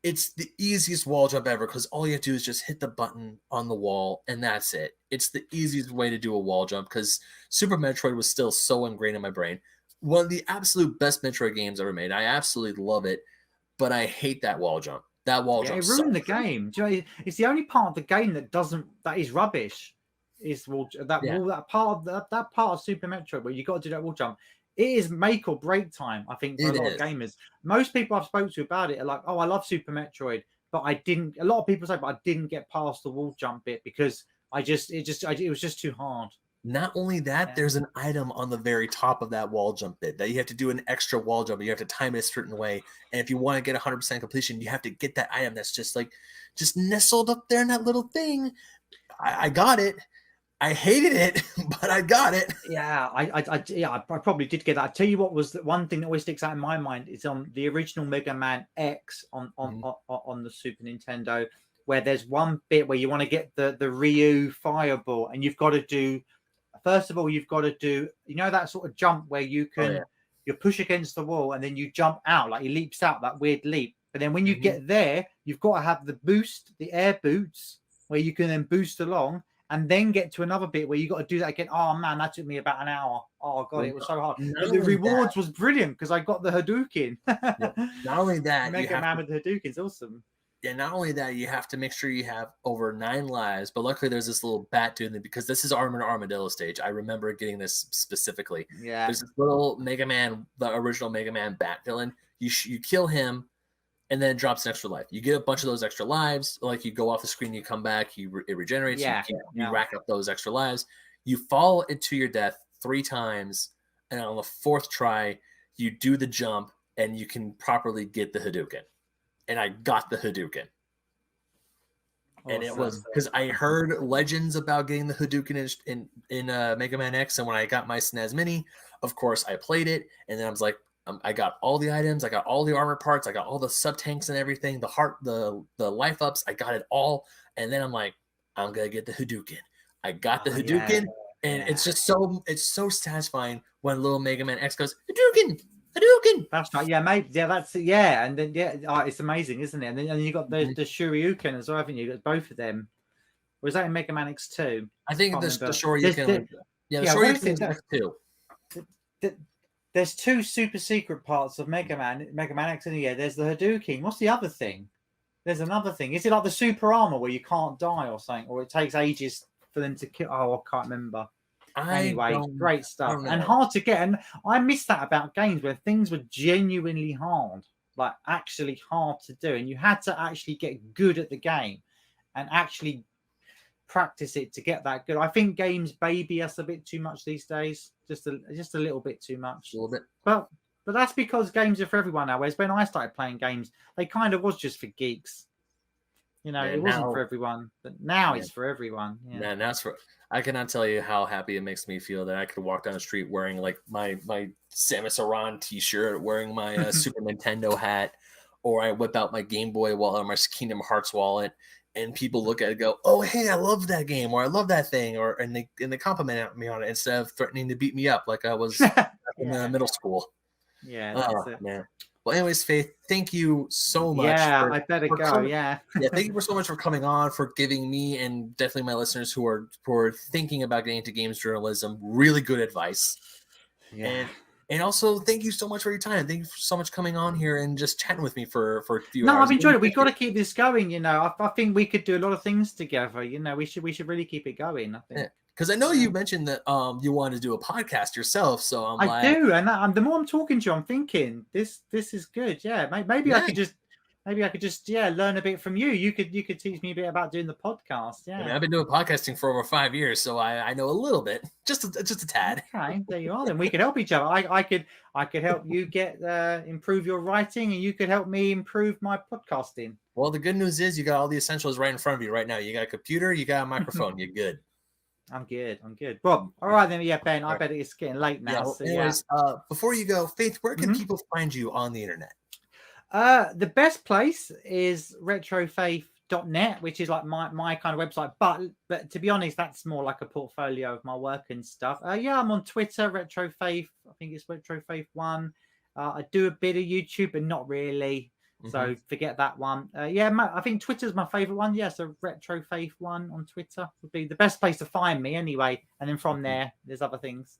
[SPEAKER 1] it's the easiest wall jump ever because all you have to do is just hit the button on the wall and that's it. It's the easiest way to do a wall jump because Super Metroid was still so ingrained in my brain. One of the absolute best Metroid games ever made. I absolutely love it, but I hate that wall jump. That wall jump
[SPEAKER 2] it ruined the game. Do you know, it's the only part of the game that is rubbish. Is that part of Super Metroid where you got to do that wall jump. It is make or break time, I think, for a lot of gamers. Most people I've spoken to about it are like, "Oh, I love Super Metroid, but I didn't." A lot of people say, "But I didn't get past the wall jump bit because it was just too hard."
[SPEAKER 1] Not only that, there's an item on the very top of that wall jump bit that you have to do an extra wall jump. You have to time it a certain way, and if you want to get 100% completion, you have to get that item that's just nestled up there in that little thing. I got it. I hated it, but I got it.
[SPEAKER 2] Yeah, I probably did get that. I tell you what was the one thing that always sticks out in my mind is on the original Mega Man X on the Super Nintendo, where there's one bit where you want to get the Ryu fireball, and you've got to do first of all that sort of jump where you can you push against the wall and then you jump out, like he leaps out that weird leap. But then when you get there, you've got to have the boost, the air boots, where you can then boost along. And then get to another bit where you got to do that again. Oh man, that took me about an hour. Oh god, it was so hard. But the rewards was brilliant because I got the Hadouken.
[SPEAKER 1] Not only that,
[SPEAKER 2] Mega Man with the Hadouken is awesome.
[SPEAKER 1] Yeah, not only that, you have to make sure you have over 9 lives. But luckily, there's this little bat dude because this is Armadillo stage. I remember getting this specifically.
[SPEAKER 2] Yeah,
[SPEAKER 1] there's this little Mega Man, the original Mega Man bat villain. You kill him. And then it drops an extra life. You get a bunch of those extra lives. Like you go off the screen, you come back, it regenerates.
[SPEAKER 2] Yeah.
[SPEAKER 1] You rack up those extra lives. You fall into your death 3 times. And on the 4th try, you do the jump and you can properly get the Hadouken. And I got the Hadouken. Awesome. And it was because I heard legends about getting the Hadouken in Mega Man X. And when I got my SNES Mini, of course, I played it. And then I was like, I got all the items, I got all the armor parts, I got all the sub tanks and everything, the life ups, I got it all, and then I'm like, I'm gonna get the Hadouken. I got the Hadouken, and it's just so satisfying when little Mega Man X goes Hadouken.
[SPEAKER 2] That's right, and then it's amazing, isn't it? And then you got the Shoryuken as well, haven't you? Got both of them. Was that in Mega Man X2?
[SPEAKER 1] I think the Shoryuken. The Shoryuken is X2.
[SPEAKER 2] There's 2 super secret parts of Mega Man X, and there's the Hadouken. What's the other thing? There's another thing. Is it like the super armor where you can't die or something, or it takes ages for them to kill? Oh, I can't remember. Anyway, great stuff and hard to get. And I miss that about games where things were genuinely hard, like actually hard to do, and you had to actually get good at the game and actually practice it to get that good. I think games baby us a bit too much these days, just a little bit too much.
[SPEAKER 1] A little bit.
[SPEAKER 2] But that's because games are for everyone now. Whereas when I started playing games, they kind of was just for geeks. You know, it wasn't for everyone, but now it's for everyone.
[SPEAKER 1] Yeah, now it's for. I cannot tell you how happy it makes me feel that I could walk down the street wearing like my Samus Aran T-shirt, wearing my Super Nintendo hat, or I whip out my Game Boy wallet or my Kingdom Hearts wallet. And people look at it and go, "Oh, hey, I love that game," or "I love that thing," and they compliment me on it instead of threatening to beat me up like I was in middle school.
[SPEAKER 2] Yeah, that's it.
[SPEAKER 1] Man. Well, anyways, Faith, thank you so much.
[SPEAKER 2] Yeah, I better go. Yeah,
[SPEAKER 1] thank you so much for coming on, for giving me and definitely my listeners who are thinking about getting into games journalism really good advice.
[SPEAKER 2] Yeah.
[SPEAKER 1] And also, thank you so much for your time. Thank you so much coming on here and just chatting with me for a few hours.
[SPEAKER 2] No, I've enjoyed it. We've got to keep this going. You know, I think we could do a lot of things together. You know, we should really keep it going. I think.
[SPEAKER 1] Because I know you mentioned that you wanted to do a podcast yourself, so
[SPEAKER 2] I do, and the more I'm talking to you, I'm thinking this is good. Yeah, maybe I could just maybe I could just learn a bit from you. You could teach me a bit about doing the podcast.
[SPEAKER 1] I mean,
[SPEAKER 2] Yeah.
[SPEAKER 1] I've been doing podcasting for over 5 years, so I know a little bit, just a tad.
[SPEAKER 2] Okay, there you are. Then we could help each other. I could help you get improve your writing, and you could help me improve my podcasting.
[SPEAKER 1] Well, the good news is you got all the essentials right in front of you right now. You got a computer, you got a microphone, you're good.
[SPEAKER 2] I'm good. Bob, all right then. Yeah, Ben, I bet it's getting late now.
[SPEAKER 1] Yeah. Well,
[SPEAKER 2] So
[SPEAKER 1] anyways, before you go, Faith, where can people find you on the internet?
[SPEAKER 2] The best place is retrofaith.net, which is like my kind of website. But to be honest, that's more like a portfolio of my work and stuff. I'm on Twitter, retrofaith. I think it's retrofaith1. I do a bit of YouTube, but not really. So forget that one. I think Twitter's my favorite one. Yeah, so retrofaith1 on Twitter would be the best place to find me anyway. And then from there, there's other things.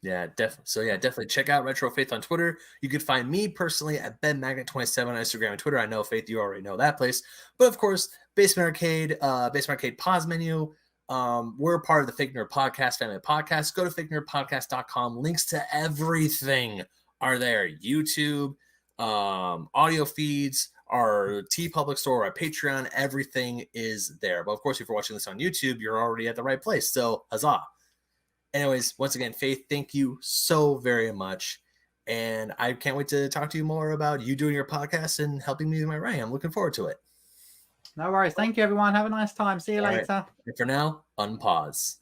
[SPEAKER 1] Yeah, definitely. So yeah, definitely check out Retro Faith on Twitter. You can find me personally at BenMagnet27 on Instagram and Twitter. I know, Faith, you already know that place. But of course, Basement Arcade pause menu. We're part of the Fake Nerd Podcast family of podcasts. Go to fakenerdpodcast.com. Links to everything are there. YouTube, audio feeds, our TeePublic store, our Patreon, everything is there. But of course, if you're watching this on YouTube, you're already at the right place. So huzzah. Anyways, once again, Faith, thank you so very much. And I can't wait to talk to you more about you doing your podcast and helping me with my writing. I'm looking forward to it.
[SPEAKER 2] No worries. Thank you, everyone. Have a nice time. See you later.
[SPEAKER 1] Right. And for now, unpause.